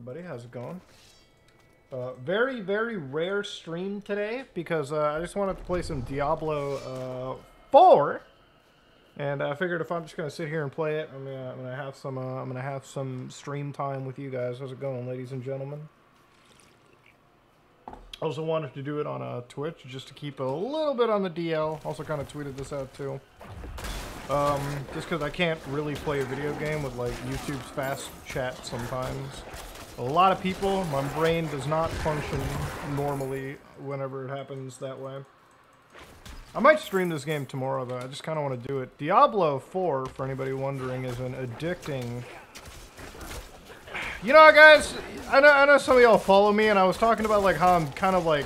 everybody? How's it going? Very, very rare stream today because I just wanted to play some Diablo 4, and I figured if I'm just gonna sit here and play it, I'm gonna have some stream time with you guys. How's it going, ladies and gentlemen? Also wanted to do it on Twitch just to keep a little bit on the DL. Also kind of tweeted this out too. Just because I can't really play a video game with like YouTube's fast chat sometimes. A lot of people, my brain does not function normally whenever it happens that way. I might stream this game tomorrow though, I just kind of want to do it. Diablo 4, for anybody wondering, is an addicting... You know guys, I know some of y'all follow me and I was talking about like how I'm kind of like...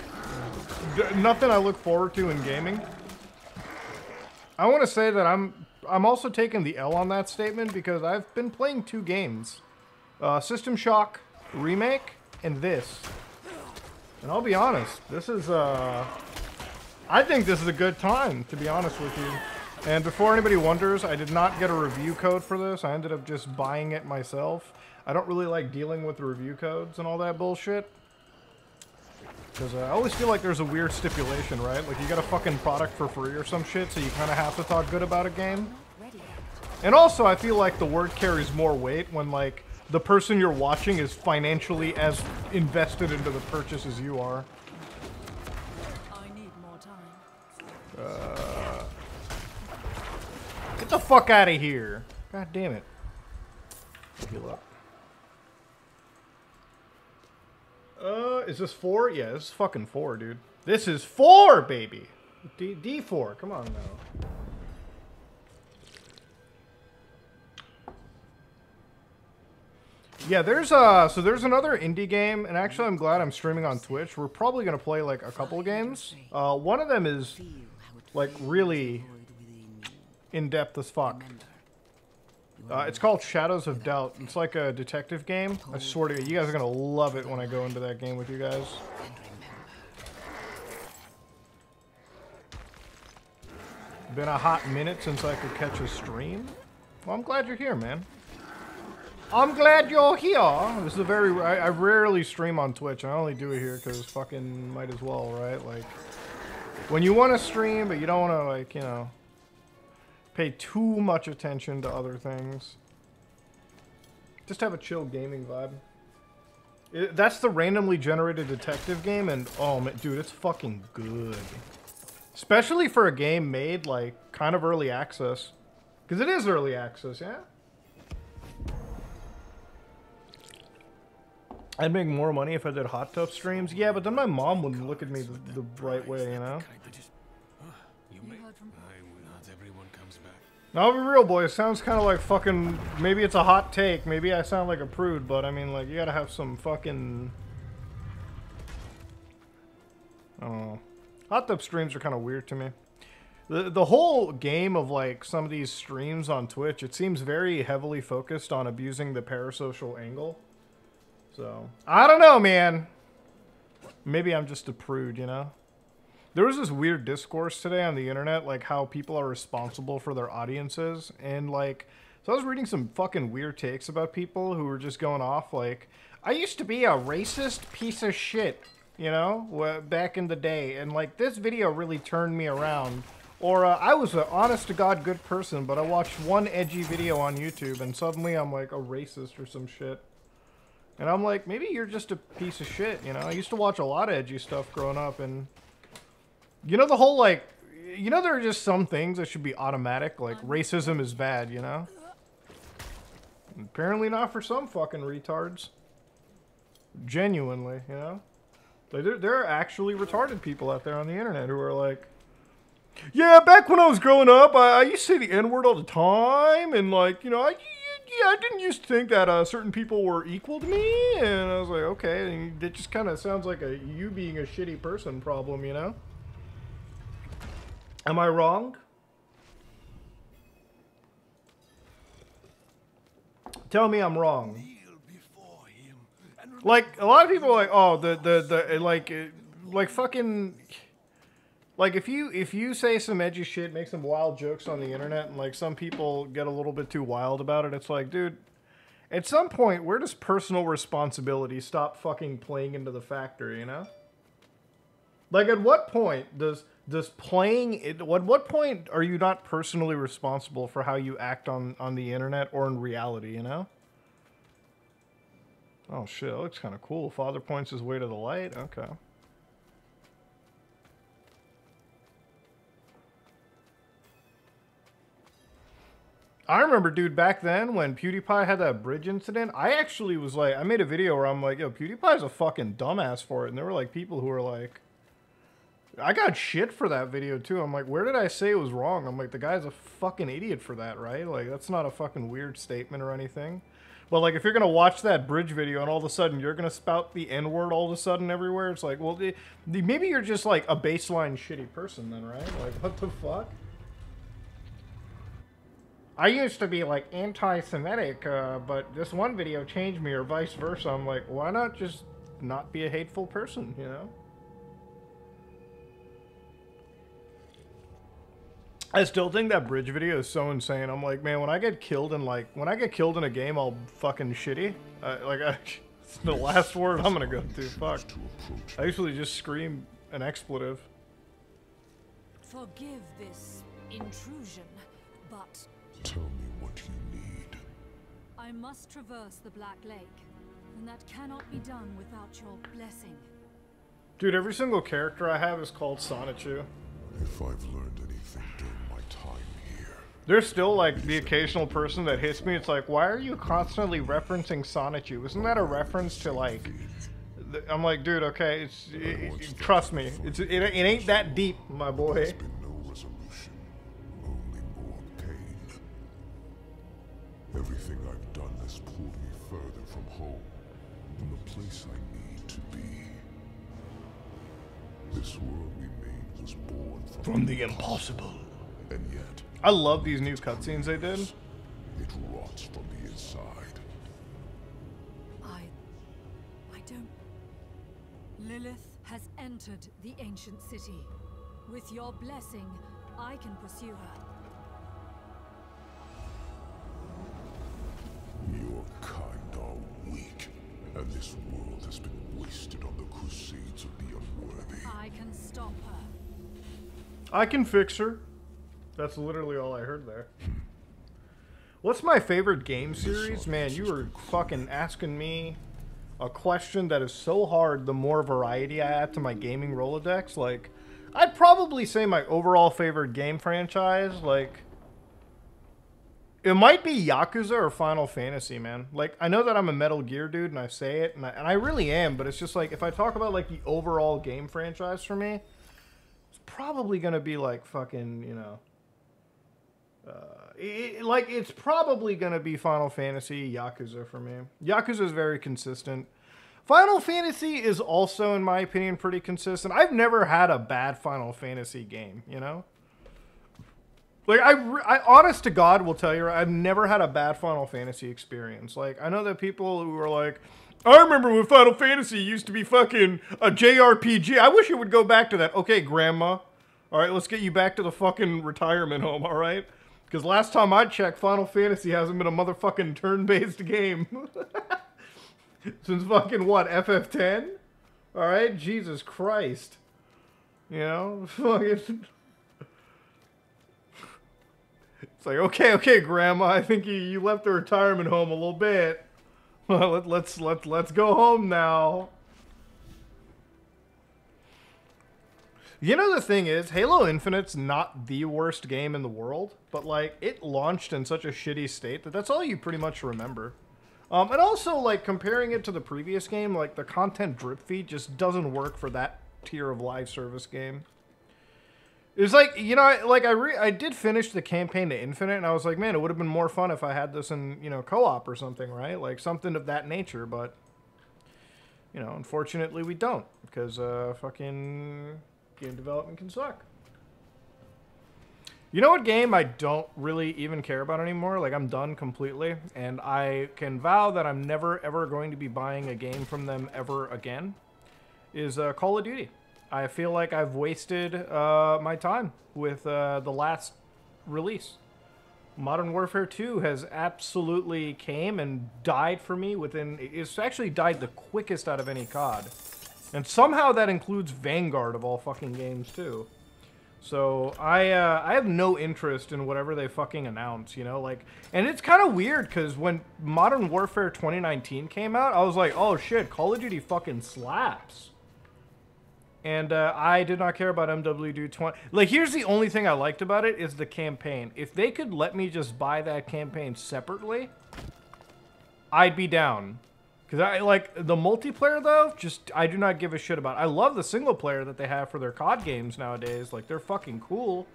nothing I look forward to in gaming. I want to say that I'm also taking the L on that statement because I've been playing 2 games. System Shock Remake and this. And I'll be honest, this is, I think this is a good time, to be honest with you. And before anybody wonders, I did not get a review code for this. I ended up just buying it myself. I don't really like dealing with the review codes and all that bullshit. Because I always feel like there's a weird stipulation, right? Like you get a fucking product for free or some shit, so you kind of have to talk good about a game. And also, I feel like the word carries more weight when, like, the person you're watching is financially as invested into the purchase as you are. I need more time. Get the fuck out of here. God damn it. Heal up. Is this 4? Yeah, this is fucking 4, dude. This is 4, baby! D4, come on now. Yeah, there's another indie game, and actually I'm glad I'm streaming on Twitch. We're probably gonna play like a couple of games. One of them is like really in-depth as fuck. It's called Shadows of Doubt. It's like a detective game. I swear to you, you guys are gonna love it when I go into that game with you guys. Been a hot minute since I could catch a stream. Well, I'm glad you're here, man. I'm glad you're here. This is a very... I rarely stream on Twitch. I only do it here because fucking might as well, right? Like, when you want to stream, but you don't want to, like, you know, pay too much attention to other things. Just have a chill gaming vibe. That's the randomly generated detective game, and oh man, dude, it's fucking good. Especially for a game made, like, kind of early access. Because it is early access, yeah? I'd make more money if I did hot tub streams. Yeah, but then my mom wouldn't look at me the right way, you know? I'll be real, boys. Sounds kind of like fucking... Maybe it's a hot take. Maybe I sound like a prude, but I mean, like, you gotta have some fucking... I don't know. Hot tub streams are kind of weird to me. The whole game of, like, some of these streams on Twitch, it seems very heavily focused on abusing the parasocial angle. So, I don't know, man. Maybe I'm just a prude, you know? There was this weird discourse today on the internet, like how people are responsible for their audiences. And like, so I was reading some fucking weird takes about people who were just going off like, I used to be a racist piece of shit, you know, back in the day. And like, this video really turned me around. Or I was an honest to God good person, but I watched one edgy video on YouTube and suddenly I'm like a racist or some shit. And I'm like, maybe you're just a piece of shit, you know? I used to watch a lot of edgy stuff growing up, and... You know the whole, like... You know there are just some things that should be automatic, like racism is bad, you know? Apparently not for some fucking retards. Genuinely, you know? Like, there are actually retarded people out there on the internet who are like... Yeah, back when I was growing up, I used to say the N-word all the time, and like, you know, I didn't used to think that certain people were equal to me, and I was like, okay, and it just kind of sounds like a you being a shitty person problem, you know? Am I wrong? Tell me I'm wrong. Like, a lot of people are like, oh, like fucking... Like, if you say some edgy shit, make some wild jokes on the internet, and, like, some people get a little bit too wild about it, it's like, dude, At some point, where does personal responsibility stop fucking playing into the factor, you know? Like, at what point does playing it, at what point are you not personally responsible for how you act on the internet or in reality, you know? Oh shit, that looks kind of cool. Father points his way to the light. Okay. I remember, dude, back then when PewDiePie had that bridge incident, I actually was like, I made a video where I'm like, yo, PewDiePie's a fucking dumbass for it. And there were like people who were like, I got shit for that video too. I'm like, where did I say it was wrong? I'm like, the guy's a fucking idiot for that, right? Like, that's not a fucking weird statement or anything. But like, if you're gonna watch that bridge video and all of a sudden you're gonna spout the N-word all of a sudden everywhere, it's like, well, maybe you're just like a baseline shitty person then, right? Like, what the fuck? I used to be like anti-Semitic, but this one video changed me, or vice versa. I'm like, why not just not be a hateful person, you know? I still think that bridge video is so insane. I'm like, man, when I get killed in a game, I'll fucking shitty. It's the last word I'm gonna go to. Fuck. I usually just scream an expletive. Forgive this intrusion, but tell me what you need. I must traverse the Black Lake, and that cannot be done without your blessing. Dude, every single character I have is called Sonichu. If I've learned anything during my time here, there's still like the occasional person that hits me. It's like, why are you constantly referencing Sonichu? Isn't that a reference to like? I'm like, dude, okay, trust me, it ain't that deep, my boy. there's been no resolution, only more pain. Everything I've done has pulled me further from home, from the place I need to be. This world we made was born from the impossible. And yet, I love these new cutscenes they did. it rots from the inside. I don't... Lilith has entered the ancient city. With your blessing, I can pursue her. Your kind are weak, and this world has been wasted on the crusades of the unworthy. I can stop her. I can fix her. That's literally all I heard there. What's my favorite game series? Man, you were fucking asking me a question that is so hard the more variety I add to my gaming Rolodex. Like, I'd probably say my overall favorite game franchise, like, it might be Yakuza or Final Fantasy, man. Like, I know that I'm a Metal Gear dude, and I say it, and I really am, but it's just like, if I talk about, like, the overall game franchise for me, it's probably gonna be, like, fucking, you know, it's probably gonna be Final Fantasy, Yakuza for me. Yakuza is very consistent. Final Fantasy is also, in my opinion, pretty consistent. I've never had a bad Final Fantasy game, you know? Like, I honest to God will tell you, I've never had a bad Final Fantasy experience. Like, I know that people who are like, I remember when Final Fantasy used to be fucking a JRPG. I wish it would go back to that. Okay, Grandma. All right, let's get you back to the fucking retirement home, all right? Because last time I checked, Final Fantasy hasn't been a motherfucking turn-based game. Since fucking what, FF10? All right, Jesus Christ. You know, fucking... It's like, okay, Grandma, I think you left the retirement home a little bit. let's go home now. You know, the thing is, Halo Infinite's not the worst game in the world, but like, it launched in such a shitty state that that's all you pretty much remember. And also, like, comparing it to the previous game, like, the content drip feed just doesn't work for that tier of live service game. It's like, you know, like, I did finish the campaign to Infinite, and I was like, man, it would have been more fun if I had this in, you know, co-op or something, right? Like, something of that nature, but, you know, unfortunately we don't, because, fucking game development can suck. You know what game I don't really even care about anymore? Like, I'm done completely, and I can vow that I'm never, ever going to be buying a game from them ever again, is Call of Duty. I feel like I've wasted my time with the last release. Modern Warfare 2 has absolutely came and died for me within... It's actually died the quickest out of any COD. And somehow that includes Vanguard of all fucking games, too. So, I have no interest in whatever they fucking announce, you know? Like, and it's kind of weird, because when Modern Warfare 2019 came out, I was like, oh shit, Call of Duty fucking slaps. And I did not care about MWD 20. Like, here's the only thing I liked about it is the campaign. If they could let me just buy that campaign separately, I'd be down. Because I like the multiplayer, though, just I do not give a shit about. I love the single player that they have for their COD games nowadays. Like, they're fucking cool.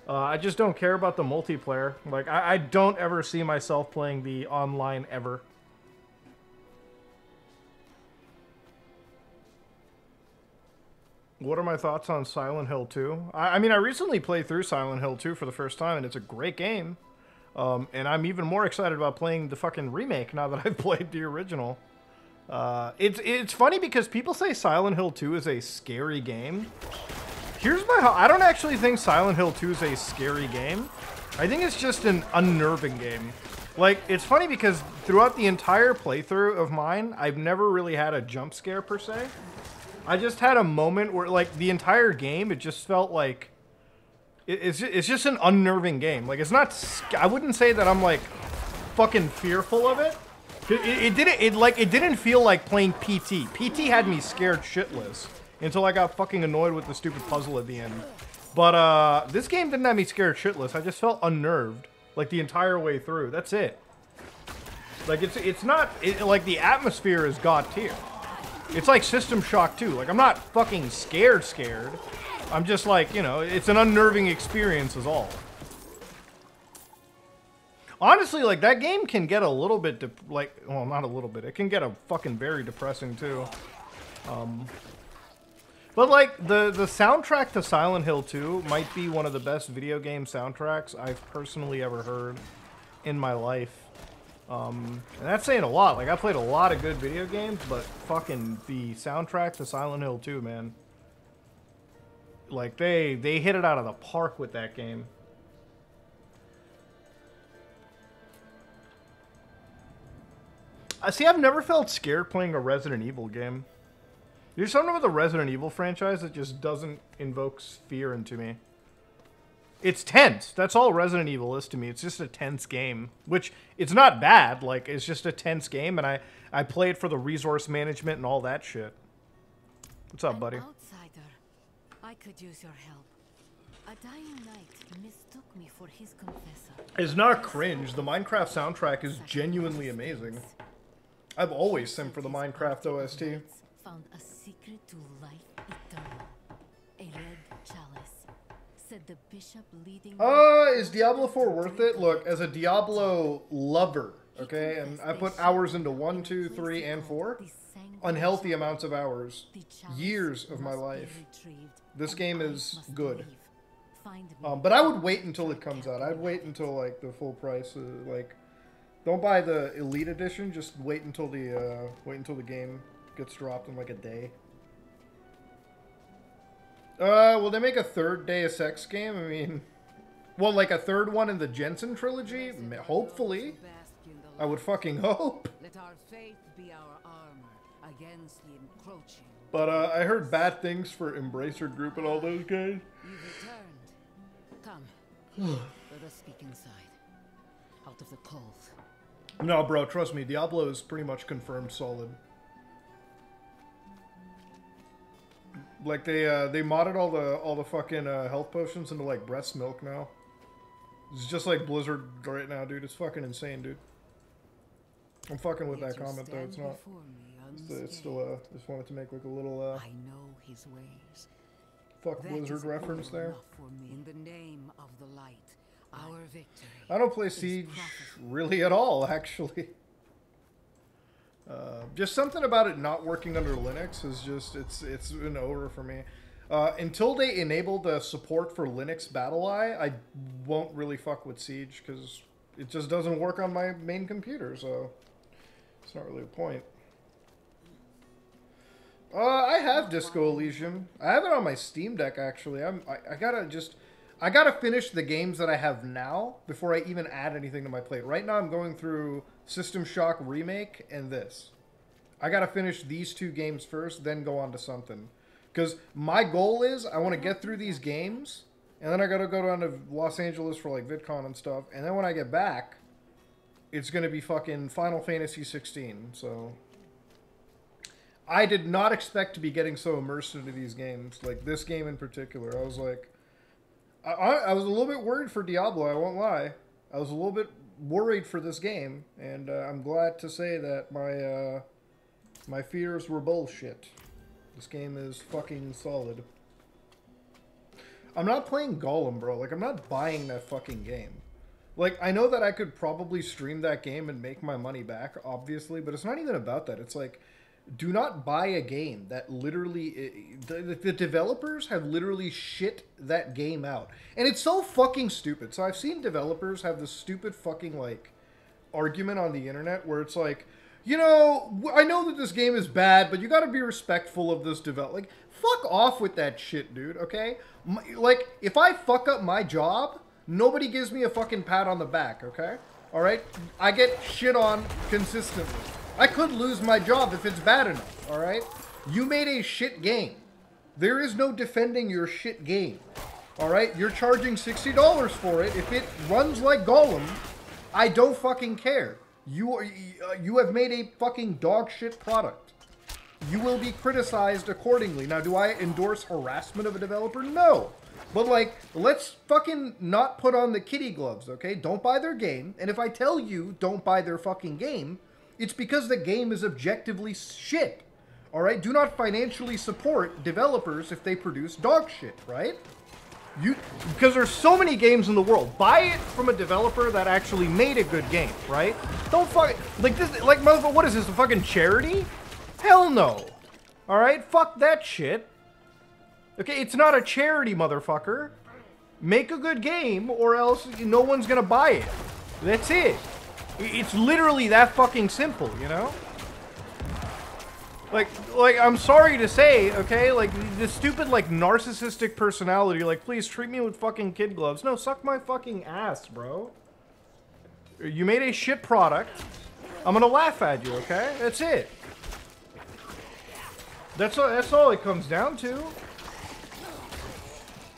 I just don't care about the multiplayer. Like, I don't ever see myself playing the online ever. What are my thoughts on Silent Hill 2? I mean, I recently played through Silent Hill 2 for the first time, and it's a great game. And I'm even more excited about playing the fucking remake now that I've played the original. It's funny because people say Silent Hill 2 is a scary game. Here's my... I don't actually think Silent Hill 2 is a scary game. I think it's just an unnerving game. Like, it's funny because throughout the entire playthrough of mine, I've never really had a jump scare per se. I just had a moment where, like, the entire game, it just felt like... It's just an unnerving game. Like, it's not... I wouldn't say that I'm, like, fucking fearful of it. It didn't feel like playing PT. PT had me scared shitless until I got fucking annoyed with the stupid puzzle at the end. But, this game didn't have me scared shitless. I just felt unnerved, like, the entire way through. That's it. Like, it's not... like, the atmosphere is god tier. It's like System Shock 2. Like, I'm not fucking scared. I'm just like, you know, it's an unnerving experience is all. Honestly, like, that game can get a little bit, well, not a little bit. It can get a fucking very depressing, too. But, like, the soundtrack to Silent Hill 2 might be one of the best video game soundtracks I've personally ever heard in my life. And that's saying a lot. Like, I played a lot of good video games, but fucking the soundtrack to Silent Hill 2, man. Like, they hit it out of the park with that game. See, I've never felt scared playing a Resident Evil game. There's something about the Resident Evil franchise that just doesn't invoke fear into me. It's tense. That's all Resident Evil is to me. It's just a tense game, which it's not bad. Like, it's just a tense game, and I play it for the resource management and all that shit. What's up, buddy? Outsider. I could use your help. A dying knight mistook me for his confessor. It's not cringe. The Minecraft soundtrack is genuinely amazing. I've always simmed for the Minecraft OST. Found a secret to life eternal. A red chalice. Said the bishop leading... Is Diablo 4 worth it? Look, as a Diablo lover, okay, and I put hours into 1, 2, 3, and 4. Unhealthy amounts of hours. Years of my life. This game is good. But I would wait until it comes out. I'd wait until, like, the full price. Like, don't buy the Elite Edition. Just wait until the game gets dropped in, like, a day. Will they make a third Deus Ex game? I mean, well, like a third one in the Jensen trilogy? Hopefully. I would fucking hope. Let our faith be our armor against the encroaching. But I heard bad things for Embracer Group and all those guys. You've returned. Come. Let us speak inside. Out of the cold. No, bro, trust me. Diablo is pretty much confirmed solid. Like they modded all the fucking health potions into like breast milk now. It's just like Blizzard right now, dude. It's fucking insane, dude. I'm fucking with that comment though. It's not. It's still just wanted to make like a little I know his ways. Fuck Blizzard reference there. In the name of the light, our victory. I don't play Siege really at all, actually. Just something about it not working under Linux is just, it's been over for me. Until they enable the support for Linux BattlEye, I won't really fuck with Siege, because it just doesn't work on my main computer, so it's not really a point. I have Disco Elysium. I have it on my Steam Deck, actually. I I gotta finish the games that I have now before I even add anything to my plate. Right now I'm going through System Shock Remake and this. I gotta finish these 2 games first, then go on to something. Because my goal is I want to get through these games, and then I gotta go down to Los Angeles for like VidCon and stuff, and then when I get back, it's gonna be fucking Final Fantasy 16, so... I did not expect to be getting so immersed into these games, like this game in particular. I was like... I was a little bit worried for Diablo, I won't lie. I was a little bit worried for this game, and I'm glad to say that my fears were bullshit. This game is fucking solid. I'm not playing Gollum, bro. Like, I'm not buying that fucking game. Like, I know that I could probably stream that game and make my money back, obviously, but it's not even about that. It's like, do not buy a game that literally... The developers have literally shit that game out. And it's so fucking stupid. So I've seen developers have this stupid fucking, like, argument on the internet where it's like, you know, I know that this game is bad, but you gotta be respectful of this Like, fuck off with that shit, dude, okay? Like, if I fuck up my job, nobody gives me a fucking pat on the back, okay? Alright? I get shit on consistently. I could lose my job if it's bad enough, alright? You made a shit game. There is no defending your shit game. Alright? You're charging $60 for it. If it runs like Gollum, I don't fucking care. You have made a fucking dog shit product. You will be criticized accordingly. Now, do I endorse harassment of a developer? No. But, like, let's fucking not put on the kitty gloves, okay? Don't buy their game. And if I tell you don't buy their fucking game, it's because the game is objectively shit. Alright? Do not financially support developers if they produce dog shit, right? Because there's so many games in the world. Buy it from a developer that actually made a good game, right? Don't fuck... Like, this... Like, motherfucker, what is this, a fucking charity? Hell no. Alright? Fuck that shit. Okay, it's not a charity, motherfucker. Make a good game, or else no one's gonna buy it. That's it. It's literally that fucking simple, you know? Like, I'm sorry to say, okay? Like, this stupid, like, narcissistic personality, like, please treat me with fucking kid gloves. No, suck my fucking ass, bro. You made a shit product. I'm gonna laugh at you, okay? That's it. That's all it comes down to.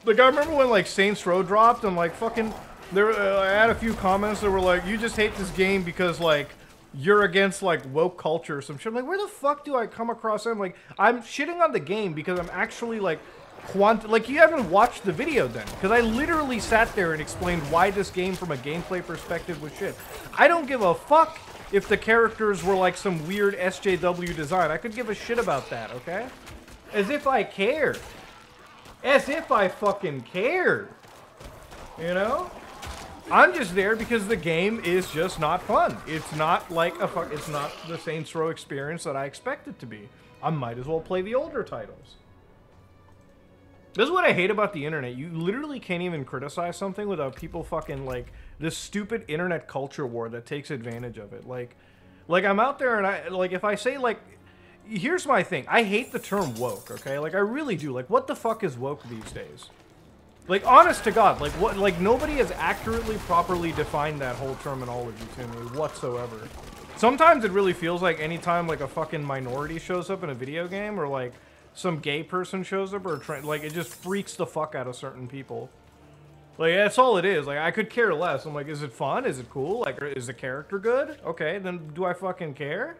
Like, I remember when, like, Saints Row dropped, and, like, fucking... I had a few comments that were like, you just hate this game because, like, you're against, like, woke culture or some shit. I'm like, where the fuck do I come across that? I'm like, I'm shitting on the game because I'm actually, like, like, you haven't watched the video then. Because I literally sat there and explained why this game from a gameplay perspective was shit. I don't give a fuck if the characters were, like, some weird SJW design. I could give a shit about that, okay? As if I cared. As if I fucking cared. You know? I'm just there because the game is just not fun. It's not like it's not the Saints Row experience that I expect it to be. I might as well play the older titles. This is what I hate about the internet. You literally can't even criticize something without people fucking, like, this stupid internet culture war that takes advantage of it. Like I'm out there and if I say, like, here's my thing. I hate the term woke, okay? Like, I really do. Like, what the fuck is woke these days? Like, honest to God, like, what, like, nobody has accurately, properly defined that whole terminology to me whatsoever. Sometimes it really feels like anytime, like, a fucking minority shows up in a video game, or, like, some gay person shows up, or, like, it just freaks the fuck out of certain people. Like, that's all it is. Like, I could care less. I'm like, is it fun? Is it cool? Like, is the character good? Okay, then do I fucking care?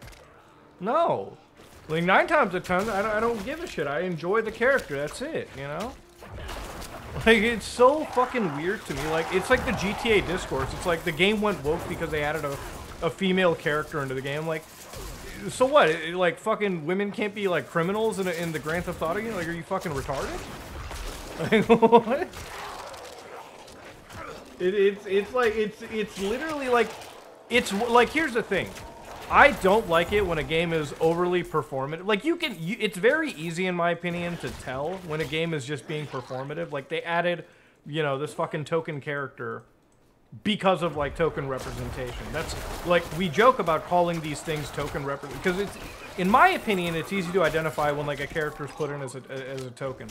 No. Like, 9 times out of 10, I don't give a shit. I enjoy the character. That's it, you know? Like, it's so fucking weird to me. Like, it's like the GTA discourse. It's like the game went woke because they added a female character into the game. Like, so what? Like, fucking women can't be, like, criminals in the Grand Theft Auto game? Like, are you fucking retarded? Like, what? It's literally like, it's like, here's the thing. I don't like it when a game is overly performative. Like, it's very easy, in my opinion, to tell when a game is just being performative. Like, they added, you know, this fucking token character because of, like, token representation. That's, like, we joke about calling these things token representation, because it's, in my opinion, it's easy to identify when, like, a character is put in as a token.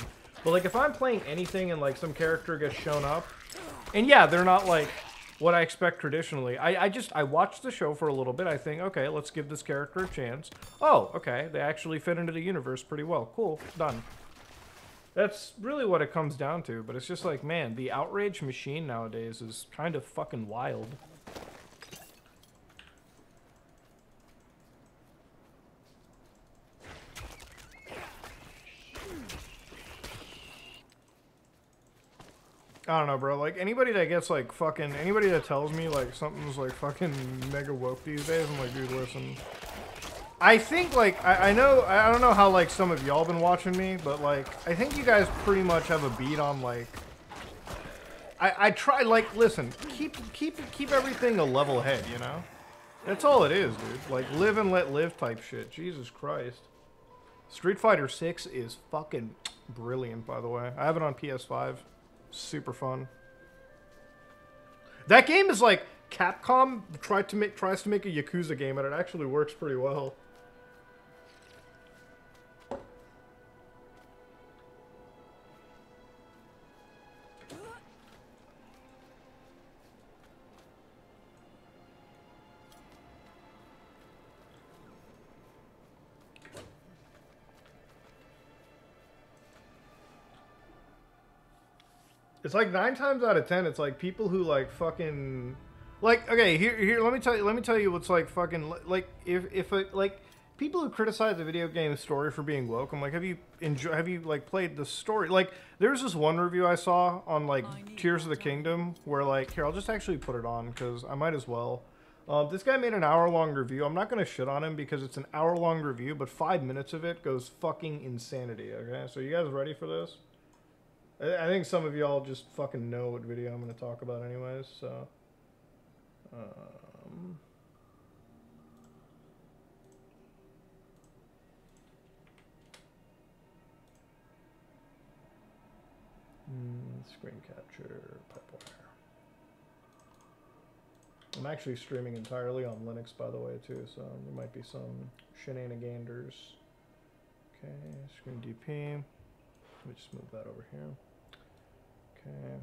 But like if I'm playing anything and like some character gets shown up, and yeah, they're not like what I expect traditionally. I watch the show for a little bit. I think, okay, let's give this character a chance. Oh, okay, they actually fit into the universe pretty well. Cool, done. That's really what it comes down to. But it's just like, man, the outrage machine nowadays is kind of fucking wild. I don't know, bro. Like, anybody that gets, like, fucking... Anybody that tells me, like, something's, like, fucking mega woke these days, I'm like, dude, listen. I think, like, I know... I don't know how, like, some of y'all been watching me, but, like, I think you guys pretty much have a beat on, like... I try, like, listen. Keep everything a level head, you know? That's all it is, dude. Like, live and let live type shit. Jesus Christ. Street Fighter 6 is fucking brilliant, by the way. I have it on PS5. Super fun. That game is like Capcom tries to make a Yakuza game, and it actually works pretty well. It's like 9 times out of 10, it's like people who like fucking, like, okay, here, let me tell you what's like fucking, like, if like, people who criticize the video game story for being woke, I'm like, have you like played the story? Like, there's this one review I saw on like Tears of the Kingdom where like, here, I'll just actually put it on because I might as well. This guy made an hour-long review. I'm not gonna shit on him because it's an hour-long review, but 5 minutes of it goes fucking insanity. Okay, so you guys ready for this? I think some of y'all just fucking know what video I'm going to talk about anyways, so... Screen capture, Pipewire. I'm actually streaming entirely on Linux, by the way, too, so there might be some shenaniganders. Okay, screen DP. Let me just move that over here. Okay.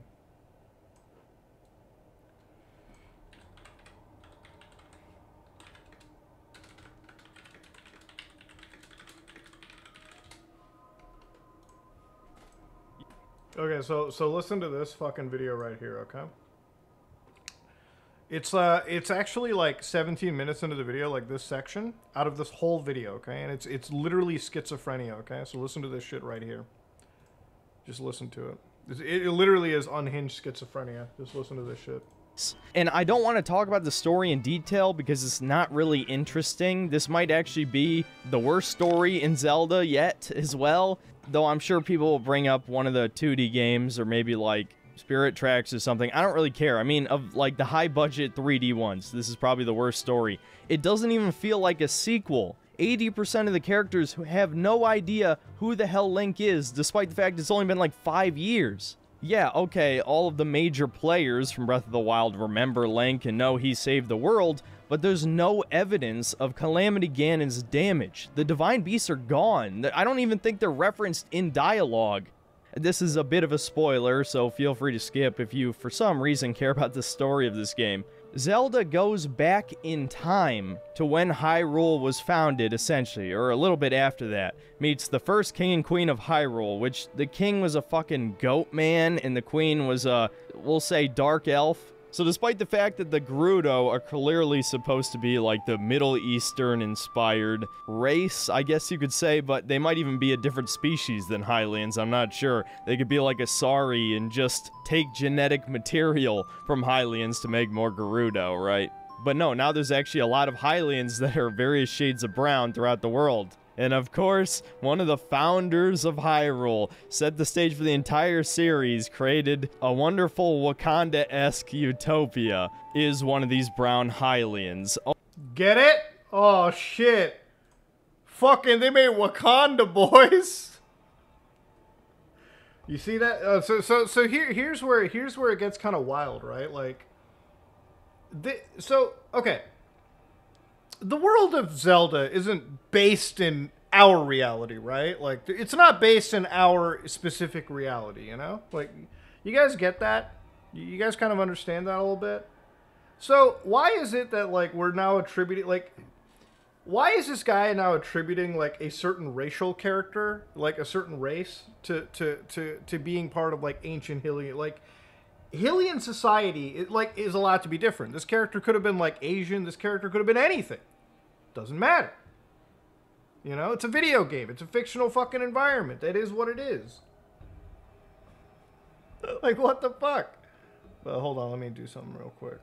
Okay, so listen to this fucking video right here, okay? It's actually like 17 minutes into the video, like this section, out of this whole video, okay? And it's literally schizophrenia, okay? So listen to this shit right here. Just listen to it. It literally is unhinged schizophrenia. Just listen to this shit. And I don't want to talk about the story in detail because it's not really interesting. This might actually be the worst story in Zelda yet as well. Though I'm sure people will bring up one of the 2D games or maybe like Spirit Tracks or something. I don't really care. I mean, of like the high budget 3D ones, this is probably the worst story. It doesn't even feel like a sequel. 80% of the characters who have no idea who the hell Link is, despite the fact it's only been like 5 years. Yeah, okay, all of the major players from Breath of the Wild remember Link and know he saved the world, but there's no evidence of Calamity Ganon's damage. The Divine Beasts are gone. I don't even think they're referenced in dialogue. This is a bit of a spoiler, so feel free to skip if you, for some reason, care about the story of this game. Zelda goes back in time to when Hyrule was founded, essentially, or a little bit after that. Meets the first king and queen of Hyrule, which the king was a fucking goat man, and the queen was a, we'll say, dark elf. So despite the fact that the Gerudo are clearly supposed to be like the Middle Eastern-inspired race, I guess you could say, but they might even be a different species than Hylians, I'm not sure. They could be like Asari and just take genetic material from Hylians to make more Gerudo, right? But no, now there's actually a lot of Hylians that are various shades of brown throughout the world. And of course, one of the founders of Hyrule set the stage for the entire series, created a wonderful Wakanda-esque utopia, is one of these brown Hylians. Oh. Get it? Oh shit. Fucking, they made Wakanda, boys. You see that? So here's where it gets kind of wild, right? Like, okay. The world of Zelda isn't based in our reality, right? Like, it's not based in our specific reality, you know? Like, you guys get that? You guys kind of understand that a little bit? So, why is it that, like, we're now attributing, like, why is this guy now attributing, like, a certain racial character, like, a certain race, to being part of, like, ancient Hylian? Like, Hylian society, is allowed to be different. This character could have been, like, Asian. This character could have been anything. Doesn't matter. You know, it's a video game. It's a fictional fucking environment. That is what it is. Like, what the fuck? But hold on, let me do something real quick.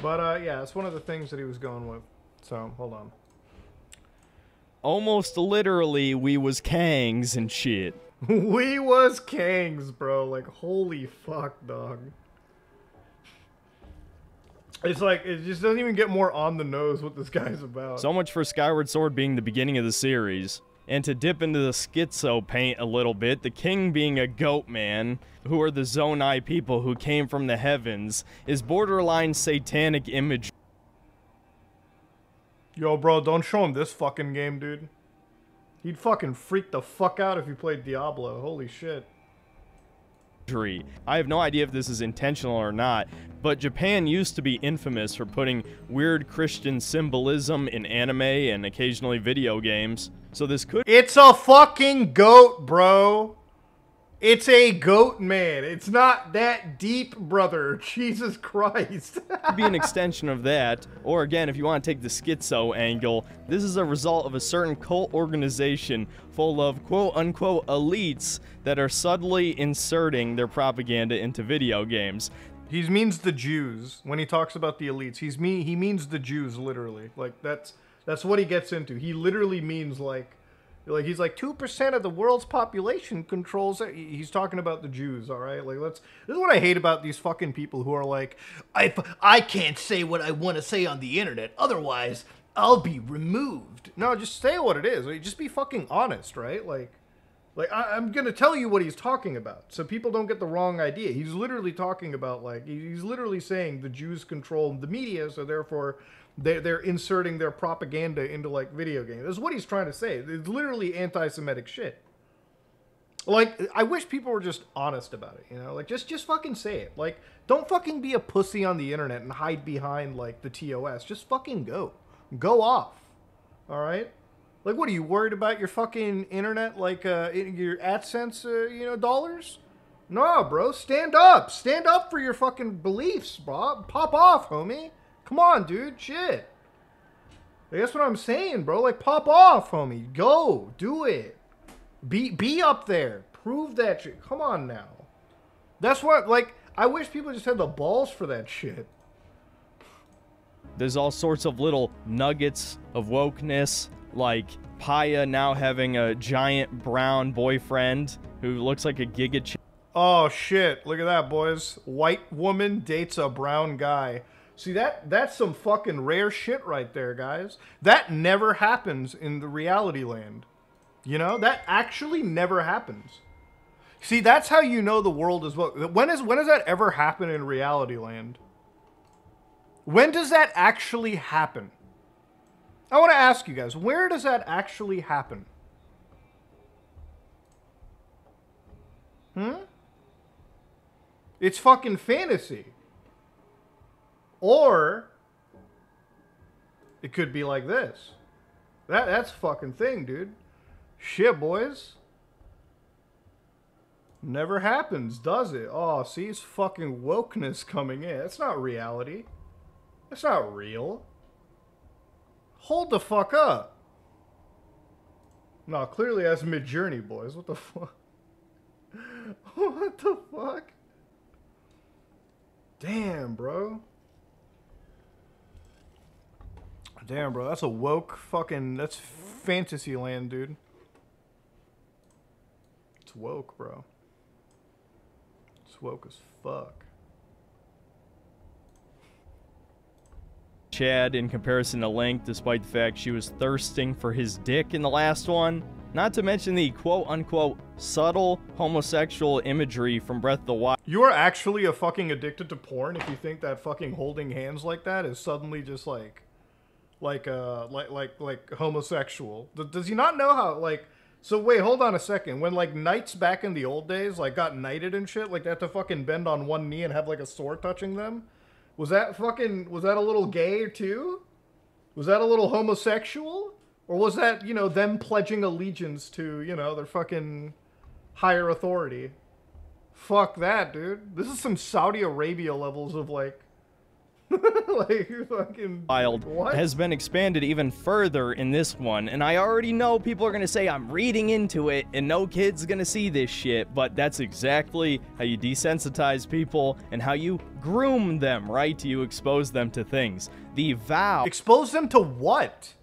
But, yeah, it's one of the things that he was going with. So, hold on. Almost literally, we was Kangs and shit. We was Kangs, bro. Like, holy fuck, dog. It's like, it just doesn't even get more on the nose what this guy's about. So much for Skyward Sword being the beginning of the series. And to dip into the schizo paint a little bit, the king being a goat man, who are the Zonai people who came from the heavens, is borderline satanic imagery. Yo, bro, don't show him this fucking game, dude. He'd fucking freak the fuck out if he played Diablo. Holy shit. I have no idea if this is intentional or not, but Japan used to be infamous for putting weird Christian symbolism in anime and occasionally video games. So this could It's a fucking goat, bro. It's a goat, man. It's not that deep, brother. Jesus Christ. be an extension of that, or again, if you want to take the schizo angle, this is a result of a certain cult organization full of quote-unquote elites that are subtly inserting their propaganda into video games. He means the Jews. When he talks about the elites, he means the Jews, literally. Like, that's what he gets into. He literally means, like he's like 2% of the world's population controls it. He's talking about the Jews, all right? Like, this is what I hate about these fucking people who are like, I can't say what I want to say on the internet, otherwise I'll be removed. No, just say what it is. Like, just be fucking honest, right? Like I'm gonna tell you what he's talking about, so people don't get the wrong idea. He's literally talking about, like, he's literally saying the Jews control the media, so therefore they're inserting their propaganda into, like, video games. That's what he's trying to say. It's literally anti-Semitic shit. Like, I wish people were just honest about it, you know? Like, just fucking say it. Like, don't fucking be a pussy on the internet and hide behind, like, the TOS. Just fucking go. Go off. All right? Like, what, are you worried about your fucking internet, like, your AdSense, you know, dollars? No, bro. Stand up. Stand up for your fucking beliefs, bro. Pop off, homie. Come on, dude. Shit. Like, that's what I'm saying, bro. Like, pop off, homie. Go. Do it. Be up there. Prove that shit. Come on now. That's what, like, I wish people just had the balls for that shit. There's all sorts of little nuggets of wokeness, like Paya now having a giant brown boyfriend who looks like a Giga. Oh shit, look at that, boys. White woman dates a brown guy. See, that's some fucking rare shit right there, guys. That never happens in the reality land. You know, that actually never happens. See, that's how you know the world is what. When does that ever happen in reality land? When does that actually happen? I want to ask you guys, where does that actually happen? It's fucking fantasy. Or it could be like this. That's a fucking thing, dude. Shit, boys. Never happens, does it? Oh, see, it's fucking wokeness coming in. That's not reality. That's not real. Hold the fuck up. No, clearly that's Midjourney, boys. What the fuck? What the fuck? Damn, bro. Damn, bro. That's a woke fucking... That's fantasy land, dude. It's woke, bro. It's woke as fuck. Chad in comparison to Link, despite the fact she was thirsting for his dick in the last one. Not to mention the quote-unquote subtle homosexual imagery from Breath of the Wild. You are actually a fucking addicted to porn if you think that fucking holding hands like that is suddenly just like homosexual. Does he not know how, like, so wait, hold on a second. When, like, knights back in the old days, like, got knighted and shit, like, they had to fucking bend on one knee and have, like, a sword touching them? Was that a little gay, too? Was that a little homosexual? Or was that, you know, them pledging allegiance to, you know, their fucking higher authority? Fuck that, dude. This is some Saudi Arabia levels of, like, like, fucking... Wild what? has been expanded even further in this one, and I already know people are gonna say I'm reading into it and no kid's gonna see this shit, but that's exactly how you desensitize people and how you groom them, right? You expose them to things. The vow... Expose them to what?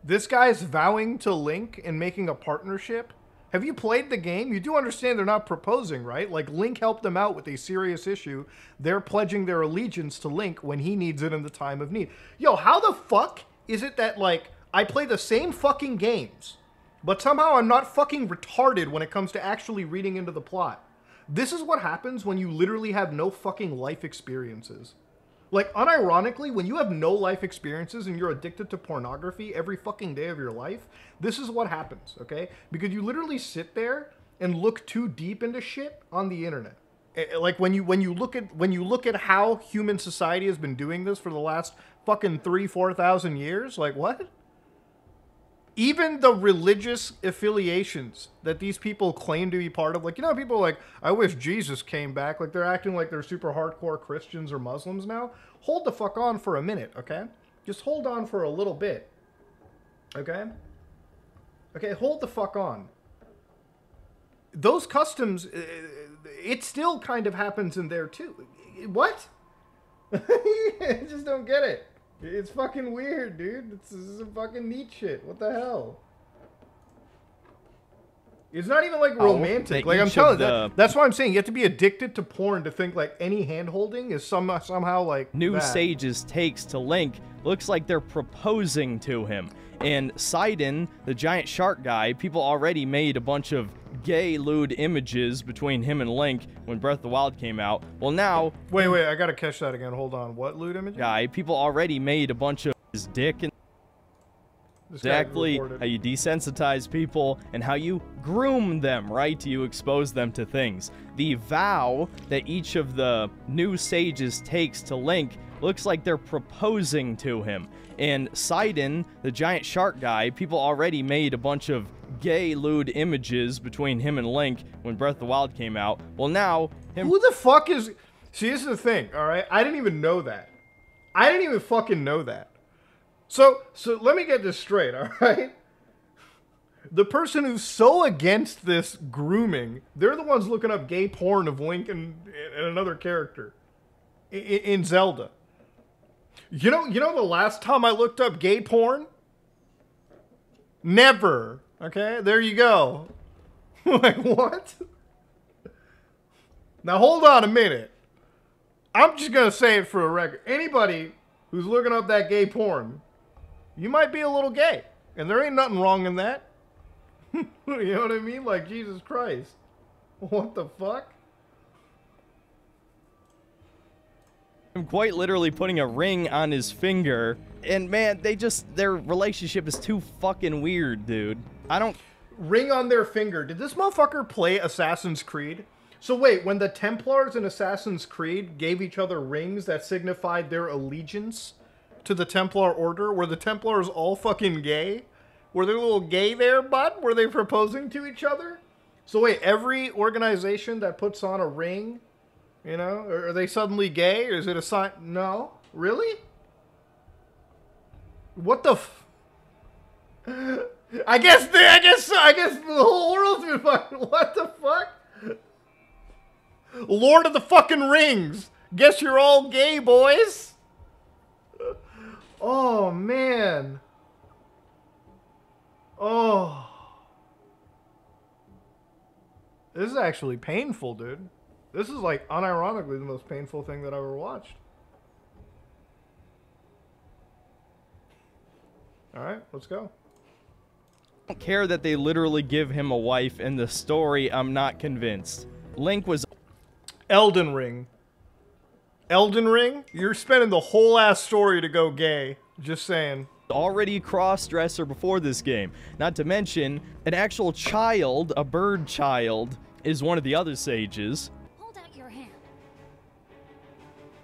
This guy's vowing to Link and making a partnership? Have you played the game? You do understand they're not proposing, right? Like, Link helped them out with a serious issue. They're pledging their allegiance to Link when he needs it in the time of need. Yo, how the fuck is it that, like, I play the same fucking games, but somehow I'm not fucking retarded when it comes to actually reading into the plot? This is what happens when you literally have no fucking life experiences. Like, unironically, when you have no life experiences and you're addicted to pornography every fucking day of your life, this is what happens, okay? Because you literally sit there and look too deep into shit on the internet. Like, when you look at how human society has been doing this for the last fucking 3,000-4,000 years, like, what? Even the religious affiliations that these people claim to be part of, like, you know, people are like, I wish Jesus came back. Like, they're acting like they're super hardcore Christians or Muslims now. Hold the fuck on for a minute, okay? Just hold on for a little bit, okay? Okay, hold the fuck on. Those customs, it still kind of happens in there, too. What? I just don't get it. It's fucking weird, dude. This is some fucking neat shit. What the hell? It's not even, like, romantic. Like, I'm telling you, that's why I'm saying you have to be addicted to porn to think, like, any hand-holding is somehow, like, New that. Sage's takes to Link looks like they're proposing to him. And Sidon, the giant shark guy, people already made a bunch of gay lewd images between him and Link when Breath of the Wild came out. Well, now... Wait, I gotta catch that again. Hold on. What lewd images? Guy, people already made a bunch of his dick and... Exactly how you desensitize people and how you groom them, right? You expose them to things. The vow that each of the new sages takes to Link looks like they're proposing to him. And Sidon, the giant shark guy, people already made a bunch of gay lewd images between him and Link when Breath of the Wild came out. Well, now... Who the fuck is... See, this is the thing, alright? I didn't even know that. I didn't even fucking know that. So let me get this straight, alright? The person who's so against this grooming, they're the ones looking up gay porn of Link and another character in Zelda. You know the last time I looked up gay porn? Never. Okay, there you go. Like, what? Now, hold on a minute. I'm just going to say it for a record. Anybody who's looking up that gay porn, you might be a little gay. And there ain't nothing wrong in that. You know what I mean? Like, Jesus Christ. What the fuck? I'm quite literally putting a ring on his finger. And man, their relationship is too fucking weird, dude. I don't... Ring on their finger. Did this motherfucker play Assassin's Creed? So wait, when the Templars in Assassin's Creed gave each other rings that signified their allegiance to the Templar Order, were the Templars all fucking gay? Were they a little gay there, bud? Were they proposing to each other? So wait, every organization that puts on a ring, you know, are they suddenly gay? Or is it a sign? No? Really? What the f... I guess the whole world's been fucking... What the fuck? Lord of the fucking Rings. Guess you're all gay, boys. Oh, man. Oh. This is actually painful, dude. This is, like, unironically the most painful thing that I ever watched. Alright, let's go. I don't care that they literally give him a wife in the story. I'm not convinced. Link was Elden Ring. Elden Ring? You're spending the whole ass story to go gay. Just saying. already a cross-dresser before this game. Not to mention, an actual child, a bird child, is one of the other sages. Hold out your hand.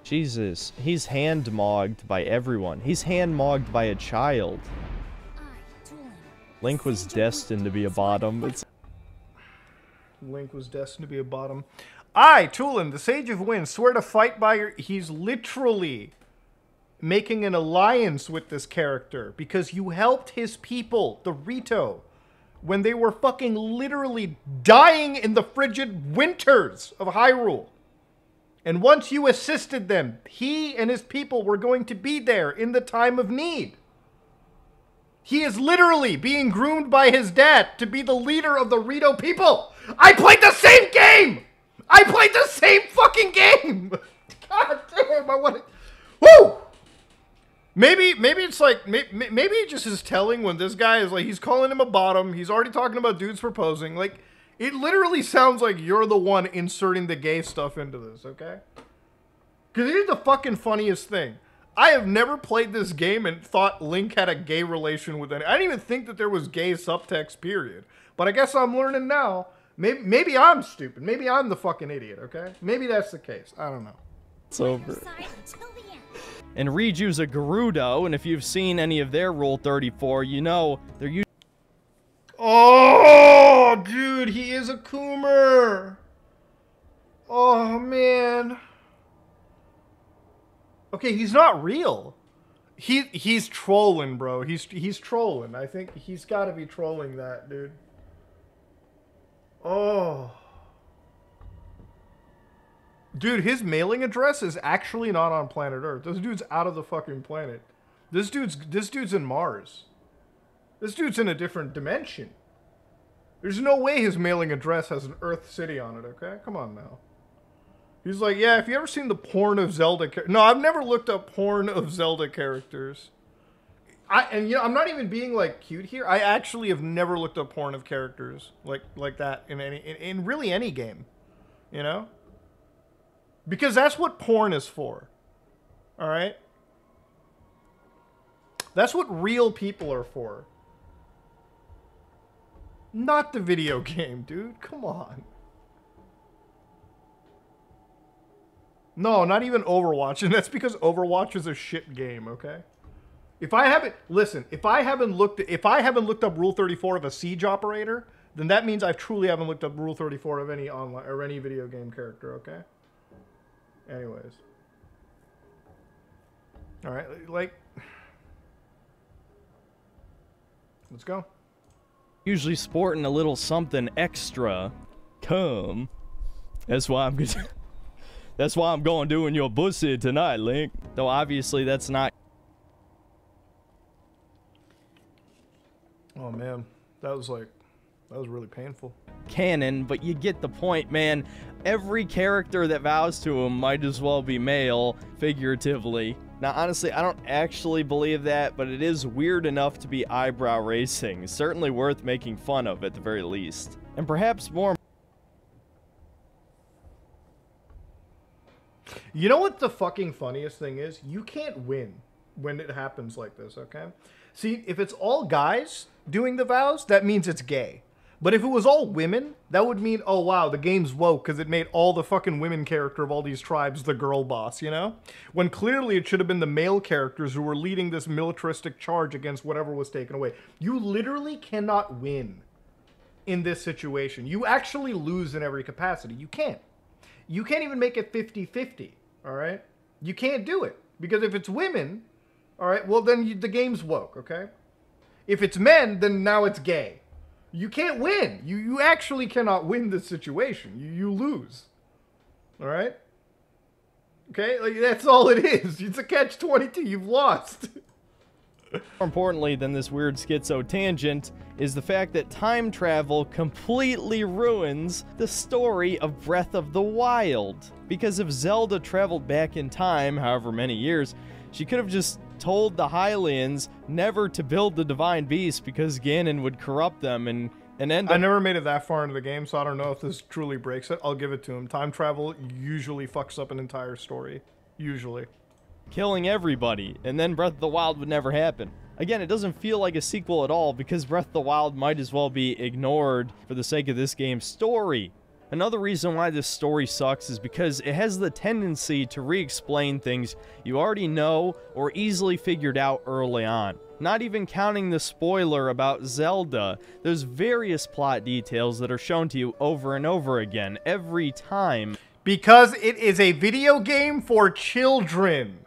Jesus, he's hand-mogged by everyone. He's hand-mogged by a child. I, Tulin, Link was destined to be a bottom. Link was destined to be a bottom. I, Tulin, the Sage of Wind, swear to fight by your... He's literally making an alliance with this character because you helped his people, the Rito, when they were fucking literally dying in the frigid winters of Hyrule. And once you assisted them, he and his people were going to be there in the time of need. He is literally being groomed by his dad to be the leader of the Rito people. I played the same game! I played the same fucking game! God damn, I want to... Woo! Maybe it's like, maybe it just is telling when this guy is like, he's calling him a bottom, he's already talking about dudes proposing, like, it literally sounds like you're the one inserting the gay stuff into this, okay? Because here's the fucking funniest thing. I have never played this game and thought Link had a gay relation with any. I didn't even think that there was gay subtext, period. But I guess I'm learning now. Maybe I'm stupid. Maybe I'm the fucking idiot, okay? Maybe that's the case. I don't know. It's over. side till the end. And Riju's a Gerudo, and if you've seen any of their Rule 34, you know they're usually... Oh, dude, he is a Coomer. Oh, man. Okay, he's not real. He's trolling, bro. He's trolling. I think he's got to be trolling that, dude. Oh. Dude, his mailing address is actually not on planet Earth. This dude's out of the fucking planet. This dude's in Mars. This dude's in a different dimension. There's no way his mailing address has an Earth city on it, okay? Come on now. He's like, yeah, if you ever seen the porn of Zelda... No, I've never looked up porn of Zelda characters. And, you know, I'm not even being, like, cute here. I actually have never looked up porn of characters like that in really any game. You know? Because that's what porn is for. Alright? That's what real people are for. Not the video game, dude. Come on. No, not even Overwatch. And that's because Overwatch is a shit game, okay? If I haven't looked up Rule 34 of a siege operator, then that means I truly haven't looked up Rule 34 of any online or any video game character, okay? Anyways. Alright, like... Let's go. usually sporting a little something extra. Come. That's why I'm gonna... That's why I'm going doing your pussy tonight, Link. Though obviously that's not... Oh man, that was really painful. Canon, but you get the point, man. Every character that vows to him might as well be male, figuratively. Now, honestly, I don't actually believe that, but it is weird enough to be eyebrow raising. Certainly worth making fun of, at the very least. And perhaps more... You know what the fucking funniest thing is? You can't win when it happens like this, okay? See, if it's all guys doing the vows, that means it's gay. But if it was all women, that would mean, oh wow, the game's woke because it made all the fucking women character of all these tribes the girl boss, you know? When clearly it should have been the male characters who were leading this militaristic charge against whatever was taken away. You literally cannot win in this situation. You actually lose in every capacity. You can't. You can't even make it 50-50, all right? You can't do it. Because if it's women, all right, well then the game's woke, okay? If it's men, then now it's gay. You can't win. You actually cannot win this situation. You lose. All right? Okay? Like, that's all it is. It's a catch-22. You've lost. More importantly than this weird schizo tangent is the fact that time travel completely ruins the story of Breath of the Wild. Because if Zelda traveled back in time, however many years, she could have just told the Hylians never to build the Divine Beast because Ganon would corrupt them and end I up... never made it that far into the game, so I don't know if this truly breaks it. I'll give it to him. Time travel usually fucks up an entire story. Usually. killing everybody, and then Breath of the Wild would never happen. Again, it doesn't feel like a sequel at all because Breath of the Wild might as well be ignored for the sake of this game's story. Another reason why this story sucks is because it has the tendency to re-explain things you already know or easily figured out early on. Not even counting the spoiler about Zelda, there's various plot details that are shown to you over and over again, every time. Because it is a video game for children.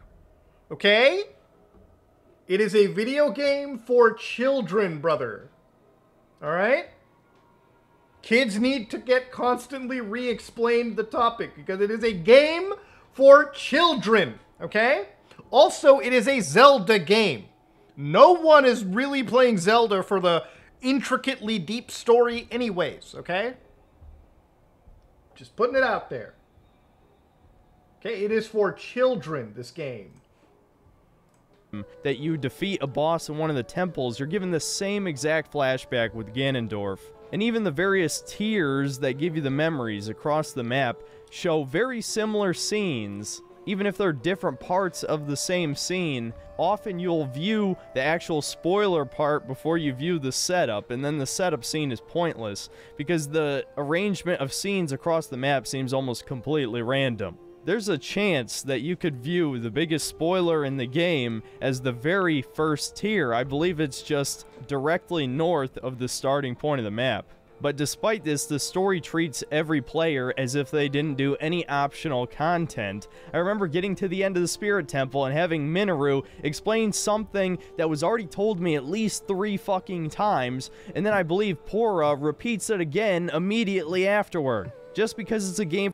Okay? It is a video game for children, brother. Alright? Kids need to get constantly re-explained the topic because it is a game for children, okay? Also, it is a Zelda game. No one is really playing Zelda for the intricately deep story anyways, okay? Just putting it out there. Okay, it is for children, this game. That you defeat a boss in one of the temples, you're given the same exact flashback with Ganondorf. And even the various tiers that give you the memories across the map show very similar scenes. Even if they're different parts of the same scene, often you'll view the actual spoiler part before you view the setup, and then the setup scene is pointless, because the arrangement of scenes across the map seems almost completely random. There's a chance that you could view the biggest spoiler in the game as the very first tier. I believe it's just directly north of the starting point of the map. But despite this, the story treats every player as if they didn't do any optional content. I remember getting to the end of the Spirit Temple and having Minoru explain something that was already told me at least 3 fucking times, and then I believe Pora repeats it again immediately afterward. Just because it's a game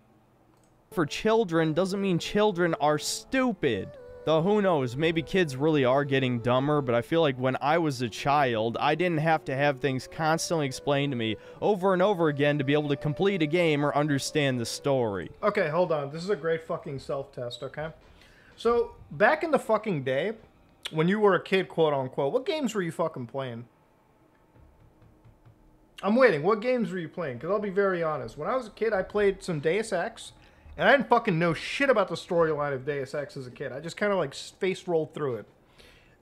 for children doesn't mean children are stupid. Though who knows, maybe kids really are getting dumber, but I feel like when I was a child, I didn't have to have things constantly explained to me over and over again to be able to complete a game or understand the story. Okay, hold on. This is a great fucking self-test, okay? So, back in the fucking day, when you were a kid, quote-unquote, what games were you fucking playing? I'm waiting. What games were you playing? Because I'll be very honest. When I was a kid, I played some Deus Ex. And I didn't fucking know shit about the storyline of Deus Ex as a kid. I just kind of like face rolled through it.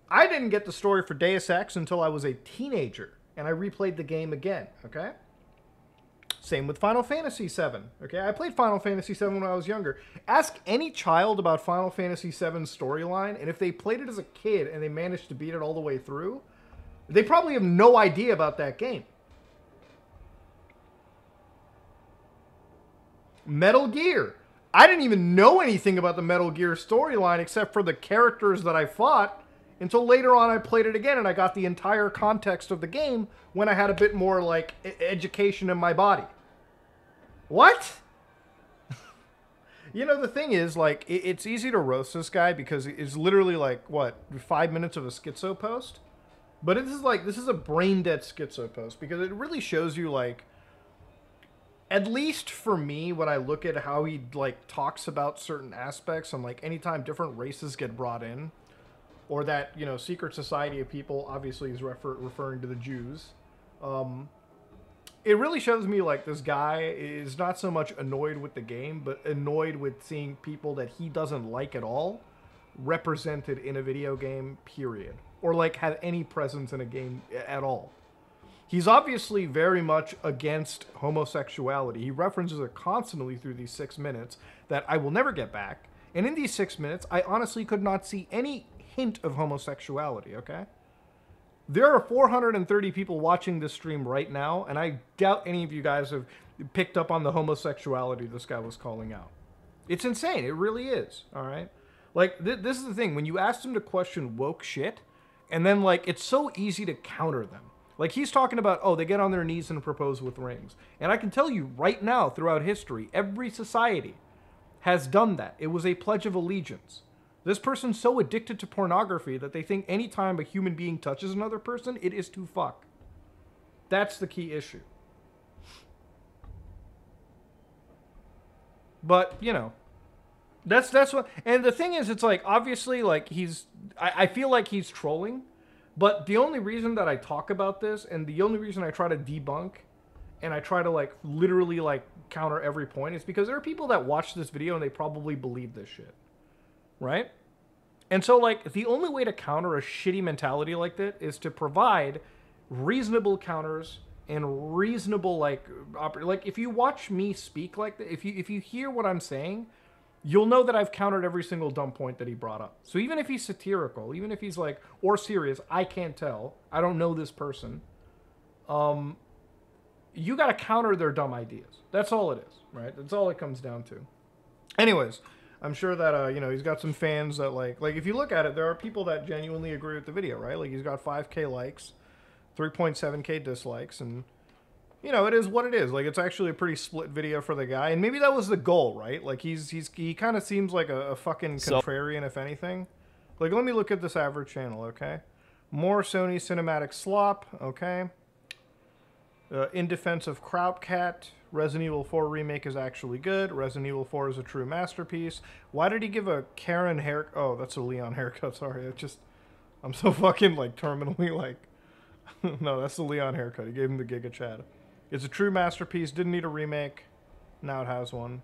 I didn't get the story for Deus Ex until I was a teenager. And I replayed the game again, okay? Same with Final Fantasy VII, okay? I played Final Fantasy VII when I was younger. Ask any child about Final Fantasy VII's storyline, and if they played it as a kid and they managed to beat it all the way through, they probably have no idea about that game. Metal Gear. I didn't even know anything about the Metal Gear storyline except for the characters that I fought until later on I played it again and I got the entire context of the game when I had a bit more, like, education in my body. What? You know, the thing is, like, it's easy to roast this guy because it's literally, like, what, 5 minutes of a schizo post? But this is a brain-dead schizo post because it really shows you, like, at least for me, when I look at how he, like, talks about certain aspects and, like, anytime different races get brought in, or that, you know, secret society of people, obviously is referring to the Jews, it really shows me, like, this guy is not so much annoyed with the game, but annoyed with seeing people that he doesn't like at all represented in a video game, period. Or, like, have any presence in a game at all. He's obviously very much against homosexuality. He references it constantly through these 6 minutes that I will never get back. And in these 6 minutes, I honestly could not see any hint of homosexuality, okay? There are 430 people watching this stream right now, and I doubt any of you guys have picked up on the homosexuality this guy was calling out. It's insane. It really is, all right? Like, this is the thing. When you ask them to question woke shit, and then, like, it's so easy to counter them. Like, he's talking about, oh, they get on their knees and propose with rings. And I can tell you right now, throughout history, every society has done that. It was a pledge of allegiance. This person's so addicted to pornography that they think anytime a human being touches another person, it is to fuck. That's the key issue. But, you know, That's what, and the thing is, it's like, obviously, like, I feel like he's trolling, but the only reason that I talk about this, and the only reason I try to debunk, and I try to, like, literally, like, counter every point, is because there are people that watch this video and they probably believe this shit, right? And so, like, the only way to counter a shitty mentality like that is to provide reasonable counters and reasonable, like, if you watch me speak like that, if you hear what I'm saying, you'll know that I've countered every single dumb point that he brought up. So even if he's satirical, even if he's like, or serious, I can't tell. I don't know this person. You got to counter their dumb ideas. That's all it is, right? That's all it comes down to. Anyways, I'm sure that, you know, he's got some fans that like if you look at it, there are people that genuinely agree with the video, right? Like, he's got 5K likes, 3.7K dislikes, and you know, it is what it is. Like, it's actually a pretty split video for the guy, and maybe that was the goal, right? Like, he kind of seems like a fucking contrarian, if anything. Like, let me look at this average channel, okay? More Sony cinematic slop, okay? In defense of Krautcat, Resident Evil 4 remake is actually good. Resident Evil 4 is a true masterpiece. Why did he give a Karen hair? Oh, that's a Leon haircut. Sorry, I'm so fucking like terminally like. No, that's the Leon haircut. He gave him the Giga Chad. It's a true masterpiece. Didn't need a remake. Now it has one.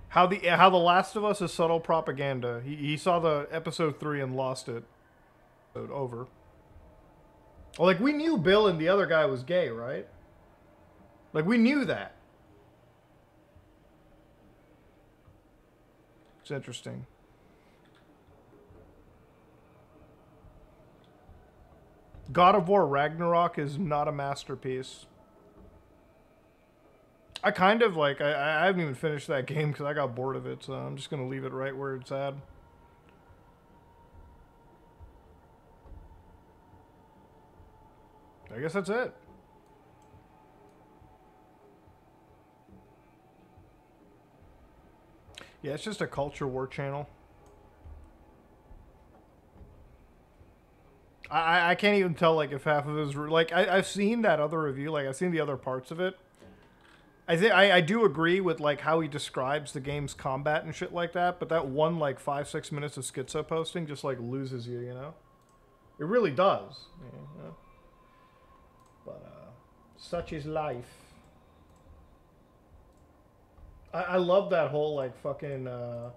How the Last of Us is subtle propaganda. He saw the episode 3 and lost it. Over. Like, we knew Bill and the other guy was gay, right? Like, we knew that. It's interesting. God of War Ragnarok is not a masterpiece. I kind of, like, I haven't even finished that game because I got bored of it, so I'm just going to leave it right where it's at. I guess that's it. Yeah, it's just a culture war channel. I can't even tell, like, if half of it is... Like, I've seen that other review. Like, I've seen the other parts of it. I do agree with, like, how he describes the game's combat and shit like that, but that one, like, 5-6 minutes of schizo posting just, like, loses you, you know? It really does. You know? But, such is life. I love that whole, like, fucking, I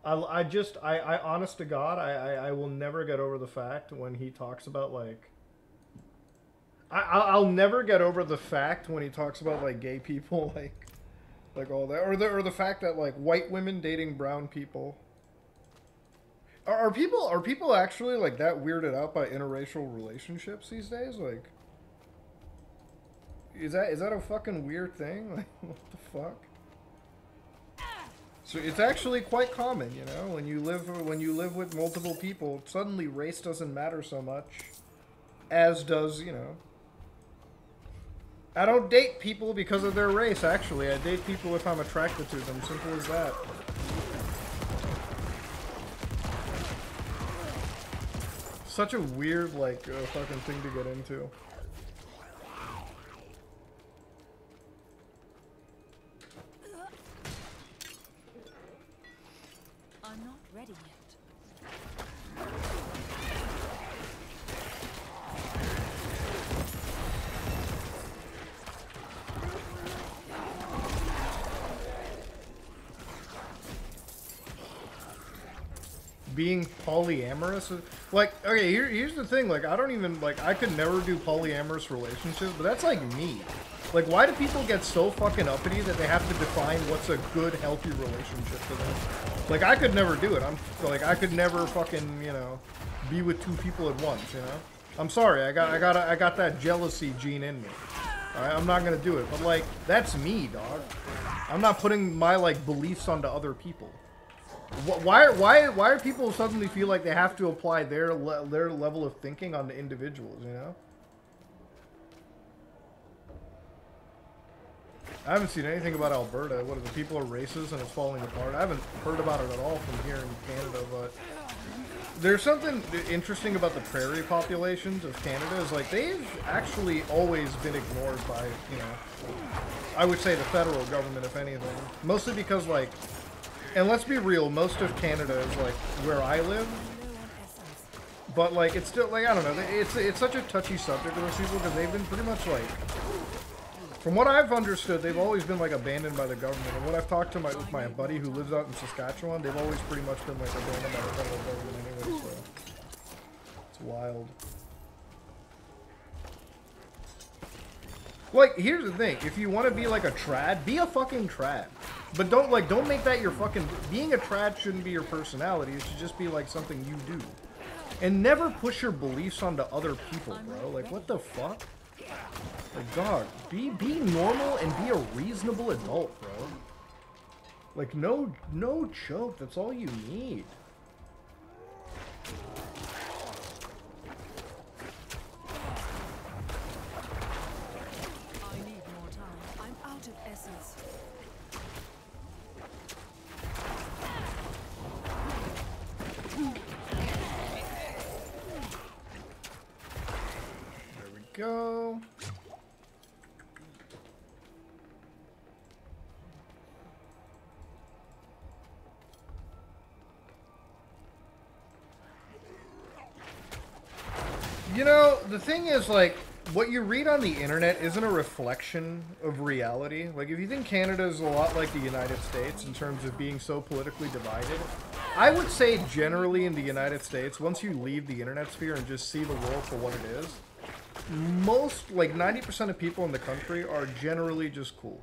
honest to God, I will never get over the fact when he talks about, like, I'll never get over the fact when he talks about, like, gay people, like all that, or the fact that, like, white women dating brown people. Are people actually, like, that weirded out by interracial relationships these days? Like, is that a fucking weird thing? Like, what the fuck? So it's actually quite common, you know, when you live with multiple people, suddenly race doesn't matter so much, as does, you know. I don't date people because of their race, actually. I date people if I'm attracted to them. Simple as that. Such a weird, like, fucking thing to get into. I'm not ready yet. Being polyamorous, like, okay, here's the thing, like, I don't even, like, I could never do polyamorous relationships, but that's like me. Like, why do people get so fucking uppity that they have to define what's a good, healthy relationship for them? Like, I could never do it. I could never fucking, you know, be with two people at once, you know? I'm sorry, I got that jealousy gene in me. Alright, I'm not gonna do it, but, like, that's me, dog. I'm not putting my, like, beliefs onto other people. Why are people suddenly feel like they have to apply their level of thinking on the individuals, you know? I haven't seen anything about Alberta. What, the people are racist and it's falling apart? I haven't heard about it at all from here in Canada, but there's something interesting about the prairie populations of Canada is, like, they've actually always been ignored by, you know, I would say the federal government, if anything. Mostly because, like, And let's be real, most of Canada is like where I live. But like, it's still like, I don't know, it's such a touchy subject to those people because they've been pretty much like, from what I've understood, they've always been like abandoned by the government. And when I've talked to my buddy who lives out in Saskatchewan, they've always pretty much been like abandoned by the federal government anyway, so it's wild. Like, here's the thing, if you want to be like a trad, be a fucking trad. But don't make that your fucking, being a trad shouldn't be your personality, it should just be like something you do. And never push your beliefs onto other people, bro. Like, what the fuck? Like, dog, be normal and be a reasonable adult, bro. Like, no joke, that's all you need. Go. You know, the thing is, like, what you read on the internet isn't a reflection of reality. Like, if you think Canada is a lot like the United States in terms of being so politically divided, I would say generally in the United States, once you leave the internet sphere and just see the world for what it is, most, like 90% of people in the country are generally just cool.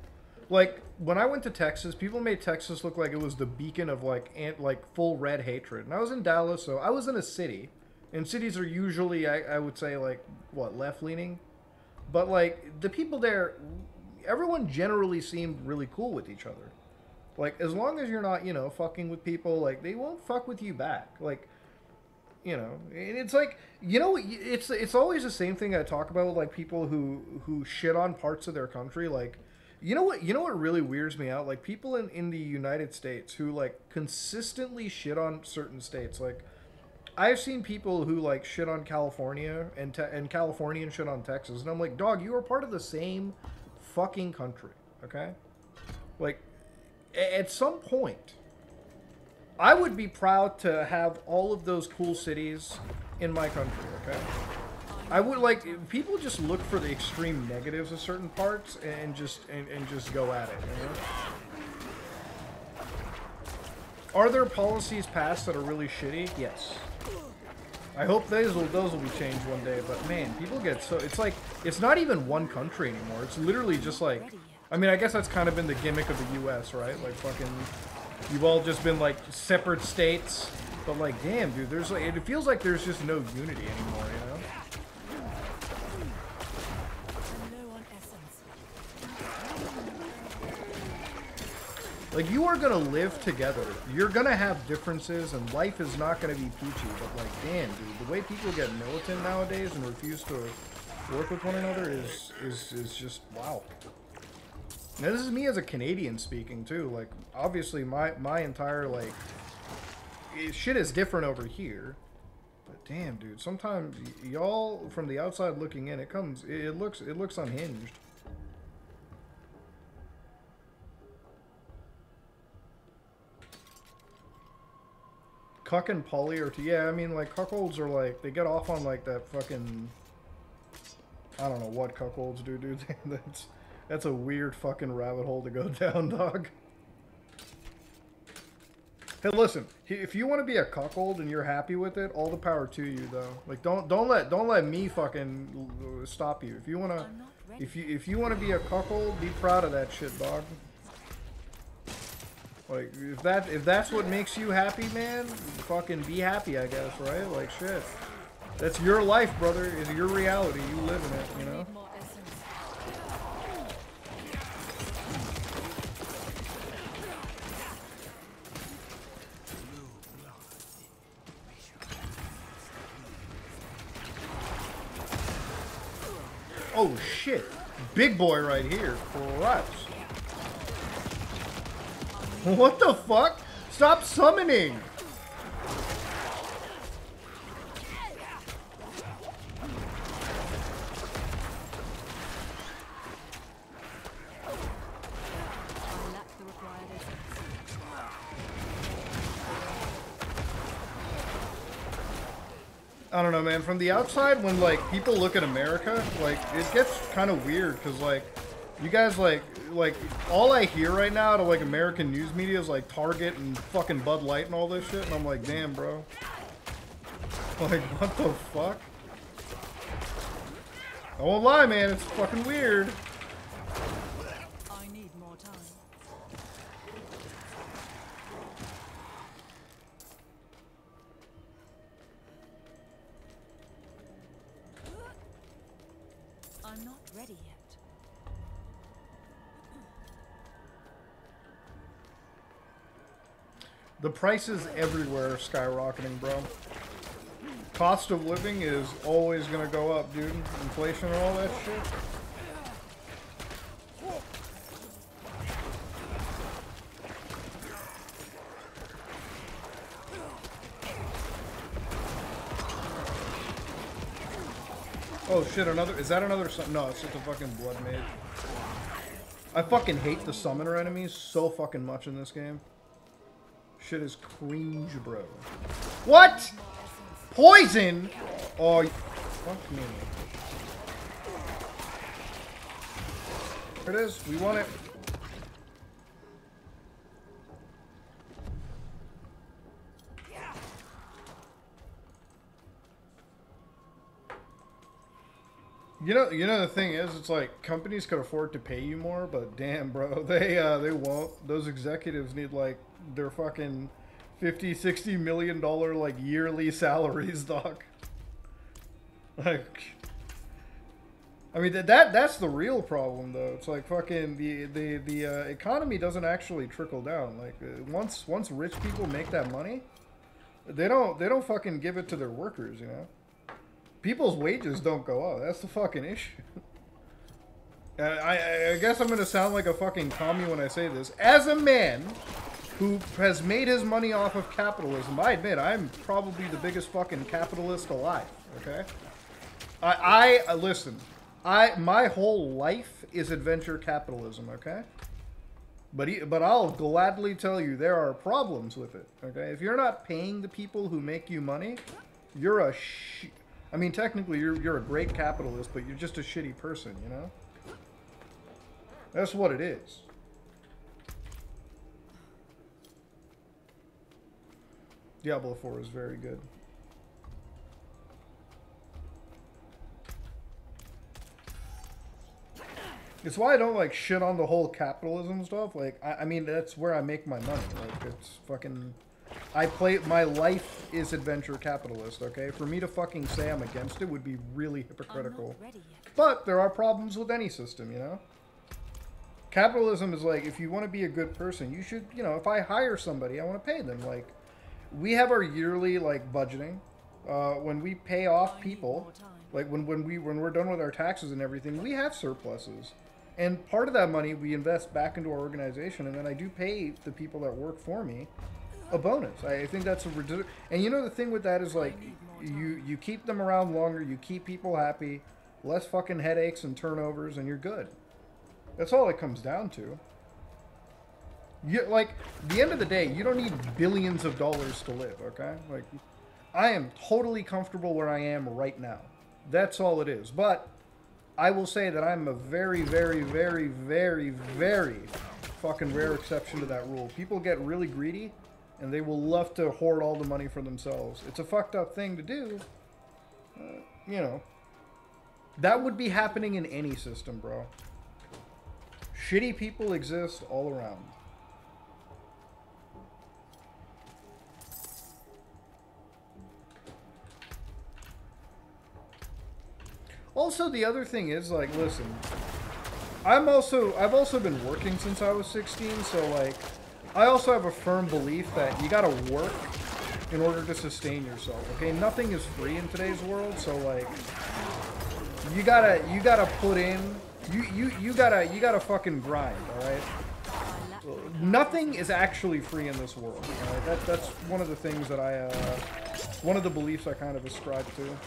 Like, when I went to Texas, people made Texas look like it was the beacon of like full red hatred. And I was in Dallas, so I was in a city. And cities are usually, I would say, like, what, left-leaning? But, like, the people there, everyone generally seemed really cool with each other. Like, as long as you're not, you know, fucking with people, like, they won't fuck with you back. Like, you know, and it's like, you know, it's always the same thing I talk about with, like, people who shit on parts of their country. Like, you know what really weirds me out? Like, people in the United States who, like, consistently shit on certain states. Like, I've seen people who, like, shit on California and Californian shit on Texas. And I'm like, dog, you are part of the same fucking country, okay? Like, at some point, I would be proud to have all of those cool cities in my country, okay? I would, like, people just look for the extreme negatives of certain parts and just go at it, you know? Are there policies passed that are really shitty? Yes. I hope those will be changed one day, but man, people get so, it's like, it's not even one country anymore. It's literally just like, I mean, I guess that's kind of been the gimmick of the US, right? Like, fucking, you've all just been like separate states, but like, damn, dude, there's like, it feels like there's just no unity anymore, you know? Like, you are gonna live together. You're gonna have differences, and life is not gonna be peachy. But like, damn, dude, the way people get militant nowadays and refuse to work with one another is just wow. Now, this is me as a Canadian speaking too. Like, obviously, my entire like shit is different over here. But damn, dude, sometimes y'all from the outside looking in, it looks unhinged. Cuck and poly are, yeah, I mean, like, cuckolds are, like, they get off on, like, that fucking, I don't know what cuckolds do, dude. That's a weird fucking rabbit hole to go down, dog. Hey, listen, if you want to be a cuckold and you're happy with it, all the power to you, though. Like, don't let me fucking stop you. If you want to, if you want to be a cuckold, be proud of that shit, dog. Like, if that's what makes you happy, man, fucking be happy, I guess, right? Like, shit. That's your life, brother. It's your reality. You live in it, you know? Oh, shit. Big boy right here. Christ. What the fuck? Stop summoning! I don't know, man. From the outside, when like people look at America, like it gets kind of weird because like you guys like all I hear right now out of like American news media is like Target and fucking Bud Light and all this shit, and I'm like, damn, bro. Like, what the fuck? I won't lie, man. It's fucking weird. I need more time. I'm not ready yet. The prices everywhere are skyrocketing, bro. Cost of living is always gonna go up, dude. Inflation and all that shit. Oh shit, is that another no, it's just a fucking blood mage. I fucking hate the summoner enemies so fucking much in this game. Shit is cringe, bro. What? Poison? Oh, fuck me. There it is. We want it. You know the thing is, it's like companies could afford to pay you more, but damn, bro, they won't. Those executives need like their fucking $50-60 million like yearly salaries, doc. Like, I mean that's the real problem though. It's like fucking the economy doesn't actually trickle down. Like once rich people make that money, they don't fucking give it to their workers, you know. People's wages don't go up. That's the fucking issue. I guess I'm gonna sound like a fucking commie when I say this. As a man who has made his money off of capitalism, I admit I'm probably the biggest fucking capitalist alive. Okay. Listen. My whole life is adventure capitalism. Okay. But I'll gladly tell you there are problems with it. Okay. If you're not paying the people who make you money, you're a I mean, technically, you're a great capitalist, but you're just a shitty person, you know? That's what it is. Diablo 4 is very good. It's why I don't, like, shit on the whole capitalism stuff. Like, I mean, that's where I make my money. Like, it's fucking... my life is adventure capitalist, okay? For me to fucking say I'm against it would be really hypocritical. But there are problems with any system, you know? Capitalism is like, if you want to be a good person, you should, you know, if I hire somebody, I want to pay them. Like, we have our yearly, like, budgeting. When we pay off people, like, when we're done with our taxes and everything, we have surpluses. And part of that money we invest back into our organization, and then I do pay the people that work for me a bonus. I think that's a ridiculous. And you know the thing with that is like you keep them around longer, you keep people happy, less fucking headaches and turnovers, and you're good. That's all it comes down to. Like, the end of the day, you don't need billions of dollars to live, okay? Like, I am totally comfortable where I am right now. That's all it is. But I will say that I'm a very, very, very, very, very fucking rare exception to that rule. People get really greedy, and they will love to hoard all the money for themselves. It's a fucked up thing to do. You know. That would be happening in any system, bro. Shitty people exist all around. Also, the other thing is, like, listen. I've also been working since I was 16, so, like, I also have a firm belief that you gotta work in order to sustain yourself, okay? Nothing is free in today's world, so like you gotta put in you gotta fucking grind, alright? Nothing is actually free in this world, alright? That's one of the things that one of the beliefs I kind of ascribe to.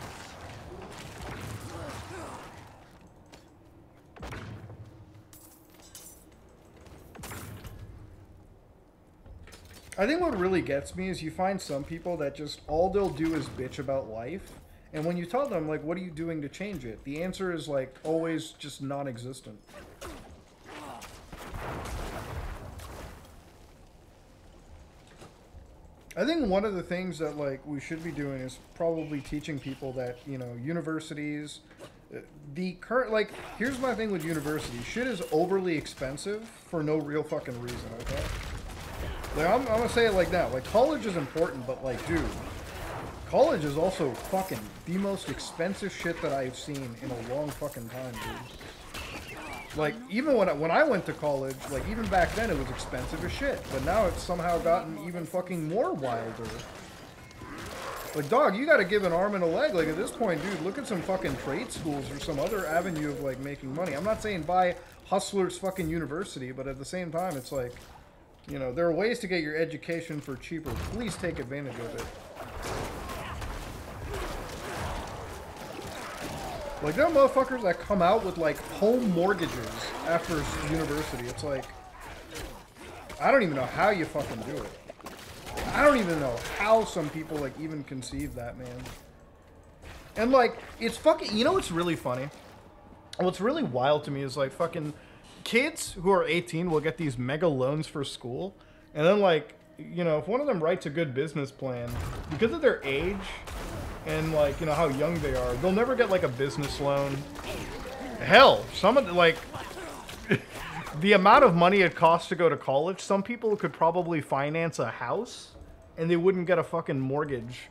I think what really gets me is you find some people that just all they'll do is bitch about life, And when you tell them, like, what are you doing to change it? The answer is, like, always just non-existent. I think one of the things that, like, we should be doing is probably teaching people that, you know, universities, the current, like, here's my thing with universities. Shit is overly expensive for no real fucking reason, okay? Like, I'm gonna say it like that. Like, college is important, but, like, dude, college is also fucking the most expensive shit that I've seen in a long fucking time, dude. Like, even when I went to college, like, even back then it was expensive as shit. But now it's somehow gotten even fucking more wilder. Like, dog, you gotta give an arm and a leg. Like, at this point, dude, look at some fucking trade schools or some other avenue of, like, making money. I'm not saying buy Hustler's fucking university, but at the same time, it's like, you know, there are ways to get your education for cheaper. Please take advantage of it. Like, there are motherfuckers that come out with, like, home mortgages after university. It's like, I don't even know how you fucking do it. I don't even know how some people, like, even conceive that, man. And, like, it's fucking, you know what's really funny? What's really wild to me is, like, fucking kids who are 18 will get these mega loans for school. And then, like, you know, if one of them writes a good business plan, because of their age and, like, you know, how young they are, they'll never get, like, a business loan. Hell, some of the, like, the amount of money it costs to go to college, some people could probably finance a house and they wouldn't get a fucking mortgage,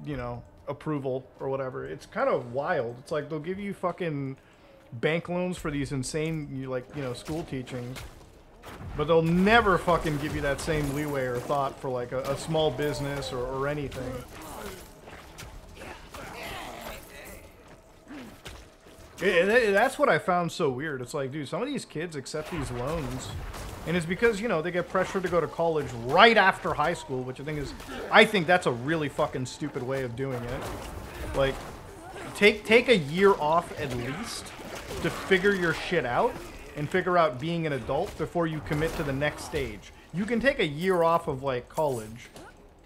you know, approval or whatever. It's kind of wild. It's like they'll give you fucking bank loans for these insane, like, you know, school teachings, but they'll never fucking give you that same leeway or thought for, like, a small business or anything. That's what I found so weird. It's like, dude, some of these kids accept these loans, and it's because, you know, they get pressured to go to college right after high school, which I think that's a really fucking stupid way of doing it. Like, take a year off at least to figure your shit out and figure out being an adult before you commit to the next stage. You can take a year off of, like, college,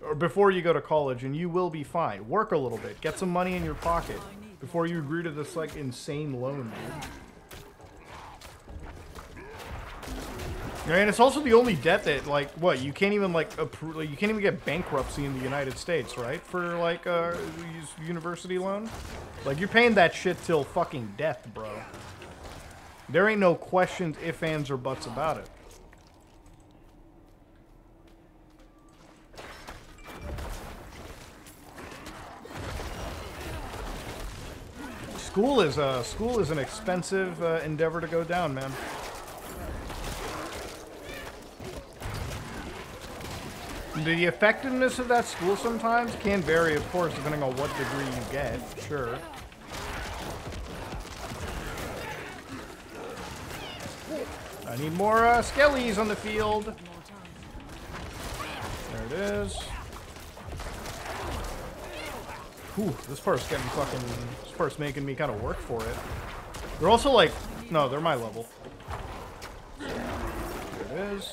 or before you go to college, and you will be fine. Work a little bit, get some money in your pocket before you agree to this, like, insane loan, dude. And it's also the only debt that, like, what, you can't even, like, you can't even get bankruptcy in the United States, right? For, like, a university loan? Like, you're paying that shit till fucking death, bro. There ain't no questions, ifs, ands, or buts about it. School is an expensive endeavor to go down, man. The effectiveness of that school sometimes can vary, of course, depending on what degree you get. Sure. I need more skellies on the field. There it is. Whew, this part's getting fucking... This part's making me kind of work for it. They're also like... No, they're my level. There it is.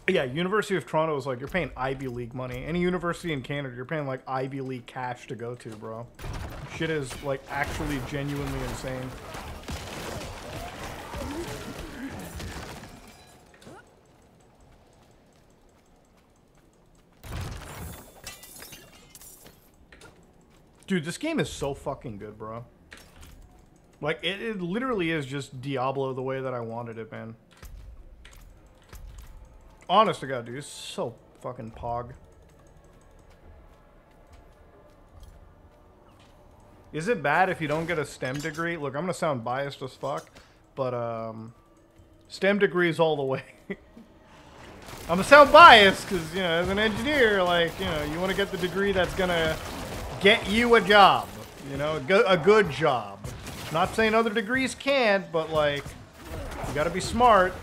Yeah, University of Toronto is like, you're paying Ivy League money. Any university in Canada, you're paying like Ivy League cash to go to, bro. Shit is like actually genuinely insane. Dude, this game is so fucking good, bro. Like, it literally is just Diablo the way that I wanted it, man. Honest to God, dude, it's so fucking pog. Is it bad if you don't get a STEM degree? Look, I'm gonna sound biased as fuck, but, STEM degrees all the way. I'm gonna sound biased, because, you know, as an engineer, like, you know, you want to get the degree that's gonna get you a job. You know, a good job. Not saying other degrees can't, but, like, you gotta be smart.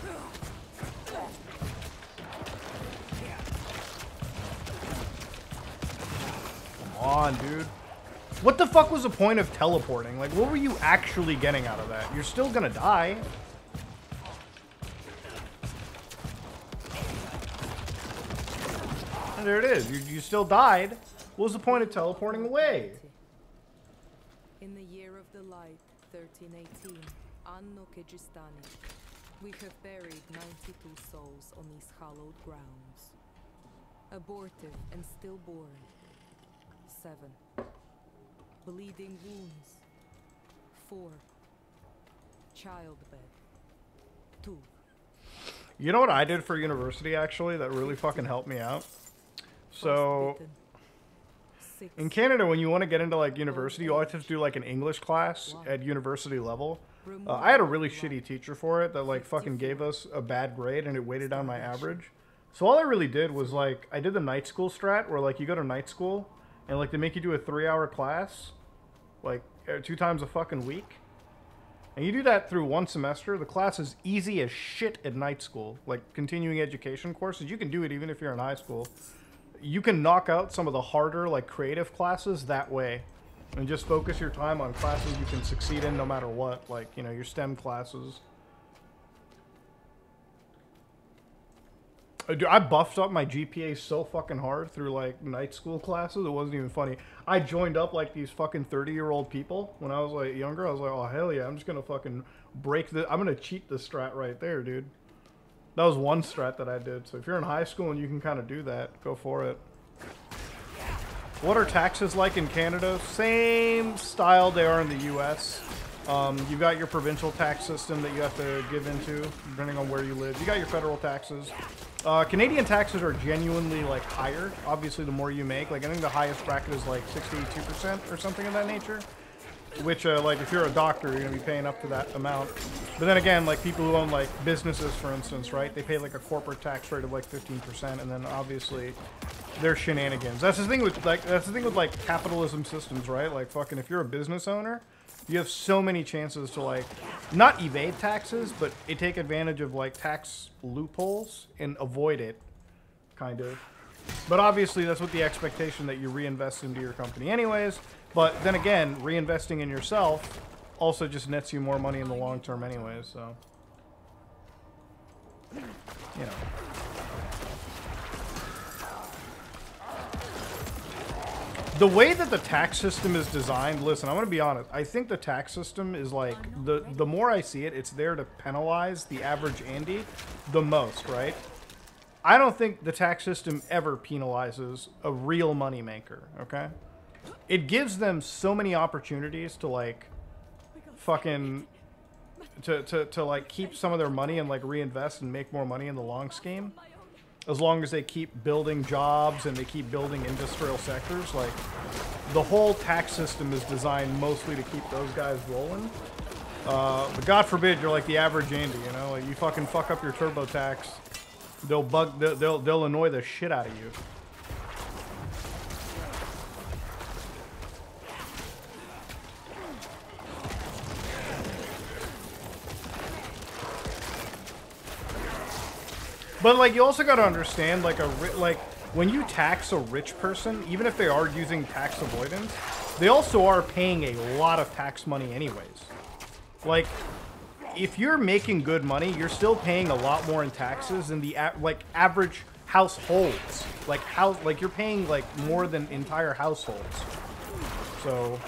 Come on, dude. What the fuck was the point of teleporting? Like, what were you actually getting out of that? You're still gonna die. there it is. You still died. What was the point of teleporting away? In the year of the light, 1318, Anno Kejistani, we have buried 92 souls on these hallowed grounds. Abortive and stillborn, 7. Bleeding wounds, 4. Childbed, 2. You know what I did for university, actually, that really fucking helped me out? So, in Canada, when you want to get into, like, university, you always have to do, like, an English class at university level. I had a really shitty teacher for it that, like, fucking gave us a bad grade, and it weighted down my average. So all I really did was, like, I did the night school strat, where, like, you go to night school, and, like, they make you do a 3-hour class, like, 2 times a fucking week. And you do that through 1 semester. The class is easy as shit at night school. Like, continuing education courses, you can do it even if you're in high school. You can knock out some of the harder, like, creative classes that way. And just focus your time on classes you can succeed in no matter what. Like, you know, your STEM classes. Dude, I buffed up my GPA so fucking hard through, like, night school classes. It wasn't even funny. I joined up, like, these fucking 30-year-old people when I was, like, younger. I was like, oh, hell yeah, I'm just gonna fucking break the... I'm gonna cheat the strat right there, dude. That was one strat that I did. So if you're in high school and you can kind of do that, go for it. What are taxes like in Canada? Same style they are in the U.S. You've got your provincial tax system that you have to give into, depending on where you live. You got your federal taxes. Canadian taxes are genuinely, like, higher. Obviously, the more you make. Like, I think the highest bracket is, like, 62% or something of that nature. Which, like, if you're a doctor, you're going to be paying up to that amount. But then again, like, people who own, like, businesses, for instance, right? They pay, like, a corporate tax rate of, like, 15%. And then, obviously, they're shenanigans. That's the thing with, like, capitalism systems, right? Like, fucking, if you're a business owner... You have so many chances to, like, not evade taxes, but take advantage of, like, tax loopholes and avoid it, kind of. But obviously, that's with the expectation that you reinvest into your company anyways. But then again, reinvesting in yourself also just nets you more money in the long term anyways, so. You know. The way that the tax system is designed, listen, I'm going to be honest. I think the tax system is like, the more I see it, it's there to penalize the average Andy the most, right? I don't think the tax system ever penalizes a real moneymaker, okay? It gives them so many opportunities to, like, fucking, to like, keep some of their money and, like, reinvest and make more money in the long scheme. As long as they keep building jobs and they keep building industrial sectors, like, the whole tax system is designed mostly to keep those guys rolling. But God forbid you're like the average Andy, you know? Like, you fucking fuck up your TurboTax, they'll annoy the shit out of you. But, like, you also got to understand, like, when you tax a rich person, even if they are using tax avoidance, they also are paying a lot of tax money anyways. Like, if you're making good money, you're still paying a lot more in taxes than the, like, average households. Like, you're paying, like, more than entire households. So,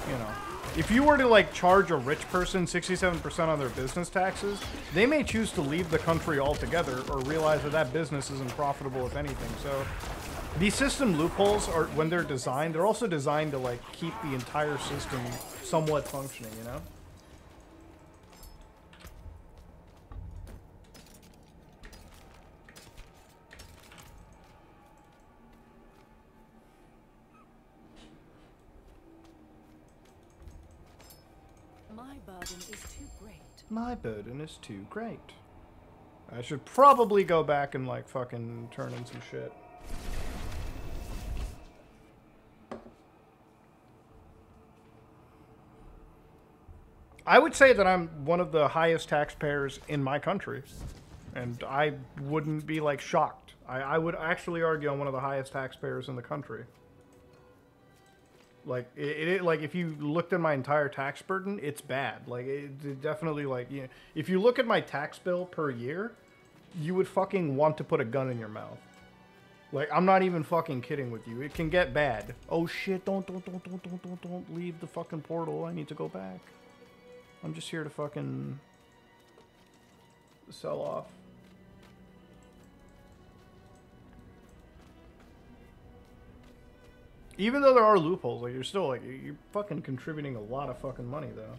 you know. If you were to, like, charge a rich person 67% on their business taxes, they may choose to leave the country altogether or realize that that business isn't profitable, if anything. So these system loopholes, are, when they're designed, they're also designed to, like, keep the entire system somewhat functioning, you know? My burden is too great. I should probably go back and, like, fucking turn in some shit. I would say that I'm one of the highest taxpayers in my country. And I wouldn't be, like, shocked. I would actually argue I'm one of the highest taxpayers in the country. Like, like, if you looked at my entire tax burden, it's bad. Like, it definitely, like, you know, if you look at my tax bill per year, you would fucking want to put a gun in your mouth. Like, I'm not even fucking kidding with you. It can get bad. Oh shit, don't leave the fucking portal. I need to go back. I'm just here to fucking sell off. Even though there are loopholes, like, you're still, like, you're fucking contributing a lot of fucking money, though.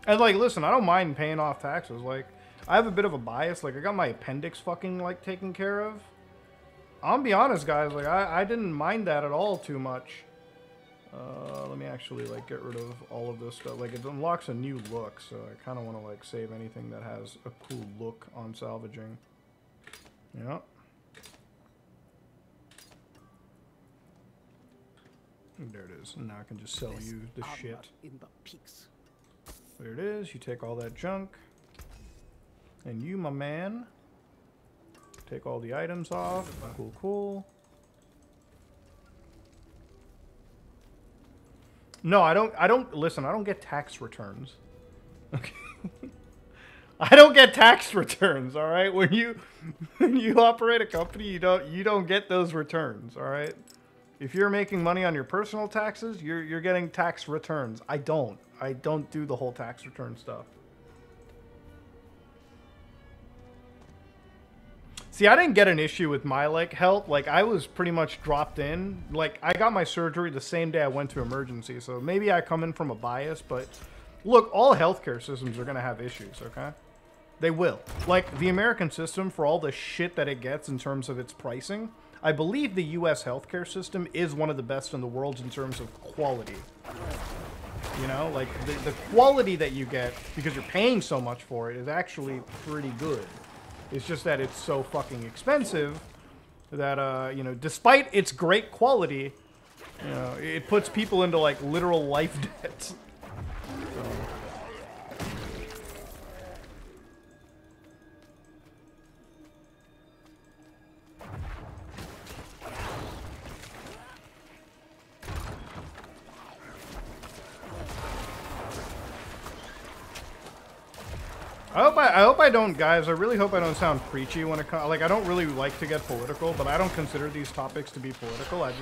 And, like, listen, I don't mind paying off taxes. Like, I have a bit of a bias. Like, I got my appendix fucking, like, taken care of. I'll be honest, guys. Like, I didn't mind that at all too much. Let me actually, like, get rid of all of this stuff. Like, it unlocks a new look, so I kind of want to, like, save anything that has a cool look on salvaging. Yep. There it is. And now I can just sell you the shit. In the peaks. There it is. You take all that junk. And you, my man, take all the items off. Cool, cool. No, I don't, listen, I don't get tax returns. Okay. I don't get tax returns, all right? When you operate a company, you don't get those returns, all right? If you're making money on your personal taxes, you're getting tax returns. I don't do the whole tax return stuff. See, I didn't get an issue with my, like, health. Like, I was pretty much dropped in. Like, I got my surgery the same day I went to emergency. So maybe I come in from a bias, but look, all healthcare systems are going to have issues, okay? They will. Like, the American system, for all the shit that it gets in terms of its pricing, I believe the U.S. healthcare system is one of the best in the world in terms of quality. You know, like, the quality that you get, because you're paying so much for it, is actually pretty good. It's just that it's so fucking expensive that, you know, despite its great quality, you know, it puts people into, like, literal life debt. So. I hope I don't, guys. I really hope I don't sound preachy when it comes. Like, I don't really like to get political, but I don't consider these topics to be political. I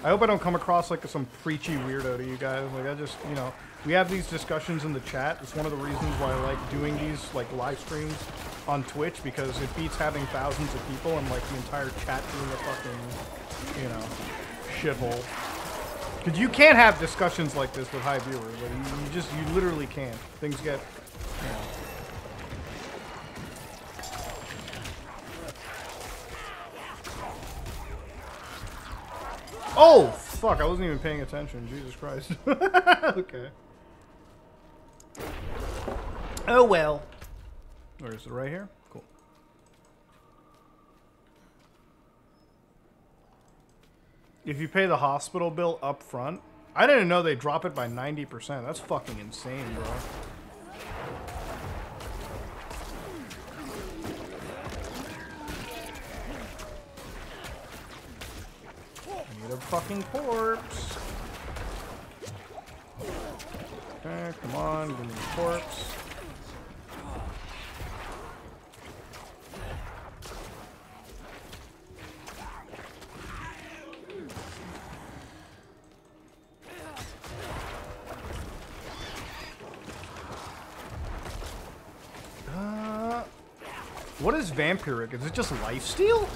hope I don't come across like some preachy weirdo to you guys. Like, I just, you know, we have these discussions in the chat. It's one of the reasons why I like doing these, like, live streams on Twitch, because it beats having thousands of people and, like, the entire chat being a fucking, you know, shithole. Because you can't have discussions like this with high viewers. Like, you literally can't. Things get, you know. Oh, fuck, I wasn't even paying attention. Jesus Christ. Okay. Oh, well. Where is it? Right here? Cool. If you pay the hospital bill up front, I didn't know they drop it by 90%. That's fucking insane, bro. Need a fucking corpse. Okay, come on, give me the corpse. What is vampiric? Is it just lifesteal?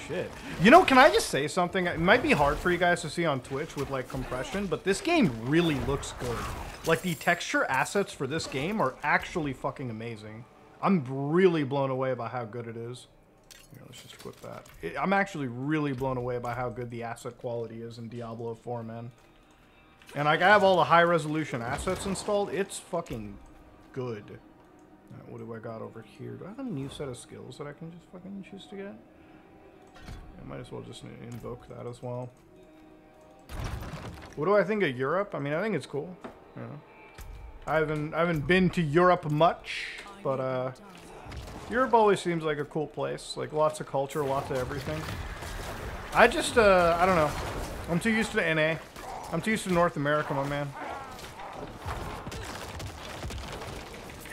Shit. You know, can I just say something? It might be hard for you guys to see on Twitch with, like, compression, but this game really looks good. Like, the texture assets for this game are actually fucking amazing. I'm really blown away by how good it is. Here, let's just equip that. I'm actually really blown away by how good the asset quality is in Diablo 4, man. And, like, I have all the high-resolution assets installed. It's fucking good. What do I got over here? Do I have a new set of skills that I can just fucking choose to get? I might as well just invoke that as well. What do I think of Europe? I mean, I think it's cool. You know, I haven't been to Europe much, but Europe always seems like a cool place. Like, lots of culture, lots of everything. I just I don't know. I'm too used to NA. I'm too used to North America, my man.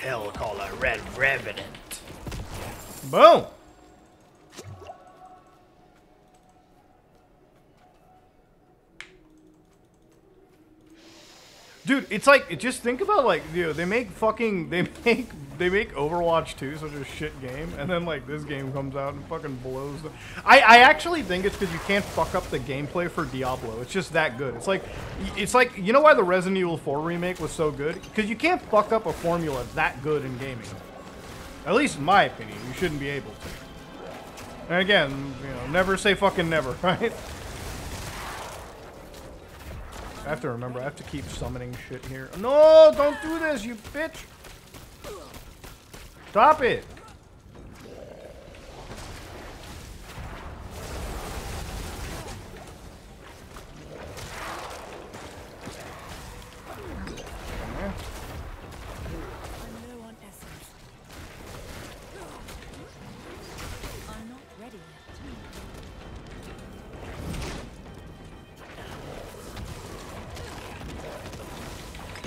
Hellcaller Red Revenant. Boom! Dude, it's like, just think about, like, dude, they make Overwatch 2 such a shit game, and then, like, this game comes out and fucking blows the... I actually think it's because you can't fuck up the gameplay for Diablo. It's just that good. It's like, you know why the Resident Evil 4 remake was so good? Because you can't fuck up a formula that good in gaming. At least in my opinion, you shouldn't be able to. And again, you know, never say fucking never, right? I have to remember, I have to keep summoning shit here. No, don't do this, you bitch! Stop it!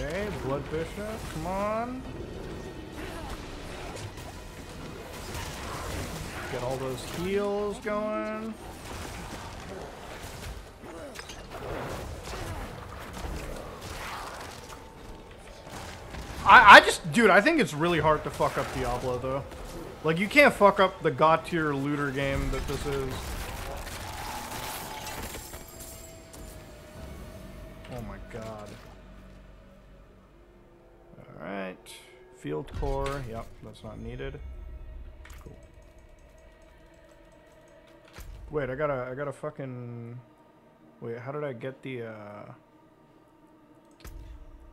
Okay, Blood Bishop, come on. Get all those heals going. Dude, I think it's really hard to fuck up Diablo, though. Like, you can't fuck up the god tier looter game that this is. Oh my god. Alright. Field core. Yep, that's not needed. Cool. Wait, I gotta fucking... Wait, how did I get the,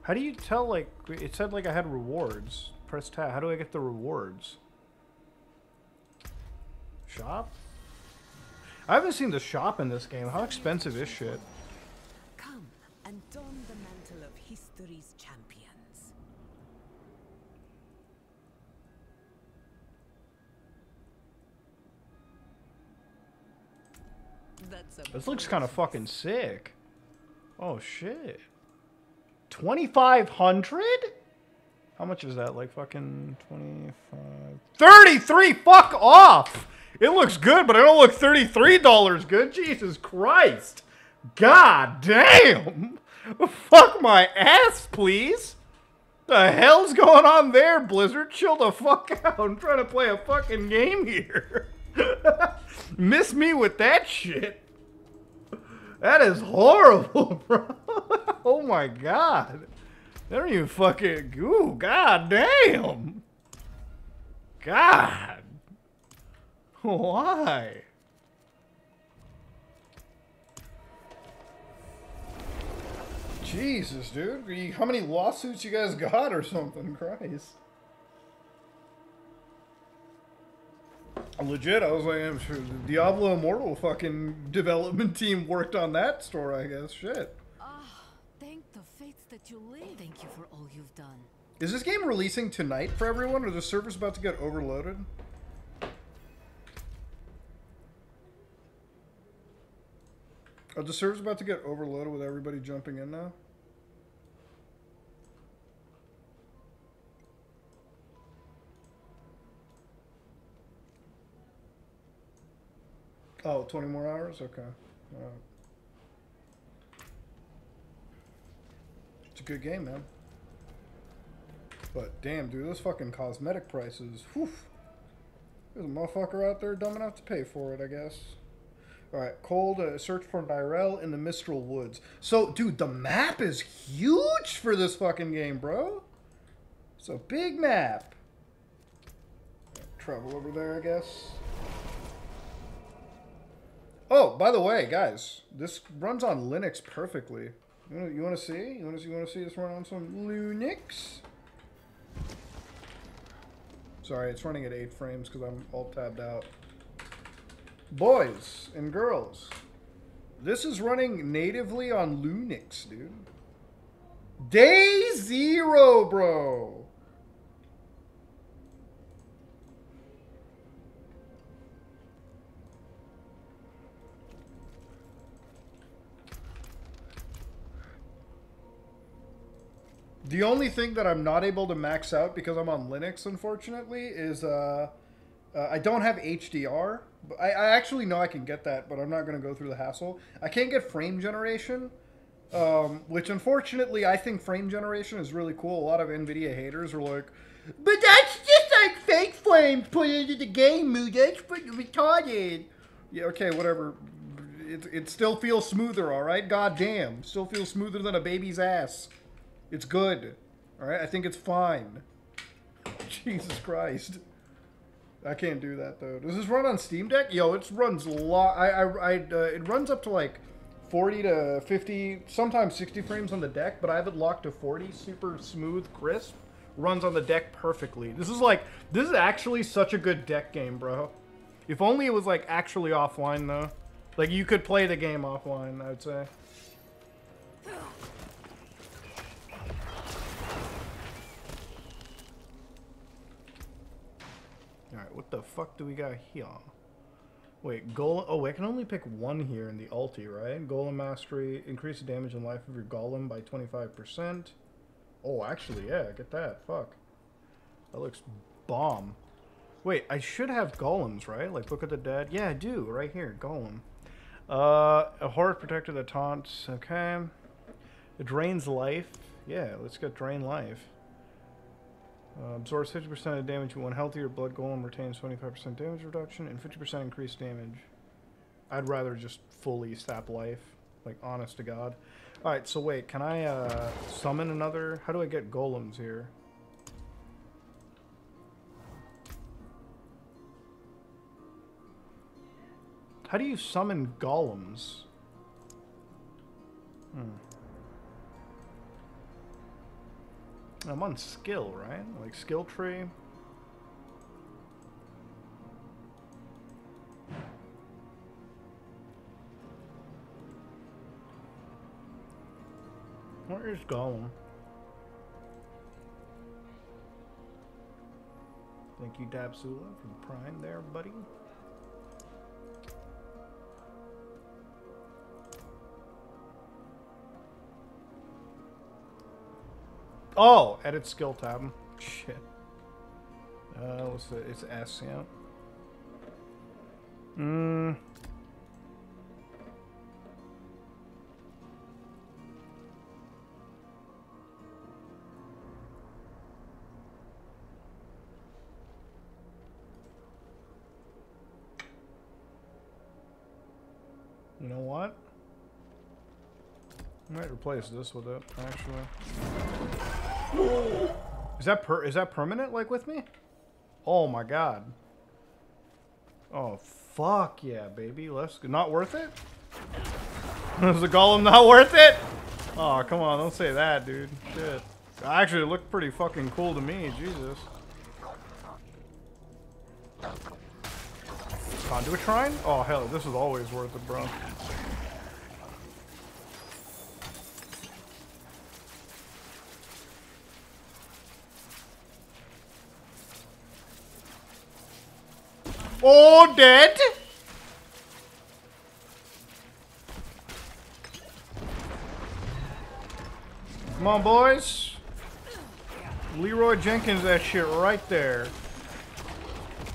How do you tell, like... It said, like, I had rewards. Press tab. How do I get the rewards? Shop? I haven't seen the shop in this game. How expensive is shit? Come and don the mantle of history's champions. This looks kind of fucking sick. Oh shit. 2,500? How much is that? Like fucking 25... 33! Fuck off! It looks good, but I don't look $33 good. Jesus Christ. God damn. Fuck my ass, please. The hell's going on there, Blizzard? Chill the fuck out. I'm trying to play a fucking game here. Miss me with that shit. That is horrible, bro. Oh my god. They don't even fucking... Ooh, god damn. God. Why? Jesus, dude. How many lawsuits you guys got or something? Christ. Legit, I was like, I'm sure the Diablo Immortal fucking development team worked on that store, I guess. Shit. Thank the fates that you live. Thank you for all you've done. Is this game releasing tonight for everyone, or the server's about to get overloaded? Are the servers about to get overloaded with everybody jumping in now? Oh, 20 more hours? Okay. It's a good game, man. But damn, dude, those fucking cosmetic prices. Whew. There's a motherfucker out there dumb enough to pay for it, I guess. Alright, cold, search for Nyrel in the Mistral Woods. So, dude, the map is huge for this fucking game, bro. It's a big map. Travel over there, I guess. Oh, by the way, guys, this runs on Linux perfectly. You want to see? You want to see this run on some Linux? Sorry, it's running at 8 frames because I'm all tabbed out. Boys and girls, this is running natively on Linux, dude. Day 0, bro. The only thing that I'm not able to max out because I'm on Linux, unfortunately, is I don't have HDR. I actually know I can get that, but I'm not going to go through the hassle. I can't get frame generation, which unfortunately I think frame generation is really cool. A lot of NVIDIA haters are like, but that's just like fake frames put into the game mode. That's pretty retarded. Yeah, okay, whatever. It still feels smoother, all right? God damn. Still feels smoother than a baby's ass. It's good. All right? I think it's fine. Jesus Christ. I can't do that, though. Does this run on Steam Deck? Yo, it runs a lot. It runs up to, like, 40 to 50, sometimes 60 frames on the deck, but I have it locked to 40. Super smooth, crisp. Runs on the deck perfectly. This is actually such a good deck game, bro. If only it was, like, actually offline, though. Like, you could play the game offline, I would say. Alright, what the fuck do we got here? Wait, Golem... Oh, I can only pick one here in the ulti, right? Golem Mastery. Increase the damage and life of your Golem by 25%. Oh, actually, yeah, get that. Fuck. That looks bomb. Wait, I should have Golems, right? Like, look at the dead. Yeah, I do. Right here. Golem. A Horror Protector that taunts. Okay. It drains life. Yeah, let's get Drain Life. Absorbs 50% of damage when healthier. Blood Golem retains 25% damage reduction and 50% increased damage. I'd rather just fully sap life. Like, honest to God. Alright, so wait. Can I summon another? How do I get Golems here? How do you summon golems? I'm on skill, right? Like skill tree. Where is Golem? Thank you, Dabsula, for the prime there, buddy. Oh, edit skill tab. Shit. What's it? It's S, yeah. You know what? I might replace this with it, actually. Is that permanent, like, with me? Oh my god. Oh, fuck yeah, baby. Let's go. Not worth it? Is the Golem not worth it? Oh, come on. Don't say that, dude. Shit. Actually, it looked pretty fucking cool to me. Jesus. Conduit Shrine? Oh, hell. This is always worth it, bro. Oh, dead? Come on, boys. Leroy Jenkins, that shit right there.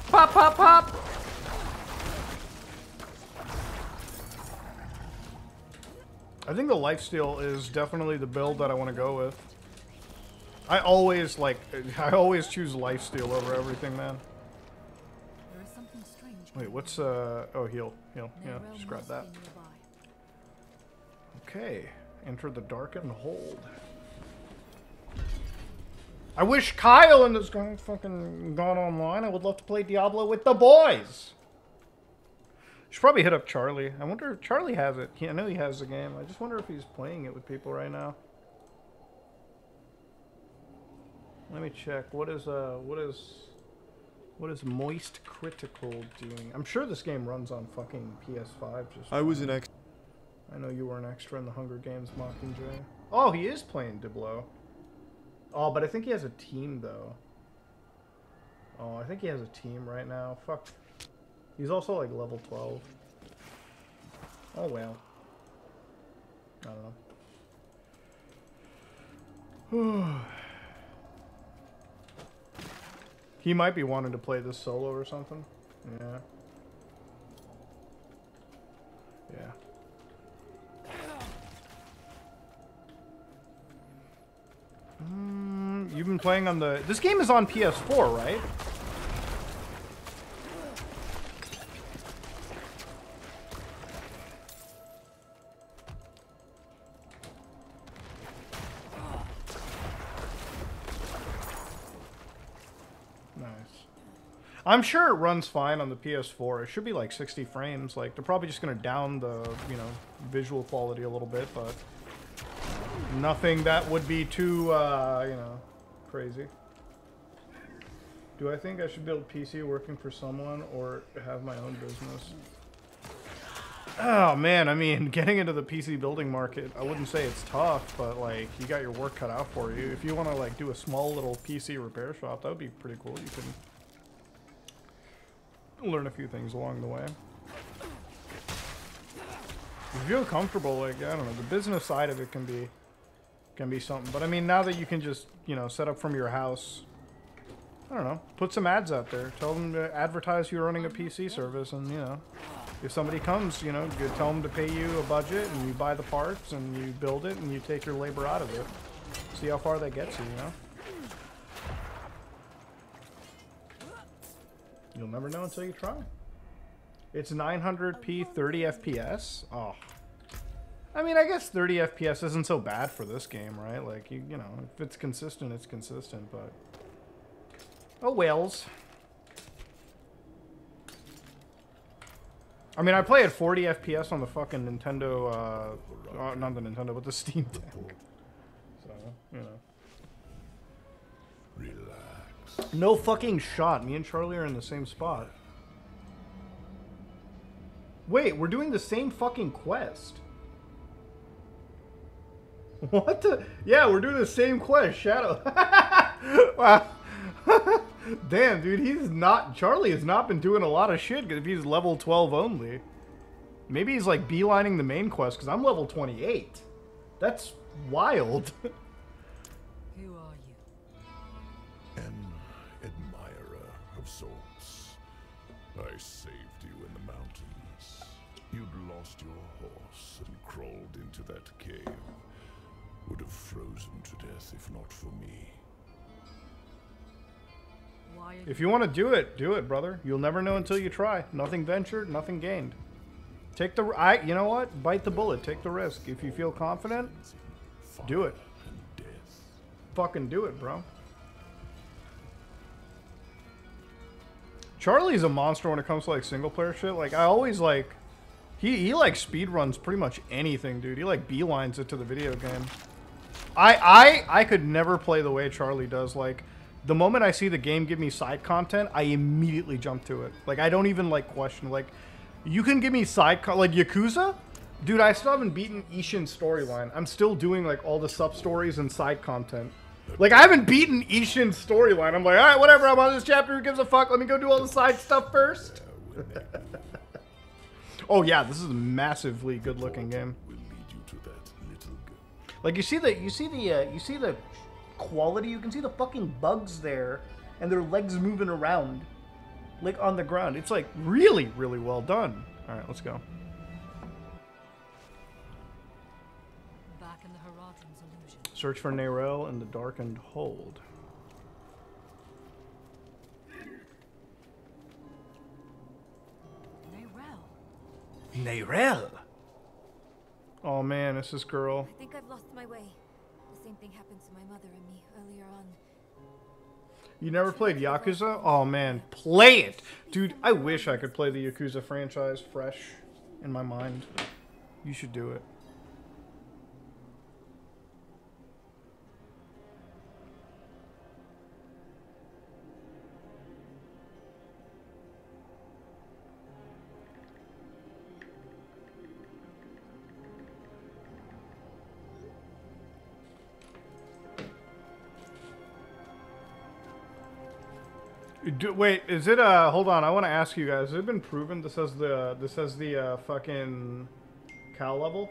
Pop, pop, pop. I think the lifesteal is definitely the build that I want to go with. I always choose lifesteal over everything, man. Wait, what's, oh, heal. Yeah, just grab that. Okay, enter the darkened hold. I wish Kyle and this guy fucking got online. I would love to play Diablo with the boys. Should probably hit up Charlie. I wonder if Charlie has it. I know he has the game. I just wonder if he's playing it with people right now. Let me check. What is Moist Critical doing? I'm sure this game runs on fucking PS5. Just I was an extra. I know you were an extra in the Hunger Games Mockingjay. Oh, he is playing Diblo. Oh, but I think he has a team, though. Oh, I think he has a team right now. Fuck. He's also, like, level 12. Oh, well. I don't He might be wanting to play this solo or something. Yeah. Yeah. You've been playing on the... This game is on PS4, right? Nice. I'm sure it runs fine on the PS4. It should be like 60 frames. Like, they're probably just going to down the, you know, visual quality a little bit, but... Nothing that would be too, you know, crazy. Do I think I should build PC working for someone or have my own business? Oh, man, I mean, getting into the PC building market, I wouldn't say it's tough, but, like, you got your work cut out for you. If you want to, like, do a small little PC repair shop, that would be pretty cool. You can learn a few things along the way. If you feel comfortable, like, I don't know, the business side of it can be something. But I mean, now that you can just, you know, set up from your house, I don't know, put some ads out there. Tell them to advertise you're running a PC service, and, you know, if somebody comes, you know, you tell them to pay you a budget, and you buy the parts, and you build it, and you take your labor out of it. See how far that gets you, you know? You'll never know until you try. It's 900p 30 FPS. Oh. I mean, I guess 30 FPS isn't so bad for this game, right? Like, you know, if it's consistent, it's consistent, but... Oh, wells. I mean, I play at 40 FPS on the fucking Nintendo, not the Nintendo, but the Steam Deck. So, you know. Relax. No fucking shot. Me and Charlie are in the same spot. Wait, we're doing the same fucking quest. What the? Yeah, we're doing the same quest, Shadow. Wow. Damn, dude, he's not... Charlie has not been doing a lot of shit if he's level 12 only. Maybe he's, like, beelining the main quest, because I'm level 28. That's wild. Who are you? An admirer of sorts. I saved you in the mountains. You'd lost your horse and crawled into that cave. Would have frozen to death if not for me. Why are If you want to do it, brother. You'll never know until you try. Nothing ventured, nothing gained. Take the... you know what? Bite the bullet. Take the risk. If you feel confident, do it. And death. Fucking do it, bro. Charlie's a monster when it comes to, like, single player shit. Like, I always, like... He like, speed runs pretty much anything, dude. He, like, beelines it to the video game. I could never play the way Charlie does. Like, the moment I see the game give me side content, I immediately jump to it. Like, I don't even, like, question. Like, you can give me like, Yakuza? Dude, I still haven't beaten Ishin's storyline. I'm still doing, like, all the sub-stories and side content. Like, I haven't beaten Ishin's storyline. I'm like, alright, whatever, I'm on this chapter, who gives a fuck? Let me go do all the side stuff first. Oh, yeah, this is a massively good-looking game. Will lead you to that little girl. Like, you see the quality. You can see the fucking bugs there, and their legs moving around, like, on the ground. It's, like, really, really well done. All right, let's go. back in the Horadrim's illusion? Search for Neyrelle in the darkened hold. Neyrelle. Neyrelle. Oh man, it's this girl. I think I've lost my way. The same thing happened to my mother and me earlier on. You never played Yakuza? Oh man, play it! Dude, I wish I could play the Yakuza franchise fresh in my mind. You should do it. Wait, is it hold on, I want to ask you guys, has it been proven this has the fucking cow level?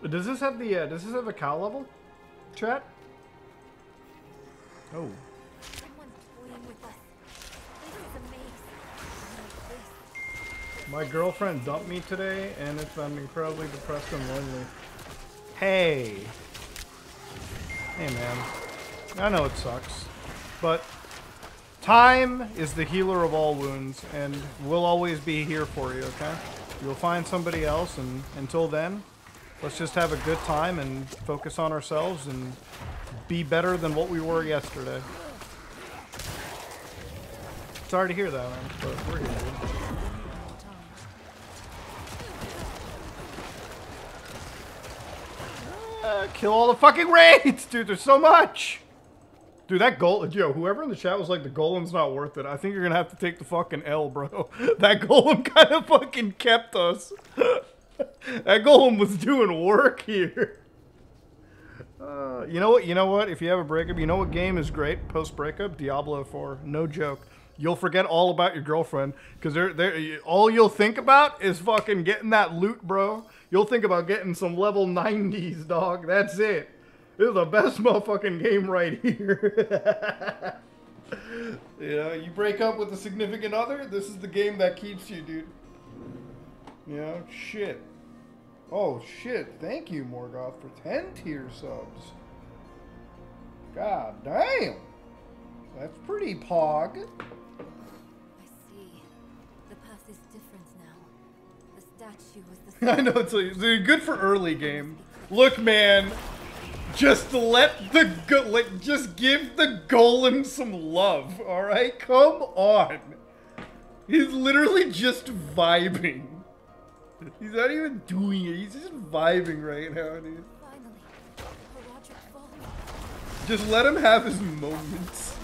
Does this have the does this have a cow level? Chat? Oh. Someone's toying with us. This is a maze. Like My girlfriend dumped me today and I'm incredibly depressed and lonely. Hey. Hey man. I know it sucks. But time is the healer of all wounds and we'll always be here for you, okay? You'll find somebody else and until then, let's just have a good time and focus on ourselves and be better than what we were yesterday. Sorry to hear that, man, but we're here, dude. Kill all the fucking raids! Dude, there's so much! Dude, that golem, yo, whoever in the chat was like, the golem's not worth it. I think you're gonna have to take the fucking L, bro. That golem kind of fucking kept us. That golem was doing work here. You know what? You know what? If you have a breakup, you know what game is great post-breakup? Diablo 4. No joke. You'll forget all about your girlfriend because all you'll think about is fucking getting that loot, bro. You'll think about getting some level 90s, dog. That's it. This is the best motherfucking game right here. You know, you break up with a significant other, this is the game that keeps you, dude. You know, shit. Oh, shit. Thank you, Morgoth, for 10 tier subs. God damn. That's pretty pog. I see. The path is different now. The statue was the I know, it's good for early game. Look, man. Just let the just give the golem some love, all right? Come on. He's literally just vibing. He's not even doing it. He's just vibing right now, dude. finally. Horadric Vault. Just let him have his moments.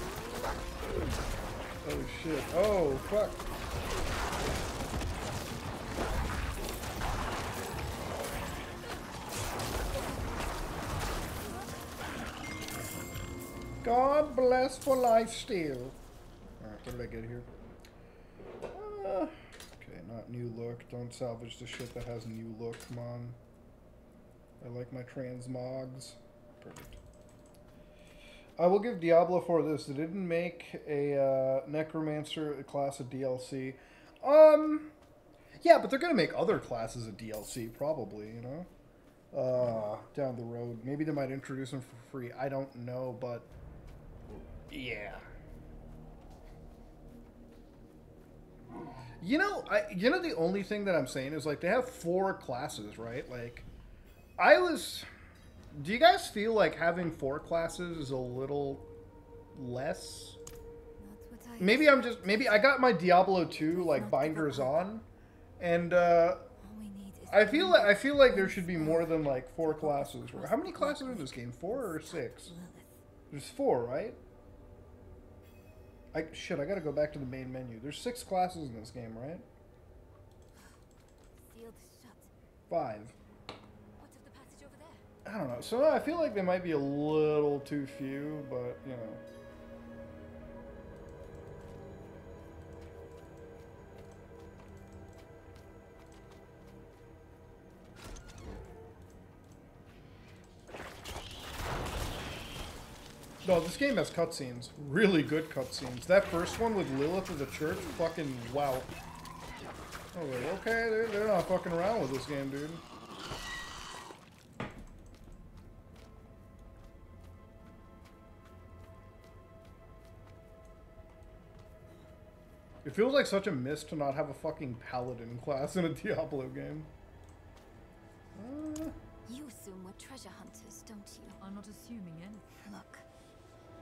Oh shit. Oh fuck. God bless for life still. Alright, what did I get here? Okay, not new look. Don't salvage the shit that has new look. Come on. I like my transmogs. Perfect. I will give Diablo 4 this. They didn't make a Necromancer class of DLC. Yeah, but they're gonna make other classes of DLC, probably, you know? Down the road. Maybe they might introduce them for free. I don't know, but yeah. You know, the only thing that I'm saying is, like, they have 4 classes, right? Like, do you guys feel like having 4 classes is a little less? That's what I Maybe I got my Diablo 2, like, binders on, and, all we need is I feel like there should be more than, like, 4 classes. How many classes are in this game? 4 or 6? There's 4, right? Shit, I gotta go back to the main menu. There's 6 classes in this game, right? sealed shut. 5. What of the passage over there? I don't know. So I feel like they might be a little too few, but, you know. No, this game has cutscenes. Really good cutscenes. That first one with Lilith of the church, fucking wow. Oh, okay, they're not fucking around with this game, dude. It feels like such a miss to not have a fucking paladin class in a Diablo game. You assume we're treasure hunters, don't you? I'm not assuming anything. Look,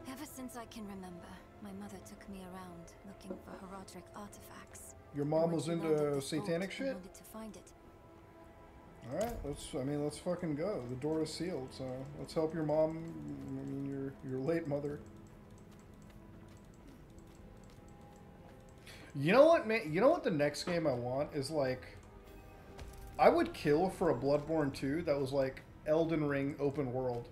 ever since I can remember, my mother took me around looking for Horadric artifacts. Your mom When was she landed into this vault, satanic I shit? wanted to find it. Alright, let's fucking go. The door is sealed, so let's help your mom, I mean, your late mother. You know what, man? You know what the next game I want is, like, I would kill for a Bloodborne 2 that was, like, Elden Ring open world.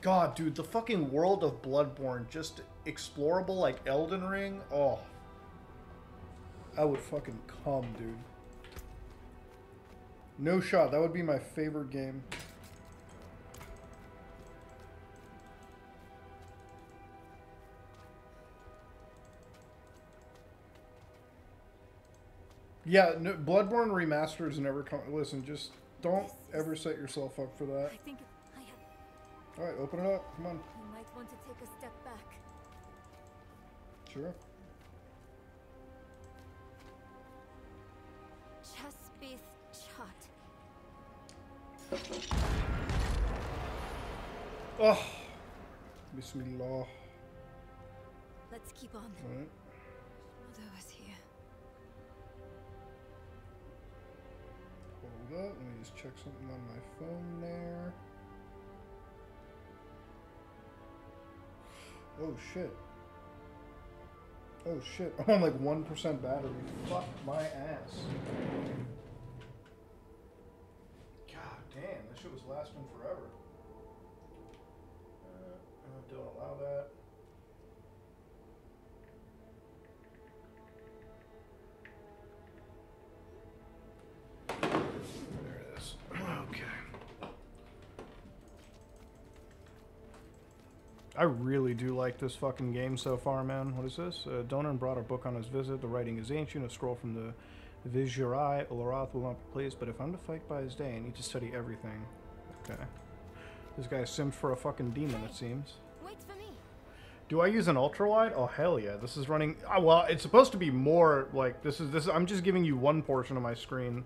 God, dude, the fucking world of Bloodborne, just explorable like Elden Ring, oh. I would fucking come, dude. No shot. That would be my favorite game. Yeah, no, Bloodborne remasters never come. Listen, just don't ever set yourself up for that. I think I have. All right, open it up. Come on. You might want to take a step back. Sure. Chespith Chat. Oh, Bismillah. Let's keep on. All right. Mother was here. Hold up. Let me just check something on my phone there. Oh shit. Oh shit. I'm on like 1% battery. Fuck my ass. God damn, this shit was lasting forever. Don't allow that. There it is. Okay. I really do like this fucking game so far, man. What is this? Donan brought a book on his visit. The writing is ancient. A scroll from the Vizirai. Olarath will not be pleased, but if I'm to fight by his day, I need to study everything. Okay. This guy simped for a fucking demon, it seems. Wait for me. Do I use an ultra wide? Oh hell yeah! This is running. Well, it's supposed to be more like this. I'm just giving you one portion of my screen.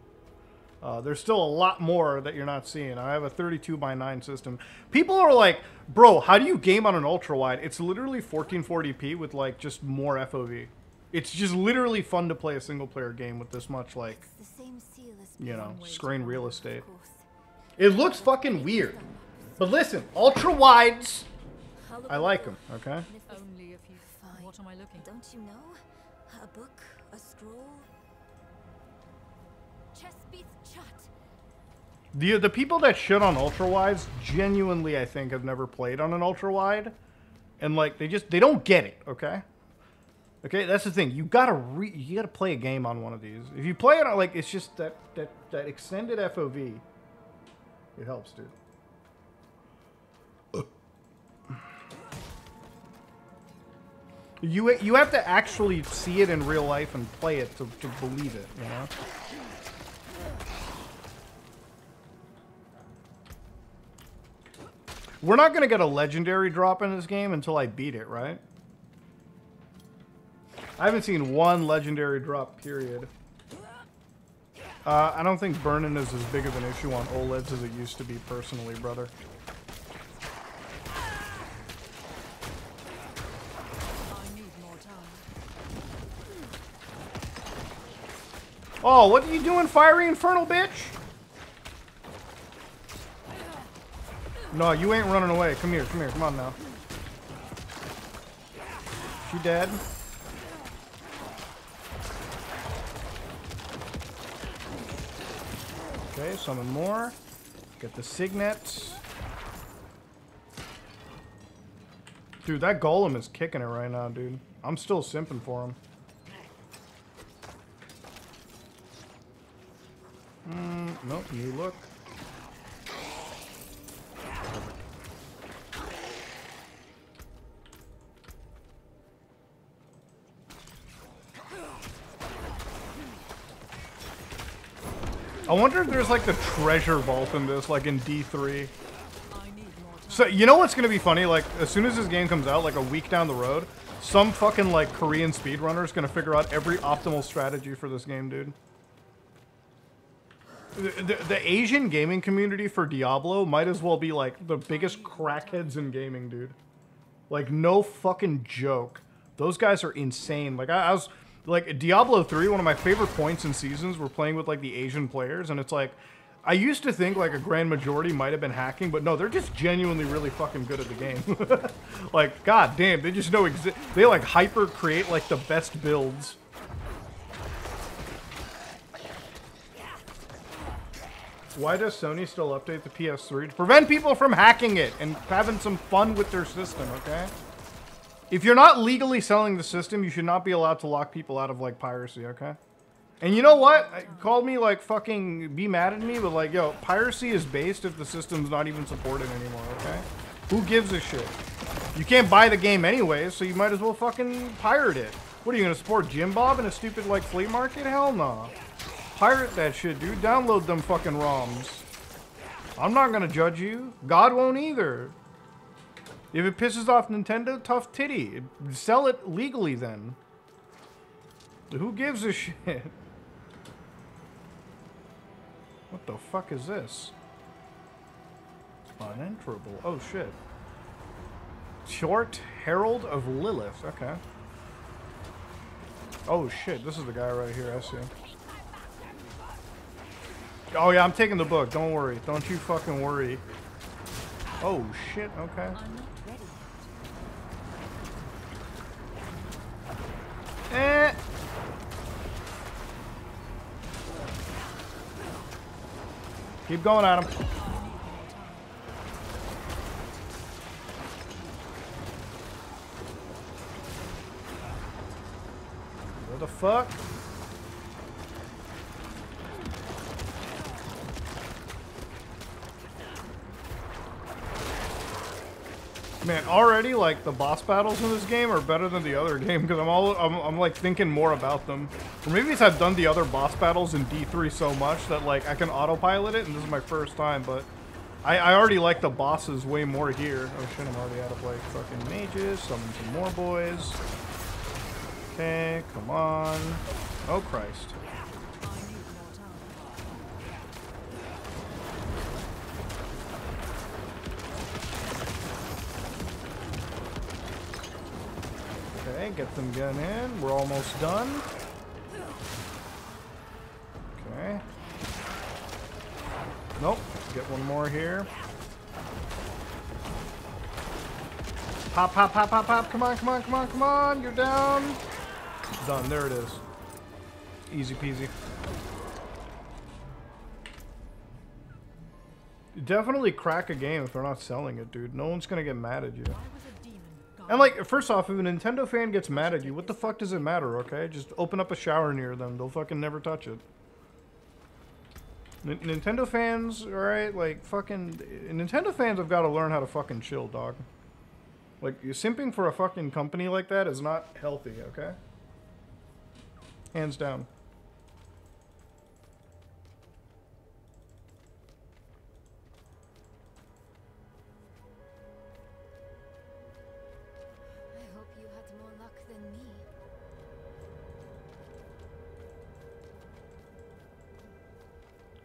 There's still a lot more that you're not seeing. I have a 32:9 system. People are like, bro, how do you game on an ultra wide? It's literally 1440p with like just more FOV. It's just literally fun to play a single player game with this much like, It's the same seal as you know, before. screen real estate. Of course. It looks fucking weird, but listen, ultra wides, I like them. Okay. Only if you. Fine. What am I looking? Don't you know? A book, a scroll. Chespith Chat. The people that shit on ultra wides genuinely, I think, have never played on an ultra wide, and like they don't get it. Okay. Okay, that's the thing. You gotta play a game on one of these. If you play it on like it's just that extended FOV. It helps, dude. You have to actually see it in real life and play it to believe it, you know? We're not going to get a legendary drop in this game until I beat it, right? I haven't seen one legendary drop, period. I don't think burn-in is as big of an issue on OLEDs as it used to be personally, brother. I need more time. Oh, what are you doing, Fiery Infernal, bitch? No, you ain't running away. Come here, come on now. She dead? Okay, summon more. Get the Signet. Dude, that Golem is kicking it right now, dude. I'm still simping for him. Nope, new look. I wonder if there's like the treasure vault in this, like in D3. So, you know what's gonna be funny? Like, as soon as this game comes out, like a week down the road, some fucking like Korean speedrunner is gonna figure out every optimal strategy for this game, dude. The Asian gaming community for Diablo might as well be like the biggest crackheads in gaming, dude. Like, no fucking joke. Those guys are insane. Like, I was... Like, Diablo 3, one of my favorite points in seasons were playing with, like, the Asian players, and it's like, I used to think, like, a grand majority might have been hacking, but no, they're just genuinely really fucking good at the game. Like, god damn, they just know they, like, hyper-create, like, the best builds. Why does Sony still update the PS3? To prevent people from hacking it and having some fun with their system, okay? If you're not legally selling the system, you should not be allowed to lock people out of, like, piracy, okay? And you know what? Called me like fucking be mad at me, but like, yo, piracy is based if the system's not even supported anymore, okay? Who gives a shit? You can't buy the game anyway, so you might as well fucking pirate it. What are you gonna support Jim Bob in a stupid like flea market? Hell no. Pirate that shit, dude. Download them fucking ROMs. I'm not gonna judge you. God won't either. If it pisses off Nintendo, tough titty. Sell it legally then. Who gives a shit? What the fuck is this? Unenterable. Oh shit. Short Herald of Lilith. Okay. Oh shit, this is the guy right here, I see. Oh yeah, I'm taking the book. Don't worry. Don't you fucking worry. Oh shit, okay. Keep going at him. What the fuck? Man, already like the boss battles in this game are better than the other game because I'm like thinking more about them. Or maybe it's I've done the other boss battles in D3 so much that like I can autopilot it, and this is my first time. But I already like the bosses way more here. Oh shit, I'm already out of like fucking mages. Summon some more boys. Okay, come on. Oh Christ. Okay, get them gun in. We're almost done. Okay. Nope. Get one more here. Pop, pop, pop, pop, pop. Come on, come on, come on, come on. You're down. Done. There it is. Easy peasy. You definitely crack a game if they're not selling it, dude. No one's gonna get mad at you. And like, first off, if a Nintendo fan gets mad at you, what the fuck does it matter, okay? Just open up a shower near them. They'll fucking never touch it. Nintendo fans, alright? Like, fucking... Nintendo fans have got to learn how to fucking chill, dog. Like, simping for a fucking company like that is not healthy, okay? Hands down.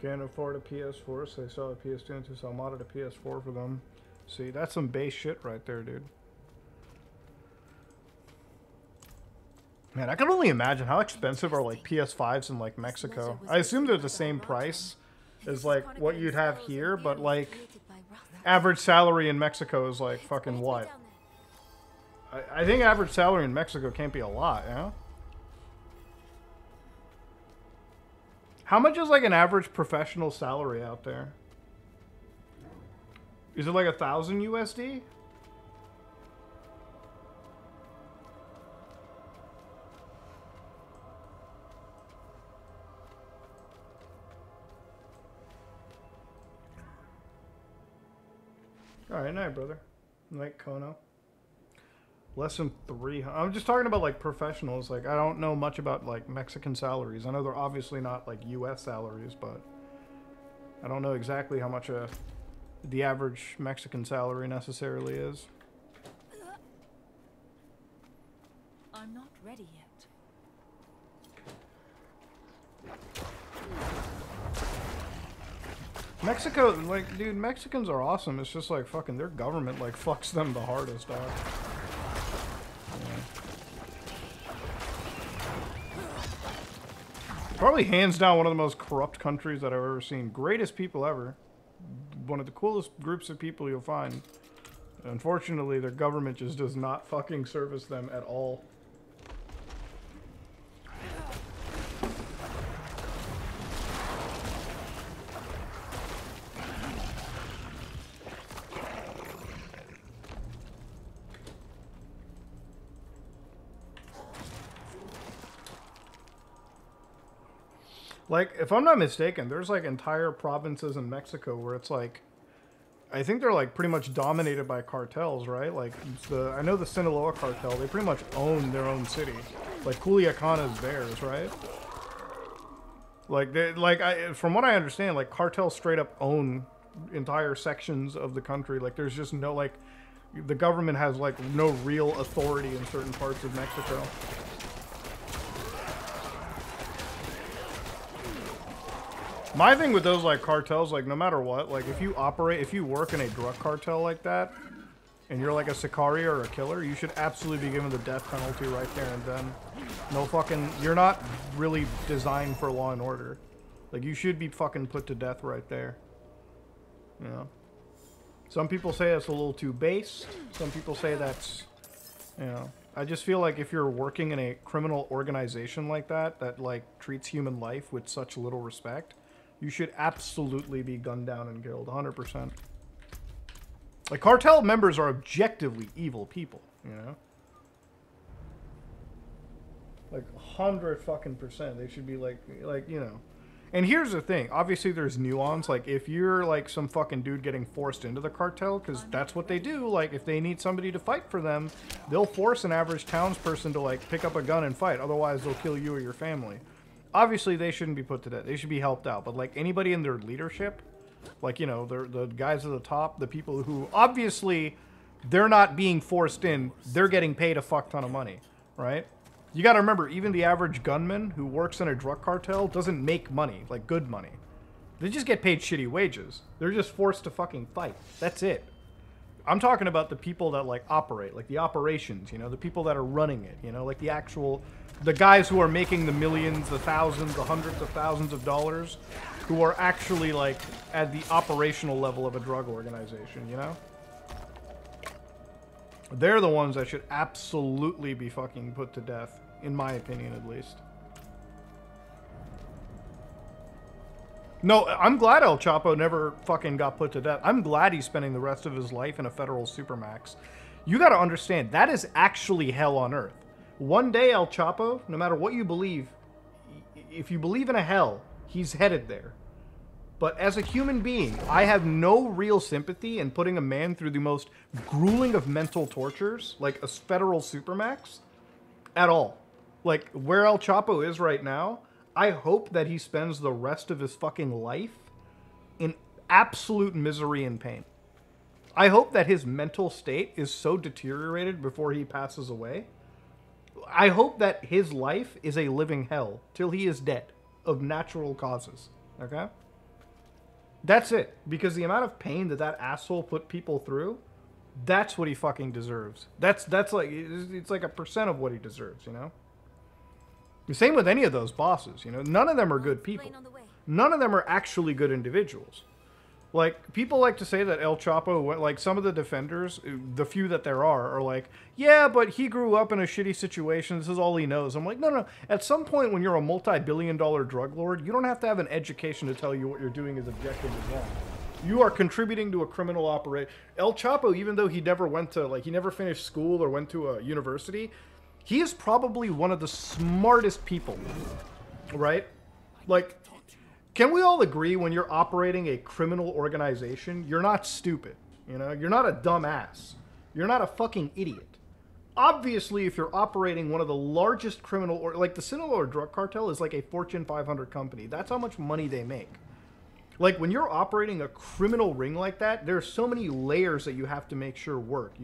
Can't afford a PS4, so they sell a PS2 and so I modded a PS4 for them. See, that's some base shit right there, dude. Man, I can only imagine how expensive are like PS5s in like Mexico. I assume they're the same price as like what you'd have here, but like average salary in Mexico is like fucking what? I think average salary in Mexico can't be a lot, you know? How much is like an average professional salary out there? Is it like 1,000 USD? Alright, night, brother. Night, Kono. Less than 300. I'm just talking about like professionals. Like, I don't know much about like Mexican salaries. I know they're obviously not like US salaries, but I don't know exactly how much the average Mexican salary necessarily is. I'm not ready yet. Mexico, like, dude, Mexicans are awesome. It's just like fucking their government like fucks them the hardest, dog. Probably hands down one of the most corrupt countries that I've ever seen. Greatest people ever. One of the coolest groups of people you'll find. Unfortunately, their government just does not fucking service them at all. Like, if I'm not mistaken, there's like entire provinces in Mexico where it's like, I think they're like pretty much dominated by cartels, right? Like, I know the Sinaloa cartel, they pretty much own their own city. Like, Culiacan is theirs, right? Like, from what I understand, like, cartels straight up own entire sections of the country. Like, there's just no, like, the government has like no real authority in certain parts of Mexico. My thing with those like cartels, like no matter what, like if you work in a drug cartel like that, and you're like a sicario or a killer, you should absolutely be given the death penalty right there and then. No fucking, you're not really designed for law and order. Like you should be fucking put to death right there. You know? Some people say that's a little too base. Some people say that's, you know. I just feel like if you're working in a criminal organization like that, that like treats human life with such little respect, you should absolutely be gunned down and killed, 100%. Like, cartel members are objectively evil people, you know? Like, 100%. They should be like, you know. And here's the thing. Obviously, there's nuance. Like, if you're, like, some fucking dude getting forced into the cartel, because that's what they do. Like, if they need somebody to fight for them, they'll force an average townsperson to, like, pick up a gun and fight. Otherwise, they'll kill you or your family. Obviously, they shouldn't be put to death. They should be helped out. But, like, anybody in their leadership, like, you know, the guys at the top, the people who, obviously, they're not being forced in. They're getting paid a fuck ton of money, right? You gotta remember, even the average gunman who works in a drug cartel doesn't make money, like good money. They just get paid shitty wages. They're just forced to fucking fight. That's it. I'm talking about the people that, like, operate, like the operations, you know, the people that are running it, you know, like the actual... The guys who are making the millions, the thousands, the hundreds of thousands of dollars, who are actually, like, at the operational level of a drug organization, you know? They're the ones that should absolutely be fucking put to death, in my opinion, at least. No, I'm glad El Chapo never fucking got put to death. I'm glad he's spending the rest of his life in a federal supermax. You gotta understand, that is actually hell on earth. One day, El Chapo, no matter what you believe, if you believe in a hell, he's headed there. But as a human being, I have no real sympathy in putting a man through the most grueling of mental tortures, like a federal supermax, at all. Like, where El Chapo is right now, I hope that he spends the rest of his fucking life in absolute misery and pain. I hope that his mental state is so deteriorated before he passes away. I hope that his life is a living hell till he is dead of natural causes. Okay? That's it. Because the amount of pain that that asshole put people through, that's what he fucking deserves. That's like, it's like 1% of what he deserves, you know? The same with any of those bosses, you know? None of them are good people. None of them are actually good individuals. Like, people like to say that El Chapo, like, some of the defenders, the few that there are like, yeah, but he grew up in a shitty situation, this is all he knows. I'm like, no. At some point when you're a multi-billion-dollar drug lord, you don't have to have an education to tell you what you're doing is objectively wrong. You are contributing to a criminal operation. El Chapo, even though he never went to, like, he never finished school or went to a university, he is probably one of the smartest people, right? Like, can we all agree when you're operating a criminal organization, you're not stupid, you know? You're not a dumbass. You're not a fucking idiot. Obviously, if you're operating one of the largest criminal, or like the Sinaloa drug cartel is like a Fortune 500 company. That's how much money they make. Like, when you're operating a criminal ring like that, there's so many layers that you have to make sure work.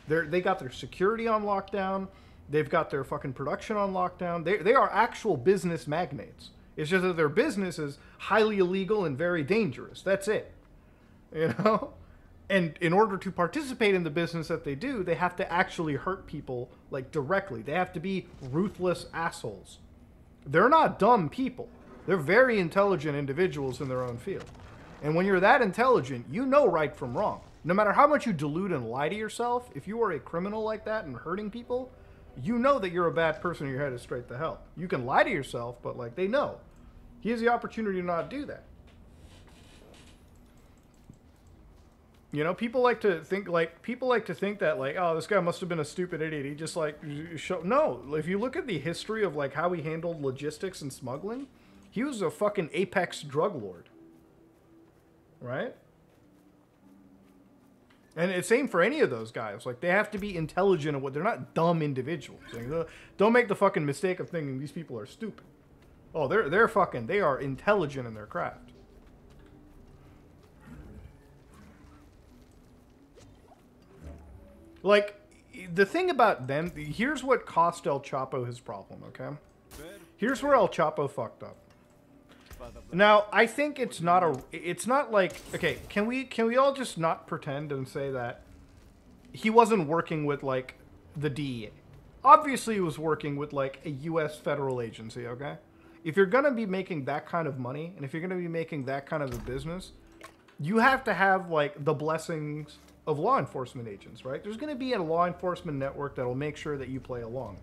They got their security on lockdown. They've got their fucking production on lockdown. They are actual business magnates. It's just that their business is highly illegal and very dangerous. That's it. You know? And in order to participate in the business that they do, they have to actually hurt people, like, directly. They have to be ruthless assholes. They're not dumb people. They're very intelligent individuals in their own field. And when you're that intelligent, you know right from wrong. No matter how much you delude and lie to yourself, if you are a criminal like that and hurting people, you know that you're a bad person and you're headed straight to hell. You can lie to yourself, but, like, they know. He has the opportunity to not do that. You know, people like to think that, like, oh, this guy must have been a stupid idiot. He just, like, no. If you look at the history of, like, how he handled logistics and smuggling, He was a fucking apex drug lord. Right? And it's same for any of those guys. Like, they have to be intelligent of what... They're not dumb individuals. Like, don't make the fucking mistake of thinking these people are stupid. Oh, they're fucking... They are intelligent in their craft. Like, the thing about them... Here's what cost El Chapo his problem, okay? Here's where El Chapo fucked up. Now, I think it's not a... It's not like... Okay, can we all just not pretend and say that he wasn't working with, like, the DEA? Obviously, he was working with, like, a U.S. federal agency, okay? If you're going to be making that kind of money, and if you're going to be making that kind of a business, you have to have, like, the blessings of law enforcement agents, right? There's going to be a law enforcement network that'll make sure that you play along.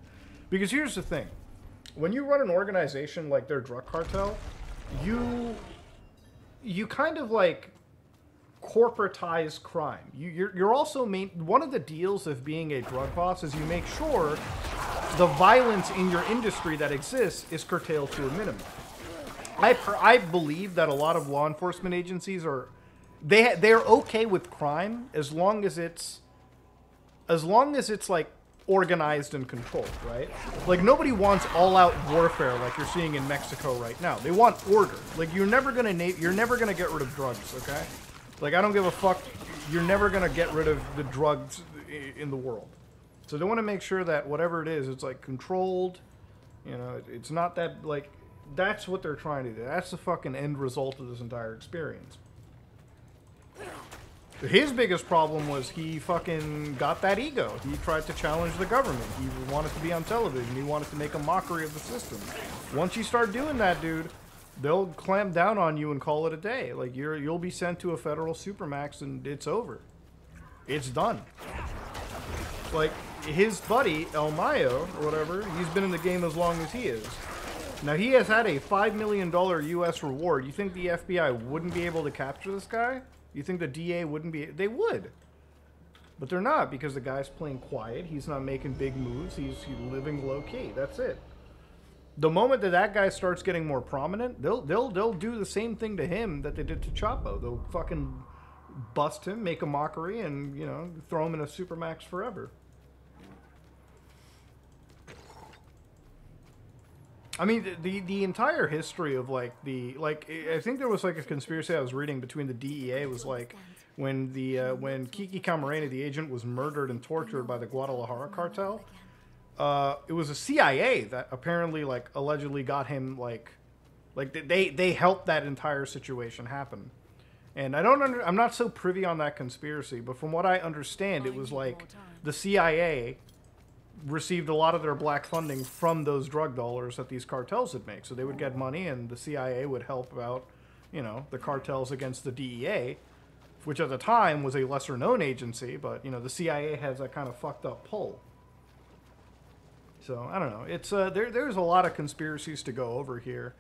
Because here's the thing. When you run an organization like their drug cartel... You kind of like corporatize crime. You're also one of the deals of being a drug boss is you make sure the violence in your industry that exists is curtailed to a minimum. I believe that a lot of law enforcement agencies are they're okay with crime as long as it's like organized and controlled, right? Like, nobody wants all-out warfare like you're seeing in Mexico right now. They want order. Like, you're never gonna get rid of drugs, okay? Like, I don't give a fuck. You're never gonna get rid of the drugs in the world. So they want to make sure that whatever it is, it's like controlled. You know, it's not that, like, that's what they're trying to do. That's the fucking end result of this entire experience. His biggest problem was he fucking got that ego. He tried to challenge the government. He wanted to be on television. He wanted to make a mockery of the system. Once you start doing that, dude, they'll clamp down on you and call it a day. Like, you'll be sent to a federal supermax and it's over. It's done. Like, his buddy, El Mayo, or whatever, he's been in the game as long as he is. Now, he has had a $5 million U.S. reward. You think the FBI wouldn't be able to capture this guy? You think the DA wouldn't be... They would. But they're not, because the guy's playing quiet. He's not making big moves. He's living low-key. That's it. The moment that guy starts getting more prominent, they'll do the same thing to him that they did to Chapo. They'll fucking bust him, make a mockery, and, you know, throw him in a supermax forever. I mean, the entire history of, like, I think there was, like, a conspiracy I was reading between the DEA was, like, when Kiki Camarena, the agent, was murdered and tortured by the Guadalajara cartel, it was a CIA that apparently, like, allegedly got him, like they helped that entire situation happen. And I'm not so privy on that conspiracy, but from what I understand, it was, like, the CIA received a lot of their black funding from those drug dollars that these cartels would make. So they would get money and the CIA would help out, you know, the cartels against the DEA, which at the time was a lesser known agency, but, you know, the CIA has that kind of fucked up pull. So, I don't know. It's, there's a lot of conspiracies to go over here.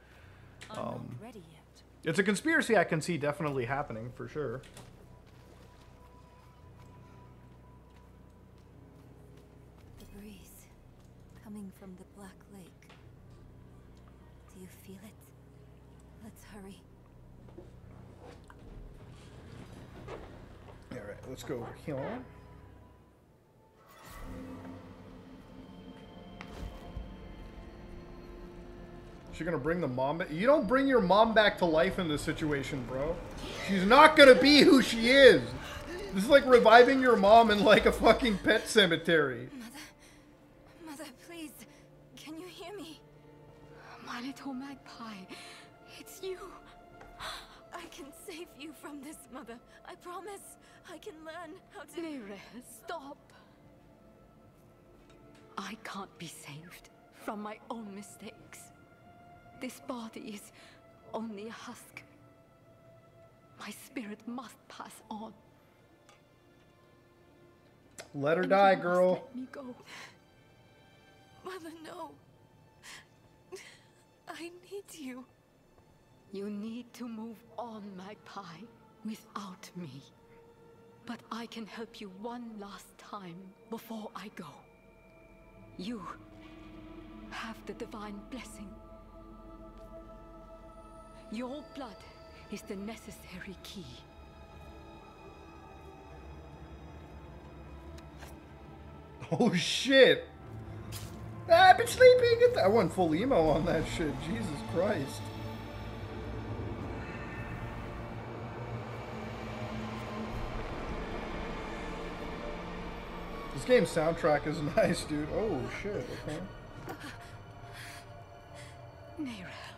I'm not ready yet. It's a conspiracy I can see definitely happening, for sure. Coming from the Black Lake. Do you feel it? Let's hurry. Alright, let's go over here. Is she gonna bring the mom back? You don't bring your mom back to life in this situation, bro. She's not gonna be who she is. This is like reviving your mom in, like, a fucking pet cemetery. My little magpie, it's you. I can save you from this, Mother. I promise. I can learn how to... Lyra, stop. I can't be saved from my own mistakes. This body is only a husk. My spirit must pass on. Let her die, girl. Let me go. Mother, no. I need you. You need to move on, Magpie, without me. But I can help you one last time before I go. You have the divine blessing. Your blood is the necessary key. Oh shit! Ah, I've been sleeping. I went full emo on that shit. Jesus Christ. This game's soundtrack is nice, dude. Oh shit. Okay. Neyrelle,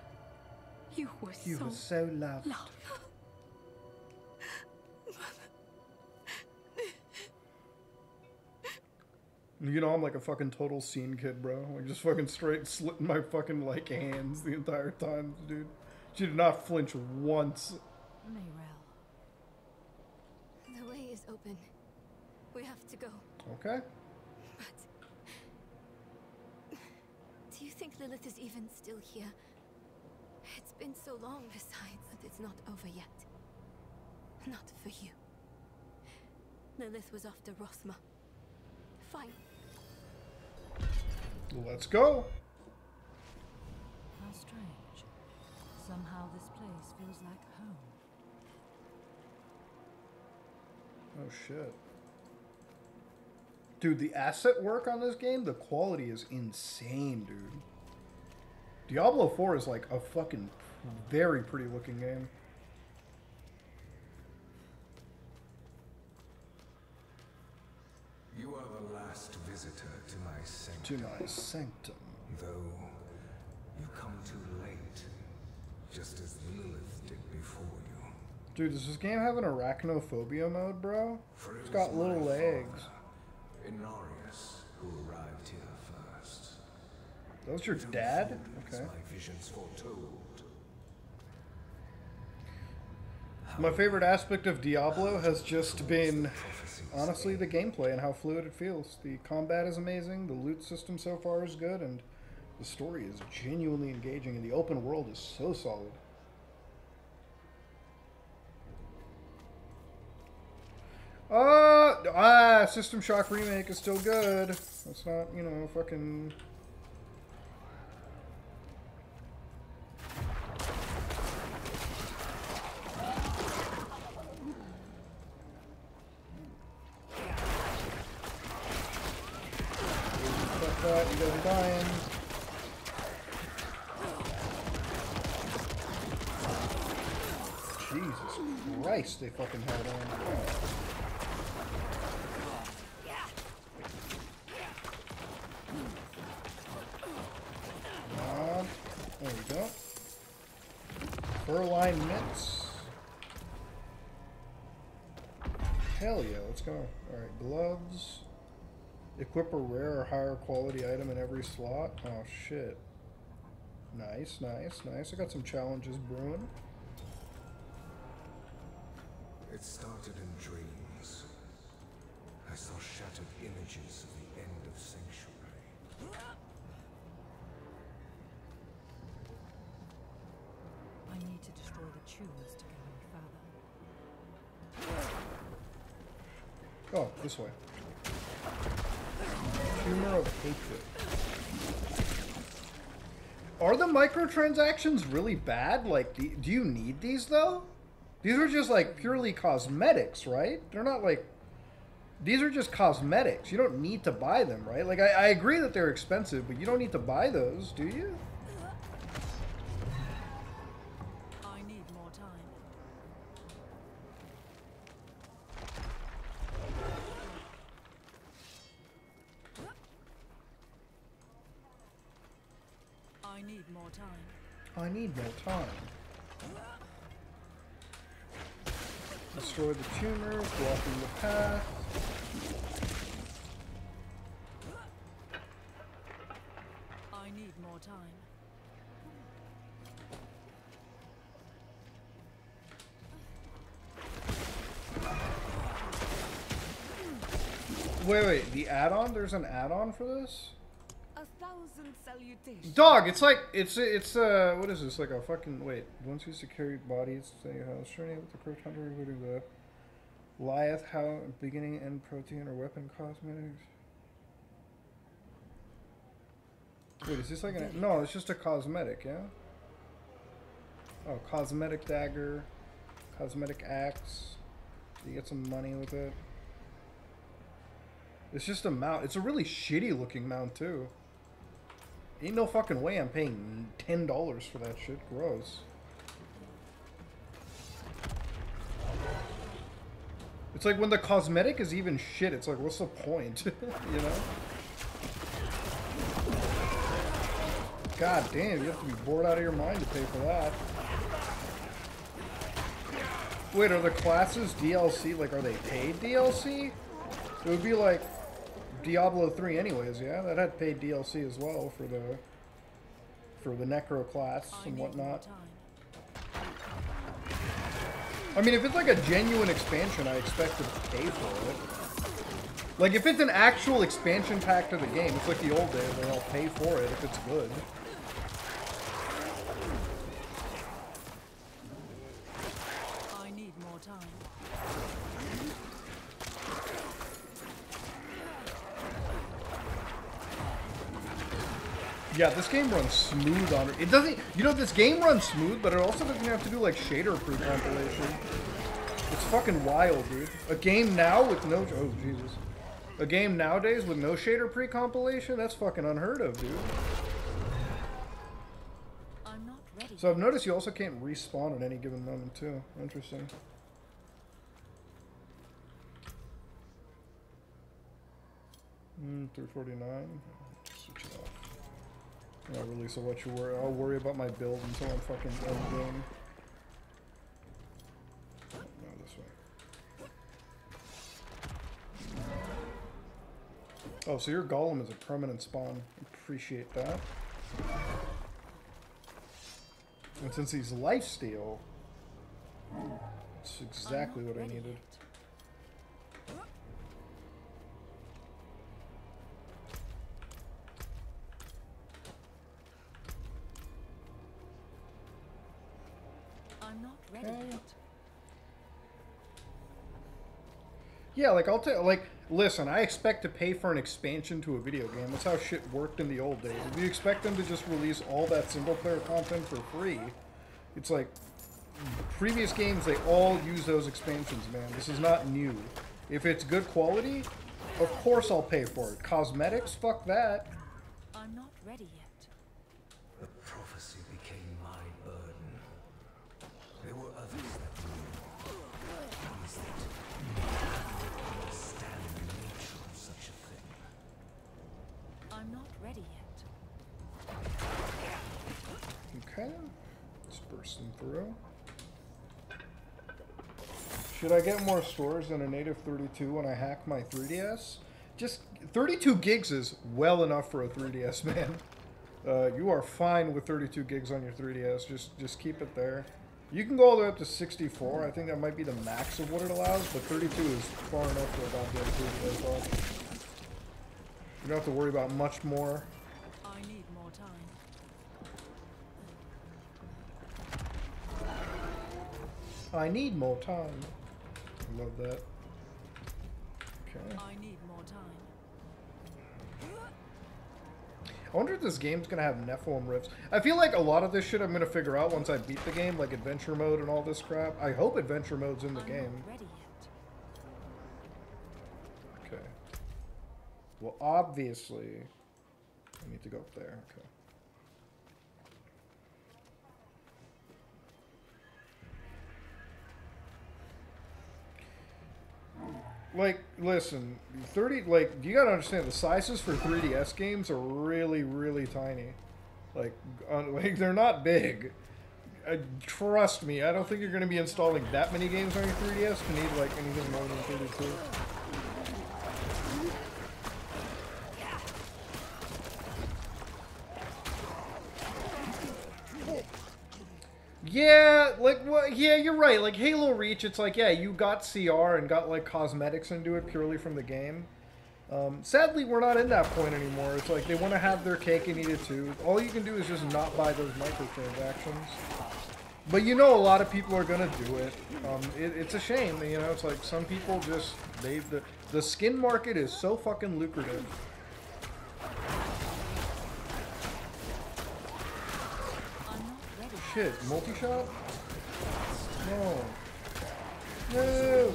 you were so loved. You know I'm like a fucking total scene kid, bro. Like just fucking straight slitting my fucking like hands the entire time, dude. She did not flinch once. Neyrelle. The way is open. We have to go. Okay. But do you think Lilith is even still here? It's been so long. Besides, it's not over yet. Not for you. Lilith was after Rosma. Fine. Let's go. How strange. Somehow this place feels like home. Oh shit. Dude, the asset work on this game, the quality is insane, dude. Diablo 4 is like a fucking very pretty looking game. You are the last visitor to my sanctum. Though you come too late, just as Lilith did before you. Dude, does this game have an arachnophobia mode, bro? For it It's was got my little legs. father, Inarius, who arrived here first. That was your Who dad? fulfilled Okay. My visions foretold. My favorite aspect of Diablo has just been, honestly, the gameplay and how fluid it feels. The combat is amazing, the loot system so far is good, and the story is genuinely engaging, and the open world is so solid. System Shock Remake is still good. That's not, you know, fucking... Fuck that, you guys are dying. Jesus Christ, they fucking had on. There we go. Furline mitts. Hell yeah, let's go. Alright, gloves. Equip a rare or higher quality item in every slot. Oh shit. Nice, nice, nice. I got some challenges brewing. It started in dreams. I saw shattered images of the end of Sanctuary. I need to destroy the tumors to go any further. Oh, this way. Tumor of hatred. Are the microtransactions really bad? Like, do you need these though? These are just like purely cosmetics, right? They're not like... These are just cosmetics. You don't need to buy them, right? Like, I agree that they're expensive, but you don't need to buy those, do you? I need more time. I need more time. I need more time. Destroy the tumors, blocking the path. I need more time. Wait, the add-on? There's an add-on for this? 1,000 salutations. Dog, it's like, it's what is this, like a fucking, wait, once you secure bodies, say how journey with the Crypt Hunter, including the Lyeth, how beginning end protein or weapon cosmetics. Wait, is this like an, no, it's just a cosmetic, yeah? Oh, cosmetic dagger, cosmetic axe. You get some money with it. It's just a mount. It's a really shitty looking mount too. Ain't no fucking way I'm paying $10 for that shit. Gross. It's like when the cosmetic is even shit, it's like, what's the point? You know? God damn, you have to be bored out of your mind to pay for that. Wait, are the classes DLC? Like, are they paid DLC? It would be like Diablo 3 anyways, yeah? That had paid DLC as well for the Necro class and whatnot. I mean, if it's like a genuine expansion, I expect to pay for it. Like, if it's an actual expansion pack to the game, it's like the old days, then I'll pay for it if it's good. I need more time. Yeah, this game runs smooth on it. It doesn't, you know, this game runs smooth, but it also doesn't have to do like shader pre-compilation. It's fucking wild, dude. A game now with no, oh Jesus. A game nowadays with no shader pre-compilation? That's fucking unheard of, dude. I'm not ready. So I've noticed you also can't respawn at any given moment too. Interesting. $349. Switch it off. Not really so much you worry. I'll worry about my build until I'm fucking end game. No, this way. Oh, so your golem is a permanent spawn. Appreciate that. And since he's lifesteal, it's exactly what I needed. I'm not ready yet. Yeah, like I'll tell, like, listen, I expect to pay for an expansion to a video game. That's how shit worked in the old days. If you expect them to just release all that single player content for free, it's like previous games, they all use those expansions, man. This is not new. If it's good quality, of course I'll pay for it. Cosmetics, fuck that. I'm not ready yet. The prophecy became my burden. There were others that knew. These that understand the nature of such a thing. I'm not ready yet. Okay. Let's burst them through. Should I get more stores than a native 32 when I hack my 3DS? Just 32 gigs is well enough for a 3DS, man. You are fine with 32 gigs on your 3DS. Just keep it there. You can go all the way up to 64. I think that might be the max of what it allows, but 32 is far enough for a goddamn 3DS. You don't have to worry about much more. I need more time. I need more time. I love that. Okay. I need more time. I wonder if this game's gonna have Nephilim rifts. I feel like a lot of this shit I'm gonna figure out once I beat the game, like adventure mode and all this crap. I hope adventure mode's in the game. Not ready yet. Okay. Well, obviously, I need to go up there. Okay. Like, listen, 30, like, you gotta understand, the sizes for 3DS games are really, really tiny. Like, they're not big. Trust me, I don't think you're gonna be installing that many games on your 3DS to need, like, anything more than 32. Yeah, like, well, yeah, you're right. Like, Halo Reach, it's like, yeah, you got CR and got, like, cosmetics into it purely from the game. Sadly, we're not in that point anymore. It's like, they want to have their cake and eat it too. All you can do is just not buy those microtransactions. But you know a lot of people are going to do it. It's a shame, you know, it's like, some people just, the skin market is so fucking lucrative. shit. Multi-shot? No. No!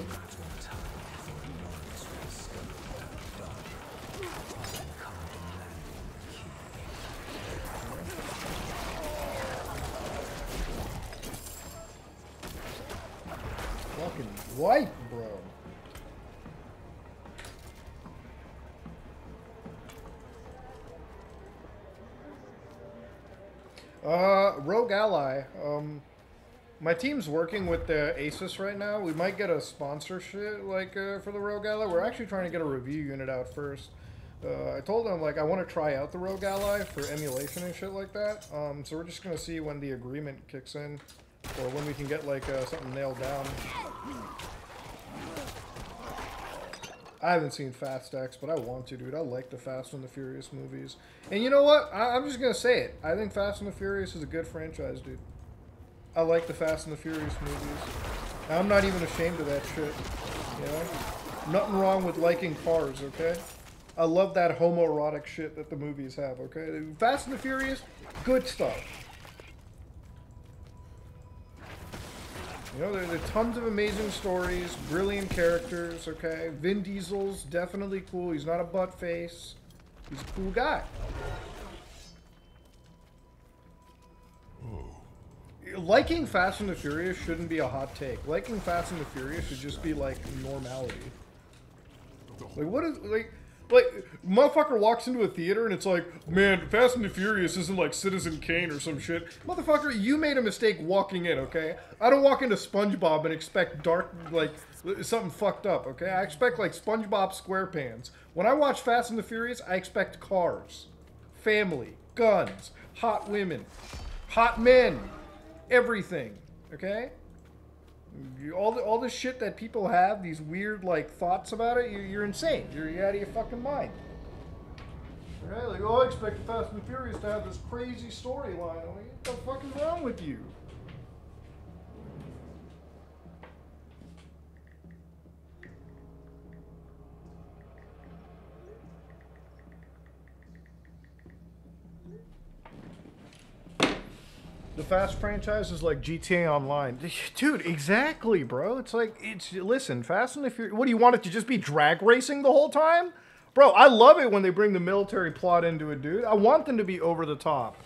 Fucking white, bro. Rogue Ally. My team's working with the Asus right now. We might get a sponsorship, like, for the Rogue Ally. We're actually trying to get a review unit out first. I told them, like, I want to try out the Rogue Ally for emulation and shit like that. So we're just going to see when the agreement kicks in, or when we can get, like, something nailed down. I haven't seen Fast X, but I want to, dude. I like the Fast and the Furious movies. And you know what? I'm just going to say it. I think Fast and the Furious is a good franchise, dude. I like the Fast and the Furious movies. I'm not even ashamed of that shit, you know? Nothing wrong with liking cars, okay? I love that homoerotic shit that the movies have, okay? Fast and the Furious, good stuff. You know, there are tons of amazing stories, brilliant characters, okay? Vin Diesel's definitely cool. He's not a butt face. He's a cool guy. Liking Fast and the Furious shouldn't be a hot take. Liking Fast and the Furious should just be, like, normality. Like, what is, like, motherfucker walks into a theater and it's like, man, Fast and the Furious isn't like Citizen Kane or some shit. Motherfucker, you made a mistake walking in, okay? I don't walk into SpongeBob and expect dark, like, something fucked up, okay? I expect, like, SpongeBob SquarePants. When I watch Fast and the Furious, I expect cars, family, guns, hot women, hot men, everything, okay? All the shit that people have, these weird, like, thoughts about it, you're insane. You're out of your fucking mind. Okay? Like, oh, I expect Fast and the Furious to have this crazy storyline. Like, what the fuck is wrong with you? The Fast franchise is like GTA Online. Dude, exactly, bro. It's like, listen, Fast and the Furious, what do you want it to just be drag racing the whole time? Bro, I love it when they bring the military plot into it, dude. I want them to be over the top.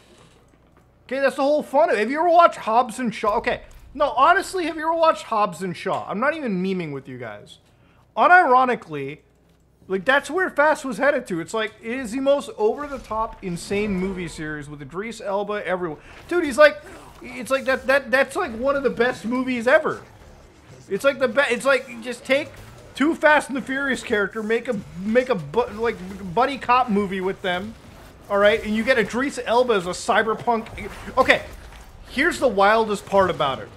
Okay, that's the whole fun of it. Have you ever watched Hobbs and Shaw? Okay, no, honestly, have you ever watched Hobbs and Shaw? I'm not even memeing with you guys. Unironically, like, that's where Fast was headed to. It's like, it is the most over-the-top, insane movie series with Idris Elba, everyone. Dude, he's like, it's like, that's like one of the best movies ever. It's like it's like, just take two Fast and the Furious character, make a like, buddy cop movie with them, alright? And you get Idris Elba as a cyberpunk. Okay, here's the wildest part about it.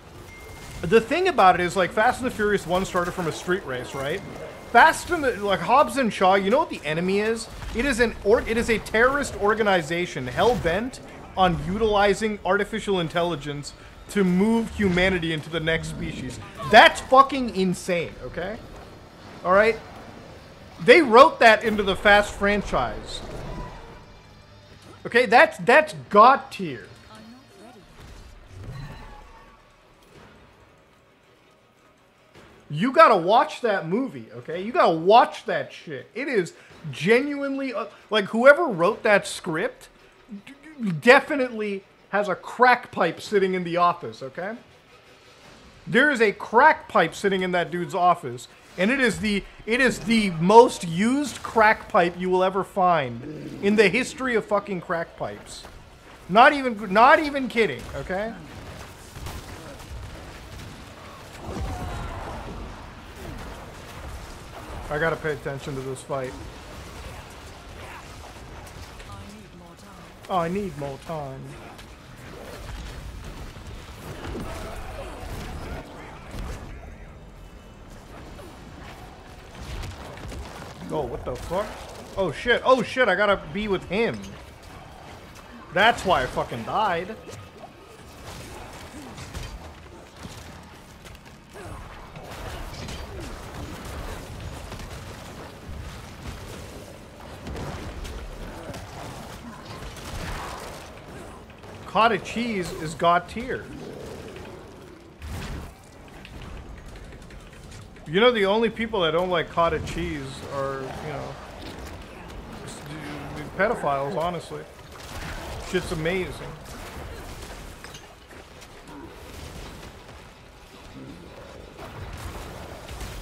The thing about it is, like, Fast and the Furious 1 started from a street race, right? Fast and the, like, Hobbs and Shaw, you know what the enemy is? It is a terrorist organization hell-bent on utilizing artificial intelligence to move humanity into the next species. That's fucking insane, okay? Alright? They wrote that into the Fast franchise. Okay, that's God tier. You gotta watch that movie, okay? You gotta watch that shit. It is genuinely, like, whoever wrote that script definitely has a crack pipe sitting in the office, okay? There is a crack pipe sitting in that dude's office, and it is the most used crack pipe you will ever find in the history of fucking crack pipes. Not even kidding, okay? I gotta pay attention to this fight. Oh, I need more time. Oh, what the fuck? Oh shit, I gotta be with him. That's why I fucking died. cottage cheese is god tier. You know, the only people that don't like cottage cheese are, you know, pedophiles, honestly. Shit's amazing.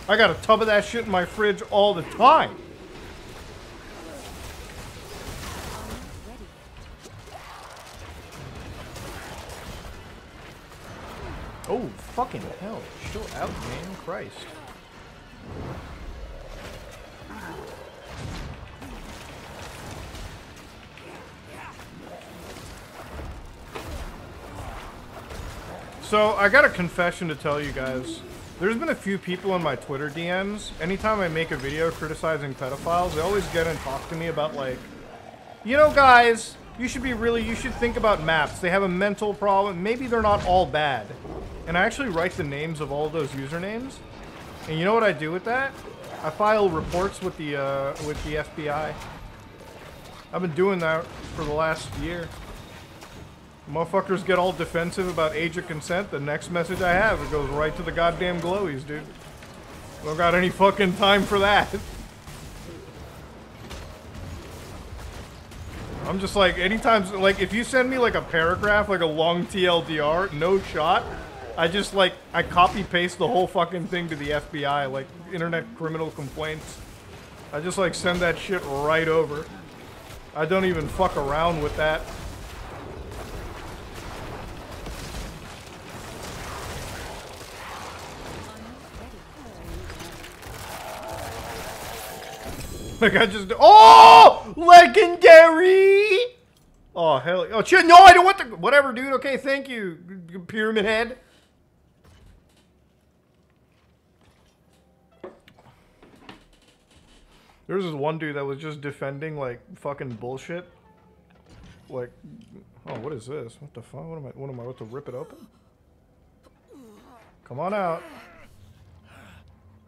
I got a tub of that shit in my fridge all the time. Oh, fucking hell. Chill out, man. Christ. So, I got a confession to tell you guys. There's been a few people in my Twitter DMs. Anytime I make a video criticizing pedophiles, they always get and talk to me about, like, you know, guys, you should think about maps. They have a mental problem. Maybe they're not all bad. And I actually write the names of all of those usernames. And you know what I do with that? I file reports with the FBI. I've been doing that for the last year. Motherfuckers get all defensive about age of consent. The next message I have, it goes right to the goddamn glowies, dude. Don't got any fucking time for that. I'm just like, anytime, like, if you send me like a paragraph, like a long TLDR, no shot, I just like, I copy paste the whole fucking thing to the FBI, like Internet Criminal Complaints. I just like send that shit right over. I don't even fuck around with that. Like I just, oh, legendary! Oh hell, oh shit! No, I don't want the whatever, dude. Okay, thank you, Pyramid Head. There was this one dude that was just defending like fucking bullshit. Like, oh, what is this? What the fuck? What am I about to rip it open? Come on out.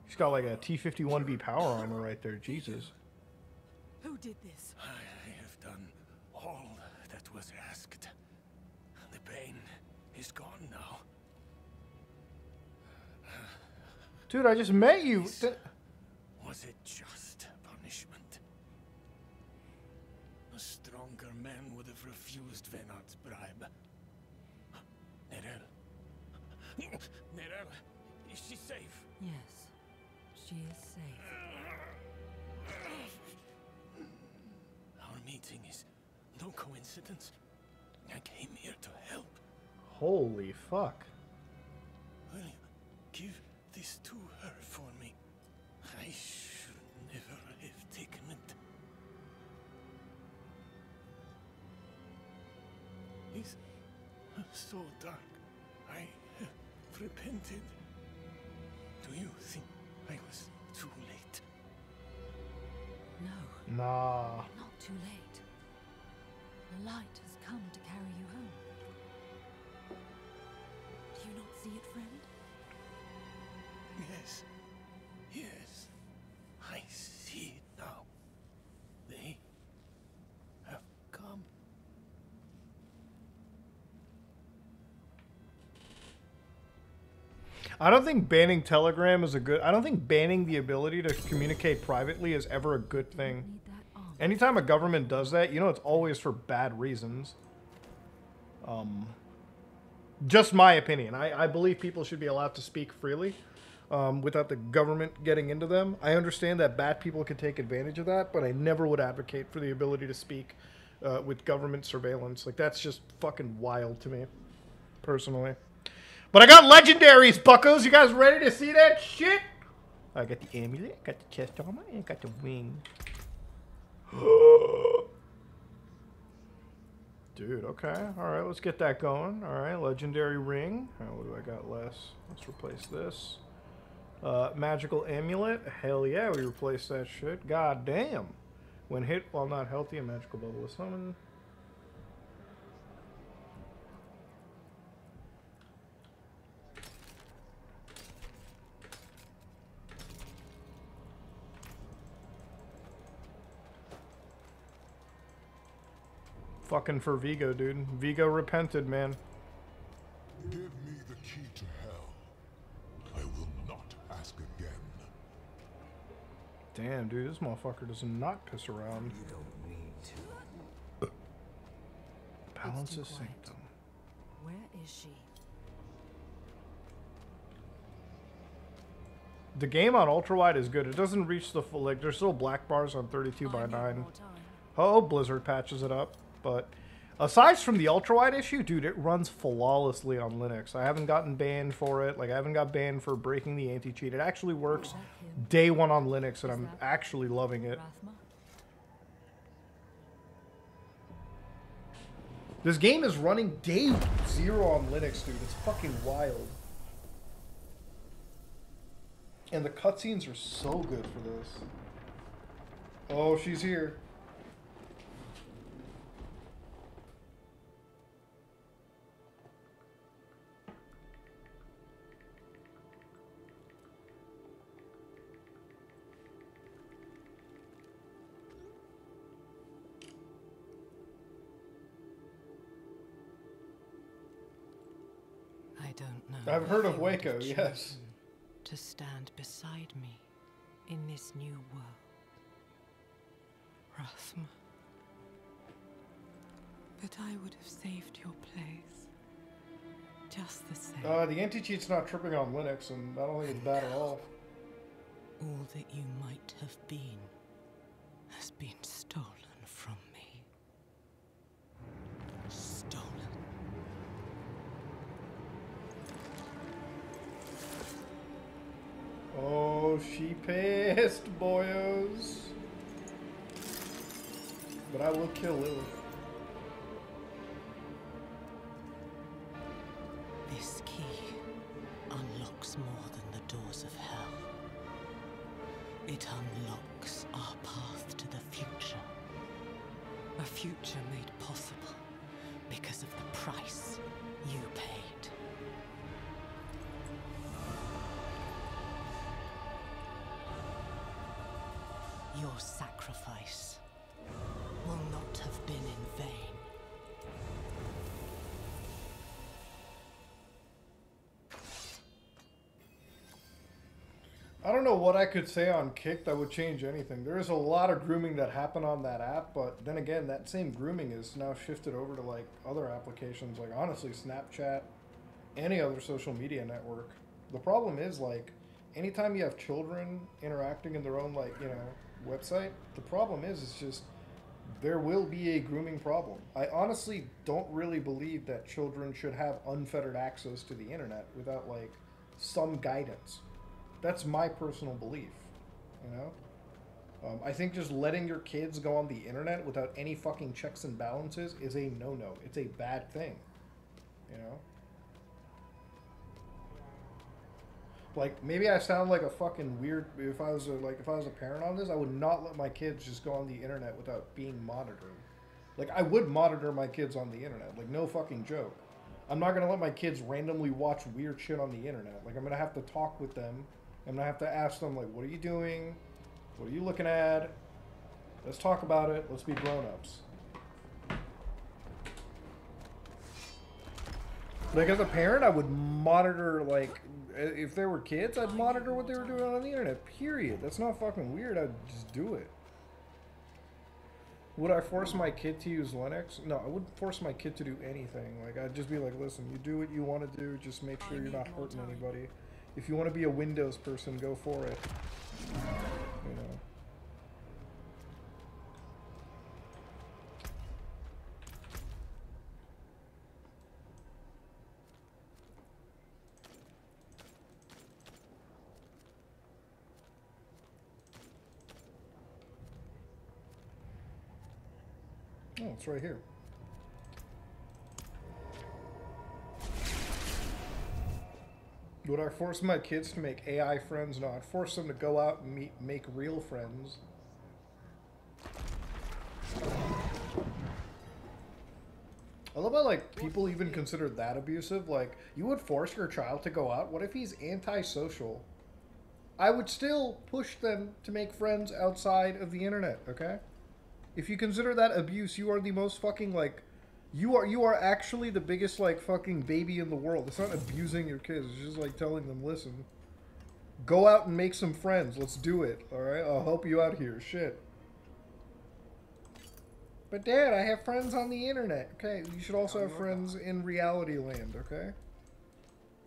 He's got like a T-51B power armor right there. Jesus. Who did this? I have done all that was asked. The pain is gone now. Dude, I just met you. Was it just punishment? A stronger man would have refused Venard's bribe. Nerel. Nerel, is she safe? Yes, she is safe. Our meeting is no coincidence. I came here to help. Holy fuck. Will you give this to her for me? I should never have taken it. It's so dark. I have repented. Do you think I was too late? No, Nah. not too late. The light has come to carry you home. Do you not see it, friend? Yes. Yes. I see it now. They have come. I don't think banning Telegram is a good... I don't think banning the ability to communicate privately is ever a good thing. Need that arm. Anytime a government does that, you know it's always for bad reasons. Just my opinion. I believe people should be allowed to speak freely without the government getting into them. I understand that bad people can take advantage of that, but I never would advocate for the ability to speak with government surveillance. Like, that's just fucking wild to me, personally. But I got legendaries, buckos. You guys ready to see that shit? I got the amulet, got the chest armor, and got the wing. Dude, okay. Alright, let's get that going. Alright, legendary ring. Alright, what do I got less? Let's replace this. Magical amulet. Hell yeah, we replaced that shit. God damn. When hit while not healthy, a magical bubble is summoned. Fucking for Vigo, dude. Vigo repented, man. Give me the key to hell. I will not ask again. Damn, dude, this motherfucker does not piss around. You don't need to. Balance too of quiet. sanctum. Where is she? The game on ultra wide is good. It doesn't reach the full, like, there's still black bars on 32 by I need 9. more time. Oh, Blizzard patches it up. But aside from the ultra wide issue, dude, it runs flawlessly on Linux. I haven't gotten banned for it. Like, I haven't got banned for breaking the anti-cheat. It actually works day one on Linux, and I'm actually loving it. Rathma? This game is running day 0 on Linux, dude. It's fucking wild. And the cutscenes are so good for this. Oh, she's here. I don't know. I've heard of if you would Waco, have yes. chosen to stand beside me in this new world. Rathma. But I would have saved your place. Just the same. The anti-cheat's not tripping on Linux, and I don't think it's bad at all. All that you might have been has been stolen from me. Stolen. Oh, she pissed, boyos. But I will kill Lilith. This key unlocks more than the doors of hell. It unlocks our path to the future. A future made possible because of the price you paid. Your sacrifice will not have been in vain. I don't know what I could say on Kick that would change anything. There is a lot of grooming that happened on that app, but then again, that same grooming is now shifted over to like other applications, like honestly Snapchat, any other social media network. The problem is like anytime you have children interacting in their own like, you know, website, the problem is it's just there will be a grooming problem. I honestly don't really believe that children should have unfettered access to the internet without like some guidance. That's my personal belief, you know? I think just letting your kids go on the internet without any fucking checks and balances is a no-no. It's a bad thing, you know? Like, maybe I sound like a fucking weird... If I was a parent on this, I would not let my kids just go on the internet without being monitored. Like, I would monitor my kids on the internet. Like, no fucking joke. I'm not going to let my kids randomly watch weird shit on the internet. Like, I'm going to have to talk with them. I'm going to have to ask them, like, what are you doing? What are you looking at? Let's talk about it. Let's be grown-ups. Like, as a parent, I would monitor, like, if there were kids, I'd monitor what they were doing on the internet, period. That's not fucking weird. I'd just do it. Would I force my kid to use Linux? No, I wouldn't force my kid to do anything. Like, I'd just be like, listen, you do what you want to do. Just make sure you're not hurting anybody. If you want to be a Windows person, go for it. You know. Oh, it's right here. Would I force my kids to make AI friends? No, I'd force them to go out and make real friends. I love how, like, people even consider that abusive. Like, you would force your child to go out? What if he's antisocial? I would still push them to make friends outside of the internet, okay? if you consider that abuse, you are the most fucking, like, you are actually the biggest, like, fucking baby in the world. It's not abusing your kids. It's just, like, telling them, listen, go out and make some friends. Let's do it, alright? I'll help you out here. Shit. But, Dad, I have friends on the internet. Okay, you should also have friends in reality land, okay?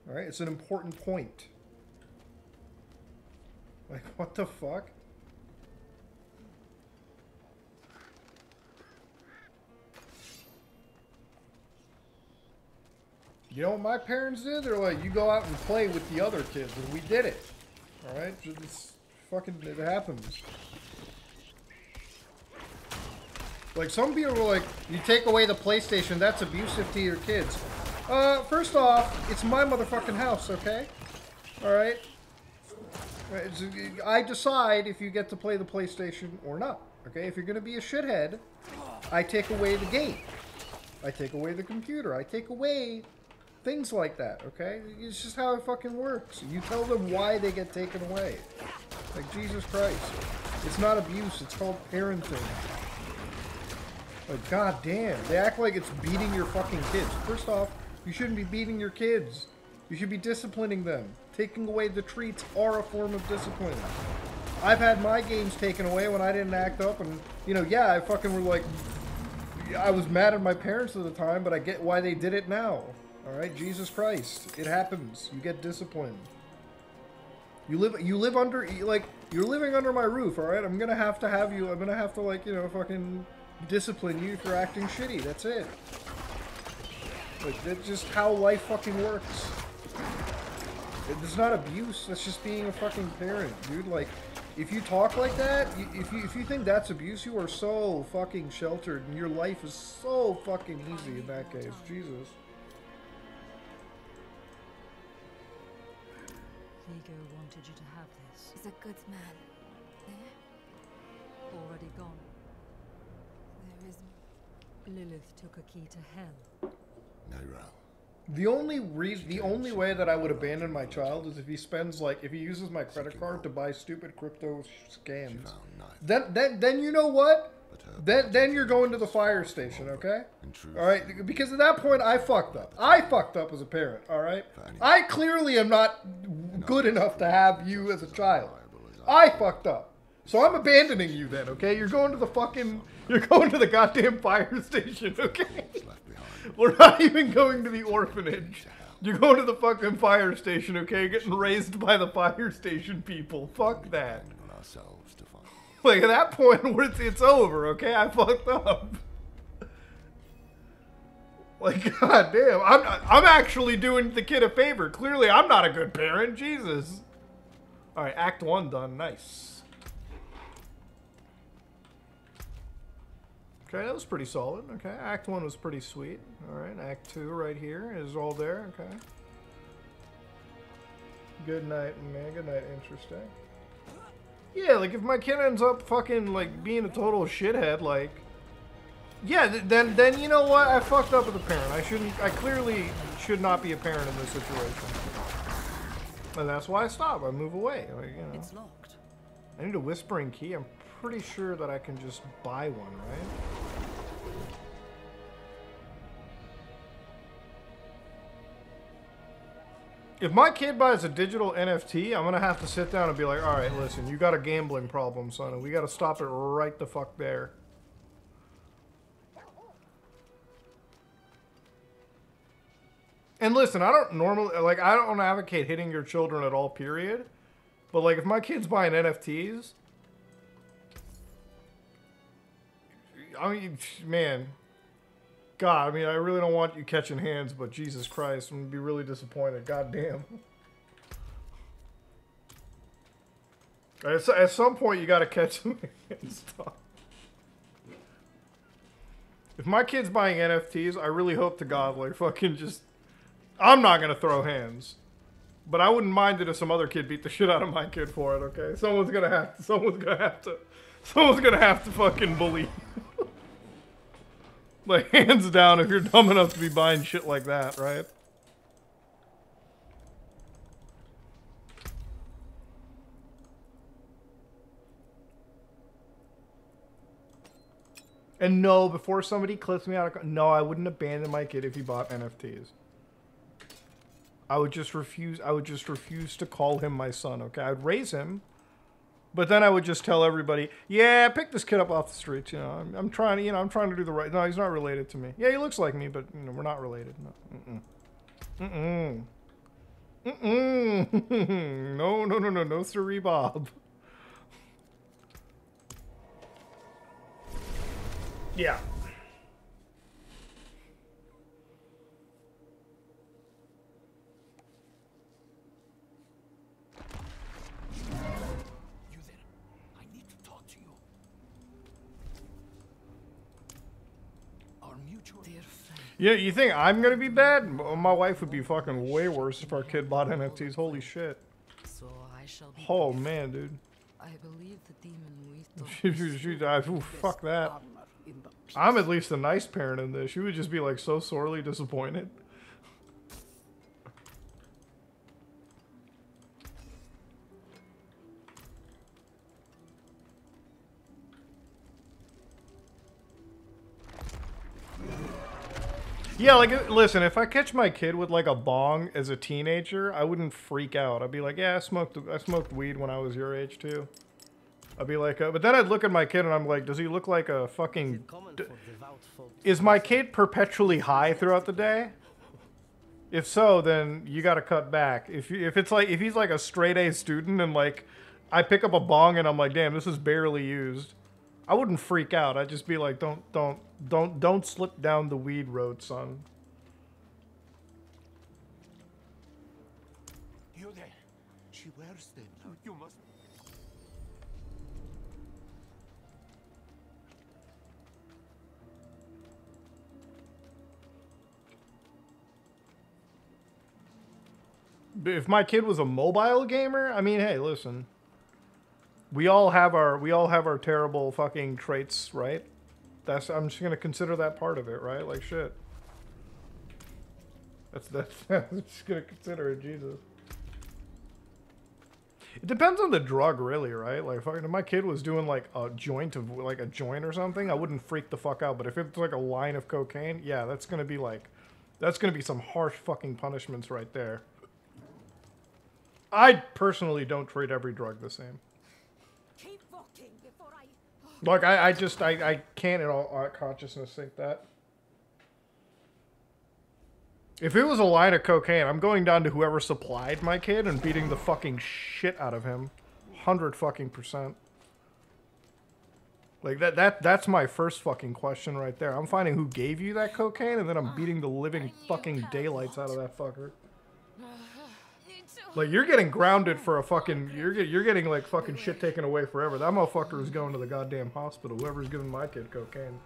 Alright, it's an important point. Like, what the fuck? You know what my parents did? They're like, you go out and play with the other kids, and we did it. Alright? Just fucking, it happens. Like, some people are like, you take away the PlayStation, that's abusive to your kids. First off, it's my motherfucking house, okay? Alright? I decide if you get to play the PlayStation or not, okay? If you're gonna be a shithead, I take away the game. I take away the computer. I take away things like that, okay? It's just how it fucking works. You tell them why they get taken away. Like, Jesus Christ. It's not abuse, it's called parenting. Like, goddamn. They act like it's beating your fucking kids. First off, you shouldn't be beating your kids. You should be disciplining them. Taking away the treats are a form of discipline. I've had my games taken away when I didn't act up, and, you know, yeah, I fucking were like, I was mad at my parents at the time, but I get why they did it now. Alright, Jesus Christ. It happens. You get disciplined. You live under, like, you're living under my roof, alright? I'm gonna have to, like, you know, fucking discipline you if you're acting shitty. That's it. Like, that's just how life fucking works. It's not abuse, that's just being a fucking parent, dude. Like, if you talk like that, if you think that's abuse, you are so fucking sheltered, and your life is so fucking easy in that case. Jesus. Vigo wanted you to have this. He's a good man. There? Already gone. There is... Lilith took a key to hell. Nyrel. The only way that I would abandon my child is if he spends, like, if he uses my credit card to buy stupid crypto scams. Then you know what? Then you're going to the fire station, okay? Alright? Because at that point, I fucked up. I fucked up as a parent, alright? I clearly am not good enough to have you as a child. I fucked up. So I'm abandoning you then, okay? You're going to the goddamn fire station, okay? We're not even going to the orphanage. You're going to the fucking fire station, okay? Getting raised by the fire station people. Fuck that. Like, at that point, it's over, okay? I fucked up. Like, goddamn. I'm actually doing the kid a favor. Clearly, I'm not a good parent. Jesus. Alright, Act 1 done. Nice. Okay, that was pretty solid. Okay, Act 1 was pretty sweet. Alright, Act 2 right here is all there. Okay. Good night, man. Good night, interesting. Yeah, like, if my kid ends up fucking, like, being a total shithead, like... Yeah, then you know what? I fucked up as a parent. I clearly should not be a parent in this situation. And that's why I stop. I move away. Like, you know. It's locked. I need a whispering key. I'm pretty sure that I can just buy one, right? If my kid buys a digital NFT, I'm gonna have to sit down and be like, alright, listen, you got a gambling problem, son, and we gotta stop it right the fuck there. And listen, I don't advocate hitting your children at all, period. But, like, if my kid's buying NFTs, I mean, man, God, I mean, I really don't want you catching hands, but Jesus Christ, I'm gonna be really disappointed. God damn. At some point, you gotta catch some hands. If my kid's buying NFTs, I really hope to God, like, fucking just... I'm not gonna throw hands. But I wouldn't mind it if some other kid beat the shit out of my kid for it, okay? Someone's gonna have to fucking bully. Like, hands down if you're dumb enough to be buying shit like that, right? And no, before somebody clips me out of... No, I wouldn't abandon my kid if he bought NFTs. I would just refuse to call him my son, okay? I'd raise him, but then I would just tell everybody, yeah, pick this kid up off the streets, you know. I'm trying to, I'm trying to do the right... No, he's not related to me. Yeah, he looks like me, but, we're not related. No. No, sirree, Bob. Yeah. You there? I need to talk to you. Our mutual dear friend. Yeah, you think I'm gonna be bad? My wife would be fucking way worse if our kid bought NFTs. Holy shit. So I shall be Oh man, dude. I believe the demon we Fuck that. I'm at least a nice parent in this. She would just be like so sorely disappointed. Yeah, like, listen, if I catch my kid with like a bong as a teenager, I wouldn't freak out. I'd be like, yeah, I smoked weed when I was your age too. I'd be like, but then I'd look at my kid and I'm like, does he look like a fucking... Is my kid perpetually high throughout the day? If so, then you gotta cut back. If he's like a straight A student and like, I pick up a bong and I'm like, damn, this is barely used, I wouldn't freak out. I'd just be like, don't slip down the weed road, son. You there? She wears them now. You must. If my kid was a mobile gamer, I mean, hey, listen. We all have our terrible fucking traits, right? I'm just gonna consider that part of it, right? Like shit. That's I'm just gonna consider it, Jesus. It depends on the drug, really, right? Like, fucking, if my kid was doing like a joint or something, I wouldn't freak the fuck out. But if it's like a line of cocaine, yeah, that's gonna be some harsh fucking punishments right there. I personally don't treat every drug the same. Keep walking before I... Like, I can't in all consciousness think that. If it was a line of cocaine, I'm going down to whoever supplied my kid and beating the fucking shit out of him. 100%. Like, that's my first fucking question right there. I'm finding who gave you that cocaine, and then I'm beating the living fucking daylights out of that fucker. Like, you're getting grounded for a fucking... You're getting, like, fucking shit taken away forever. That motherfucker is going to the goddamn hospital. Whoever's giving my kid cocaine.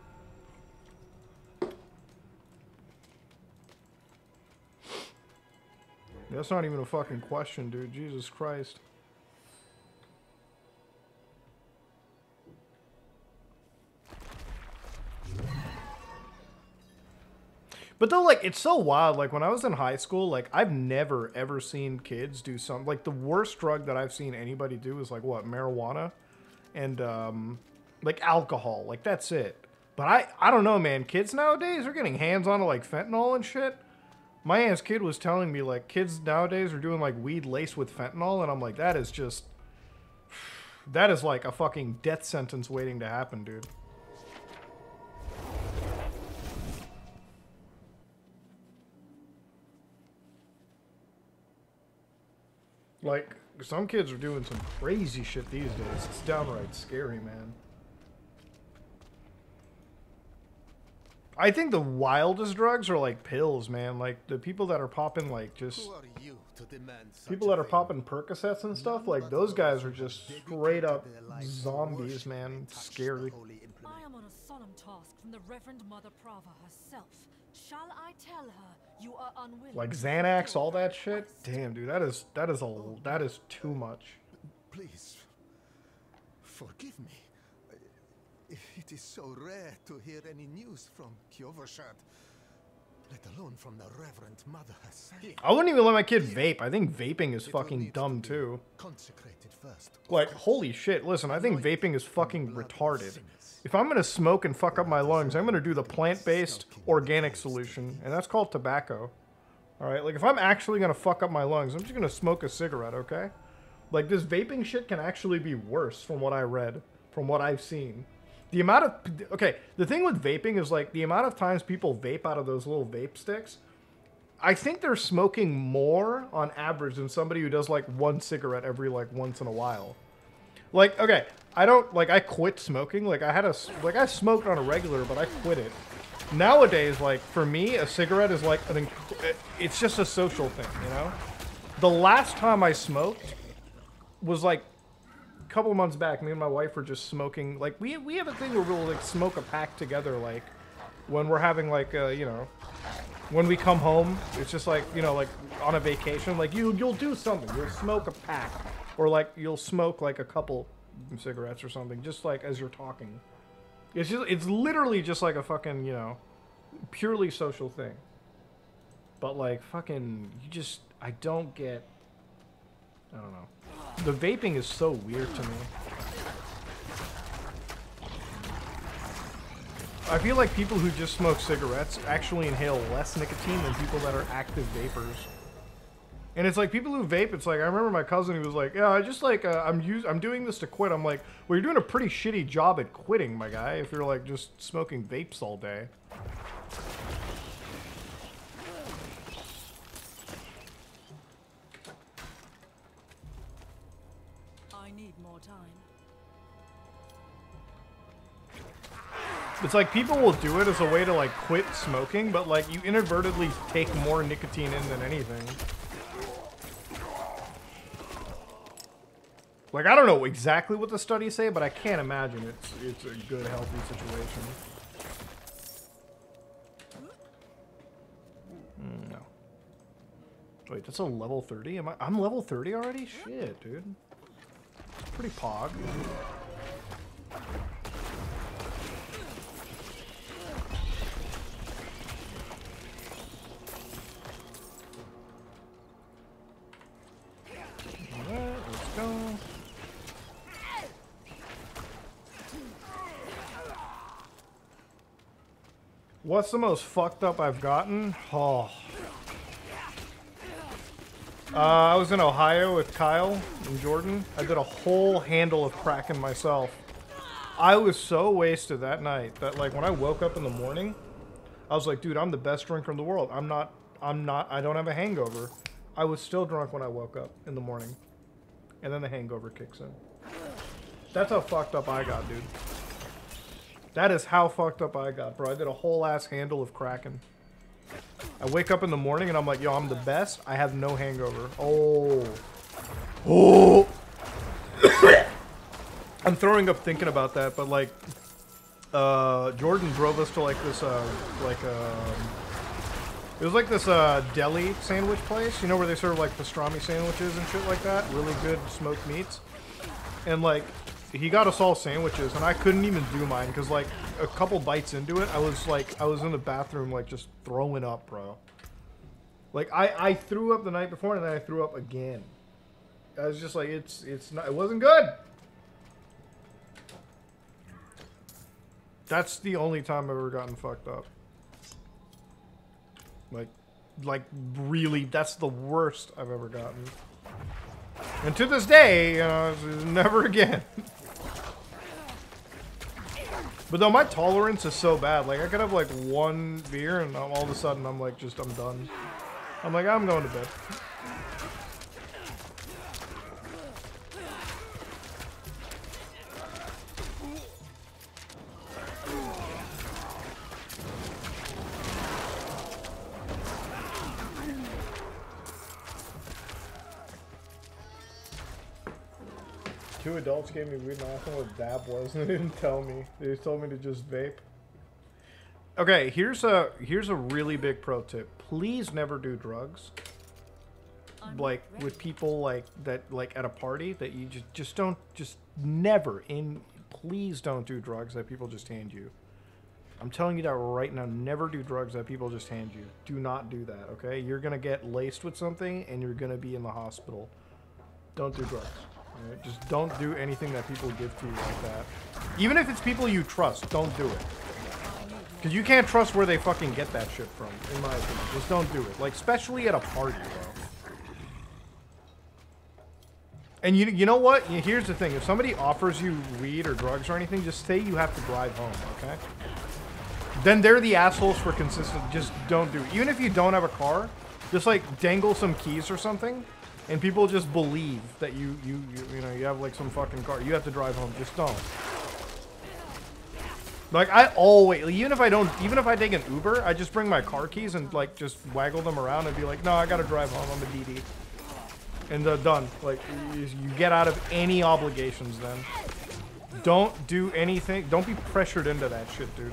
That's not even a fucking question, dude. Jesus Christ. But though, like, it's so wild. Like, when I was in high school, like, I've never, ever seen kids do something. Like, the worst drug that I've seen anybody do is, like, what? Marijuana? And, like, alcohol. Like, that's it. But I don't know, man. Kids nowadays are getting hands on to, like, fentanyl and shit. My aunt's kid was telling me, like, kids nowadays are doing, like, weed laced with fentanyl. And I'm like, that is just... That is, like, a fucking death sentence waiting to happen, dude. Like, some kids are doing some crazy shit these days. It's downright scary, man. I think the wildest drugs are like pills, man. Like the people that are popping like just... Who are you to demand such people that a are popping Percocets and stuff, like those guys are just straight up zombies, man. It's scary. I am on a solemn task from the Reverend Mother Prava herself. Shall I tell her you are unwilling? Like Xanax, all that shit? Damn, dude, that is too much. Please, forgive me. It is so rare to hear any news from Kjovershad. let alone from the Reverend Mother herself. I wouldn't even let my kid vape. I think vaping is fucking dumb too. Consecrated first. Like, holy shit, listen, I think vaping is fucking retarded. If I'm gonna smoke and fuck up my lungs, I'm gonna do the plant-based organic solution, and that's called tobacco. Alright, like if I'm actually gonna fuck up my lungs, I'm just gonna smoke a cigarette, okay? Like, this vaping shit can actually be worse from what I read, from what I've seen. The amount of... Okay, the thing with vaping is, like, the amount of times people vape out of those little vape sticks, I think they're smoking more on average than somebody who does, like, one cigarette every, like, once in a while. Like, okay, I don't... Like, I quit smoking. Like, I smoked on a regular, but I quit it. Nowadays, like, for me, a cigarette is, like, it's just a social thing, you know? The last time I smoked was like a couple months back. Me and my wife were just smoking. Like we have a thing where we'll like smoke a pack together. Like when we're having like you know, when we come home, it's just like, you know, like on a vacation. Like you'll do something. You'll smoke a pack, or like you'll smoke like a couple cigarettes or something. Just like as you're talking. It's literally just like a fucking, you know, purely social thing. But like fucking, I don't get. I don't know. The vaping is so weird to me. I feel like people who just smoke cigarettes actually inhale less nicotine than people that are active vapors. And it's like people who vape, it's like, I remember my cousin who was like, yeah, I just like, I'm doing this to quit. I'm like, well, you're doing a pretty shitty job at quitting, my guy, if you're like just smoking vapes all day. It's like people will do it as a way to like quit smoking, but like you inadvertently take more nicotine in than anything. Like I don't know exactly what the studies say, but I can't imagine it's a good healthy situation. No. Wait, that's a level 30? I'm level 30 already? Shit, dude. It's pretty pog. Let's go. What's the most fucked up I've gotten? Oh. I was in Ohio with Kyle and Jordan. I did a whole handle of Kraken myself. I was so wasted that night that like when I woke up in the morning, I was like, dude, I'm the best drinker in the world. I don't have a hangover. I was still drunk when I woke up in the morning. And then the hangover kicks in. That's how fucked up I got, dude. That is how fucked up I got, bro. I did a whole ass handle of Kraken. I wake up in the morning and I'm like, yo, I'm the best. I have no hangover. Oh. Oh. I'm throwing up thinking about that, but like, Jordan drove us to like this, it was like this deli sandwich place, you know, where they serve like pastrami sandwiches and shit like that. Really good smoked meats. And like, he got us all sandwiches, and I couldn't even do mine because like a couple bites into it, I was in the bathroom like just throwing up, bro. Like I threw up the night before, and then I threw up again. I was just like, it wasn't good. That's the only time I've ever gotten fucked up. Like really, that's the worst I've ever gotten. And to this day, you know, never again. But though my tolerance is so bad, like I could have like one beer and all of a sudden I'm like, I'm done. I'm like, I'm going to bed. Two adults gave me weed and I asked them what dab was and they didn't tell me. They just told me to just vape. Okay, here's a really big pro tip. Please never do drugs. Like with people like that, like at a party that you just never please don't do drugs that people just hand you. I'm telling you that right now. Never do drugs that people just hand you. Do not do that, okay? You're going to get laced with something and you're going to be in the hospital. Don't do drugs. All right? Just don't do anything that people give to you like that. Even if it's people you trust, don't do it. Because you can't trust where they fucking get that shit from, in my opinion. Just don't do it. Like, especially at a party, bro. And you know what? Here's the thing. If somebody offers you weed or drugs or anything, just say you have to drive home, okay? Then they're the assholes for consistent. Just don't do it. Even if you don't have a car, just like dangle some keys or something, and people just believe that you know you have like some fucking car. You have to drive home. Just don't. Like I always, even if I take an Uber, I just bring my car keys and like just waggle them around and be like, no, I gotta drive home. I'm a DD. And done. Like you get out of any obligations then. Don't do anything. Don't be pressured into that shit, dude.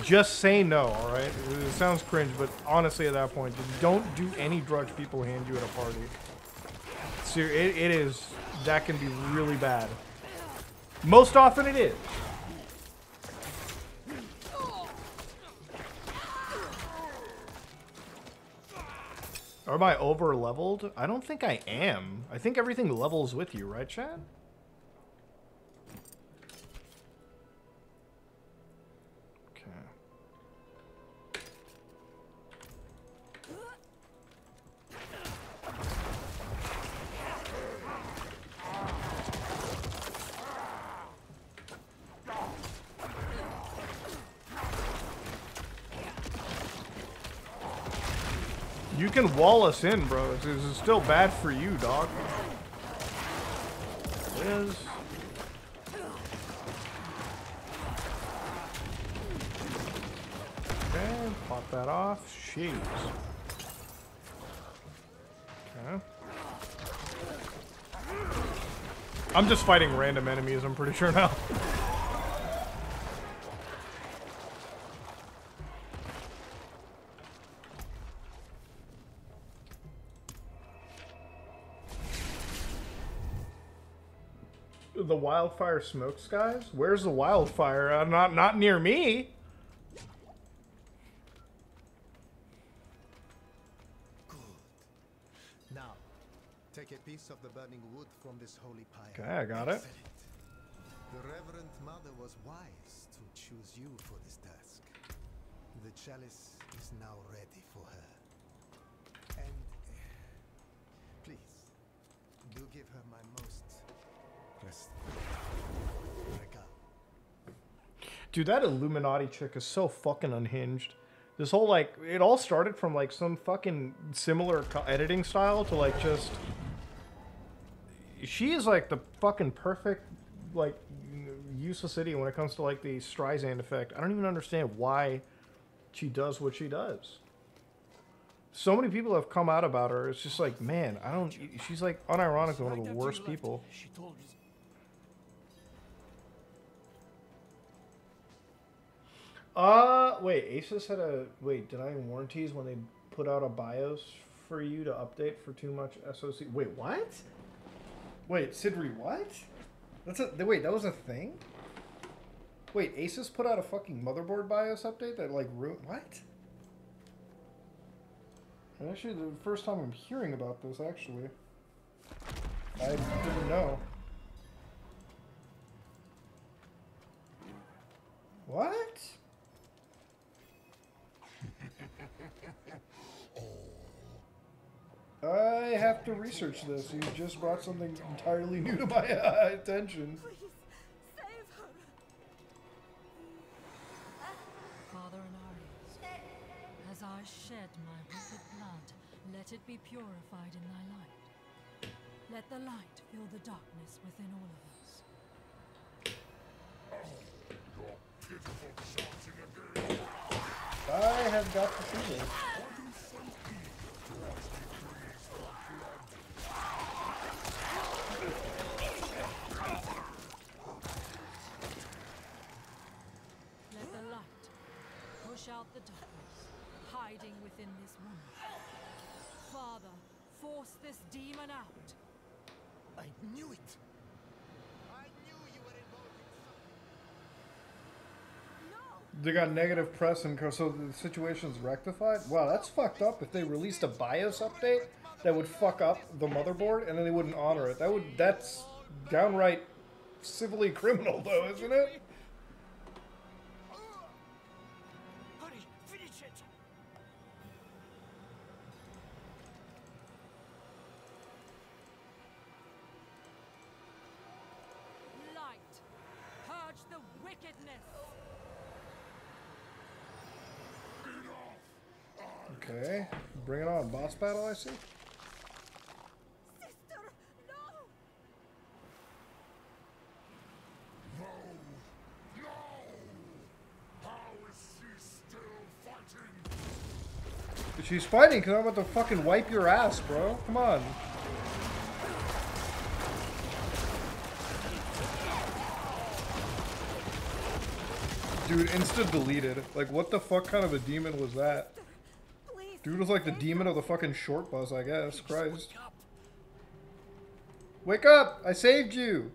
Just say no, alright? It sounds cringe, but honestly at that point, don't do any drugs people hand you at a party. It is, that can be really bad. Most often it is. Am I over leveled? I don't think I am. I think everything levels with you, right, Chad? You can wall us in, bro. This is still bad for you, dog. It is. Okay, pop that off. Jeez. Okay. I'm just fighting random enemies, I'm pretty sure now. The wildfire smoke skies? Where's the wildfire? Not near me. Good. Now, take a piece of the burning wood from this holy pyre. Okay, I got it. The Reverend Mother was wise to choose you for this task. The chalice is now ready for her. And please, do give her my most Dude, that Illuminati chick is so fucking unhinged. This whole, like, it all started from, like, some fucking similar editing style to, like, just... She is, like, the fucking perfect, like, useless idiot when it comes to, like, the Streisand effect. I don't even understand why she does what she does. So many people have come out about her. It's just like, man, I don't... She's, like, unironically one of the worst people. She told me. Wait, Asus had a... Wait, did I warranties when they put out a BIOS for you to update for too much SoC? Wait, what? Wait, Sidri, what? Wait, that was a thing? Wait, Asus put out a fucking motherboard BIOS update that, like, ruined... What? Actually, the first time I'm hearing about this, actually. I didn't know. What? I have to research this. You just brought something entirely new to my attention. Please, save her. Father Inarius, as I shed my wicked blood, let it be purified in thy light. Let the light fill the darkness within all of us. I have got to see this. Let the light push out the darkness, hiding within this woman. Father, force this demon out. I knew it! I knew you were involved in something. They got negative press and so the situation's rectified? Wow, that's fucked up. If they released a BIOS update that would fuck up the motherboard and then they wouldn't honor it. That's downright civilly criminal though, isn't it? Hurry, finish it! Light, purge the wickedness. Okay, bring it on. Boss battle, I see. Sister, no! She's fighting because I'm about to fucking wipe your ass, bro. Come on. Dude, insta deleted. Like, what the fuck kind of a demon was that? Dude was like the demon of the fucking short bus, I guess. Christ. Wake up! I saved you!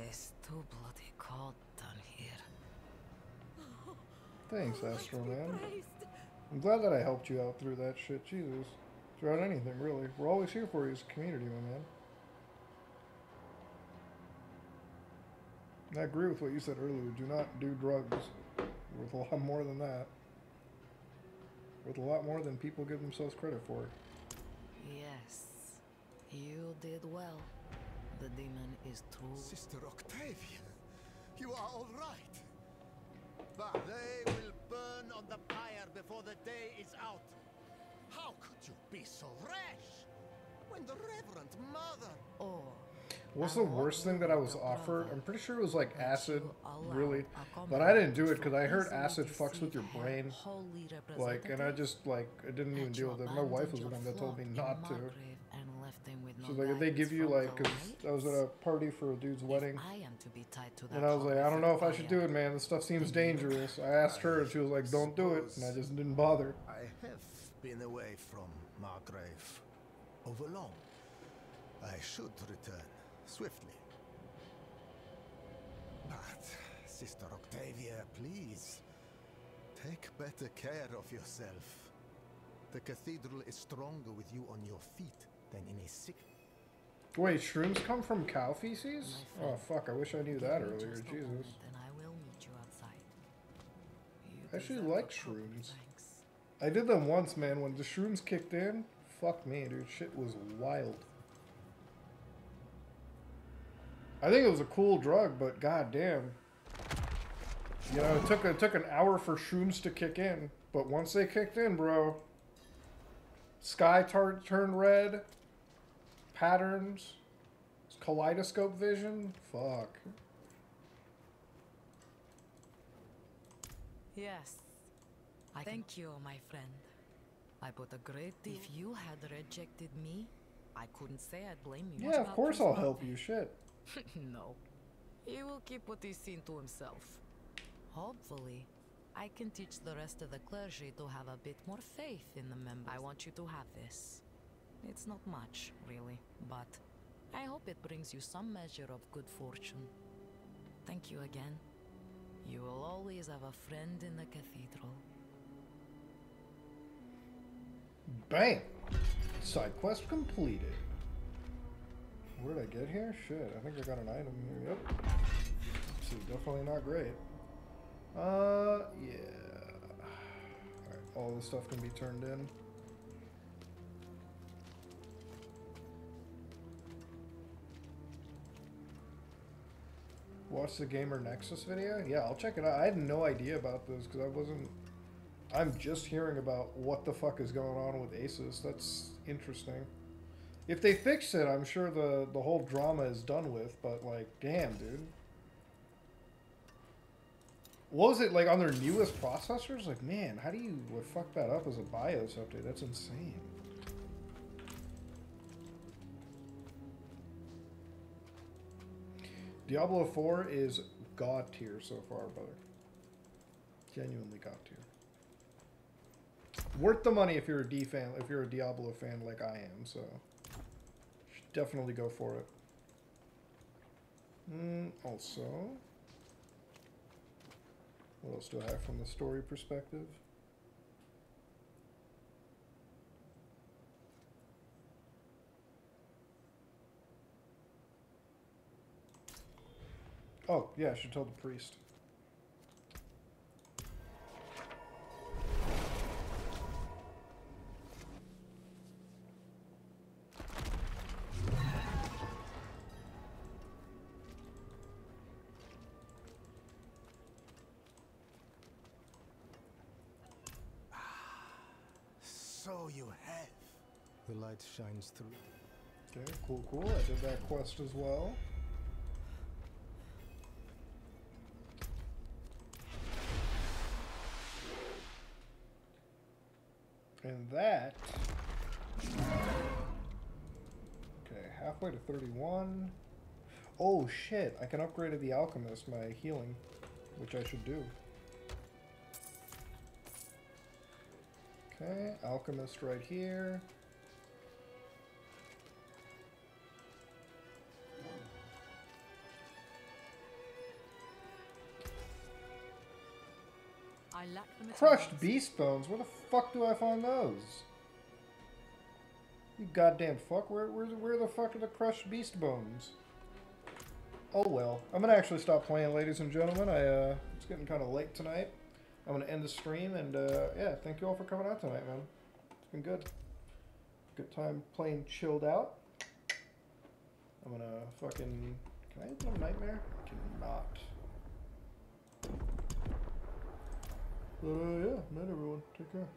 It's too bloody cold down here. Thanks, Astro Man. I'm glad that I helped you out through that shit. Jesus. Throughout anything, really. We're always here for you as a community, my man. And I agree with what you said earlier. Do not do drugs. Worth a lot more than that. Worth a lot more than people give themselves credit for. Yes, you did well. The demon is true. Sister Octavia, you are all right. But they will burn on the pyre before the day is out. How could you be so rash? When the Reverend Mother... Oh. What's the worst thing that I was offered? I'm pretty sure it was like acid, really. But I didn't do it because I heard acid fucks with your brain. Like, and I just, like, I didn't even deal with it. My wife was the one that told me not to. She's like, if they give you, like, because I was at a party for a dude's wedding. And I was like, I don't know if I should do it, man. This stuff seems dangerous. I asked her and she was like, don't do it. And I just didn't bother. I have been away from Margrave overlong. I should return swiftly. But, Sister Octavia, please, take better care of yourself. The cathedral is stronger with you on your feet than in a sick... Wait, shrooms come from cow feces? Oh, fuck, I wish I knew that earlier, Jesus. I actually like shrooms. I did them once, man. When the shrooms kicked in, fuck me, dude. Shit was wild. I think it was a cool drug, but goddamn. You know, it took an hour for shrooms to kick in, but once they kicked in, bro, sky turned red, patterns, kaleidoscope vision, fuck. Yes. Thank you, my friend. I put a great deal. If you had rejected me, I couldn't say I'd blame you. Yeah, of course I'll help you, shit. No. He will keep what he's seen to himself. Hopefully, I can teach the rest of the clergy to have a bit more faith in the members. I want you to have this. It's not much, really, but I hope it brings you some measure of good fortune. Thank you again. You will always have a friend in the cathedral. Bang! Side quest completed. What did I get here? Shit, I think I got an item here. Yep. This is definitely not great. Yeah. Alright, all this stuff can be turned in. Watch the Gamer Nexus video? Yeah, I'll check it out. I had no idea about this because I'm just hearing about what the fuck is going on with Asus. That's interesting. If they fix it, I'm sure the whole drama is done with, but like, damn, dude. What was it, like, on their newest processors? Like, man, how do you fuck that up as a BIOS update? That's insane. Diablo 4 is god tier so far, brother. Genuinely god tier. Worth the money if you're a D fan, if you're a Diablo fan like I am, so should definitely go for it. Also, What else do I have from the story perspective? Oh, yeah, I should tell the priest. So you have. The light shines through. Okay, cool, cool. I did that quest as well. And that... Okay, halfway to 31. Oh shit, I can upgrade to the Alchemist, my healing, which I should do. Okay, Alchemist right here. I lack the Crushed beast bones? Where the fuck do I find those? You goddamn fuck, where the fuck are the crushed beast bones? Oh well. I'm gonna actually stop playing, ladies and gentlemen. It's getting kind of late tonight. I'm gonna end the stream, and yeah, thank you all for coming out tonight, man. It's been good. Good time playing Chilled Out. I'm gonna fucking... Can I open a nightmare? I cannot. But yeah, night everyone. Take care.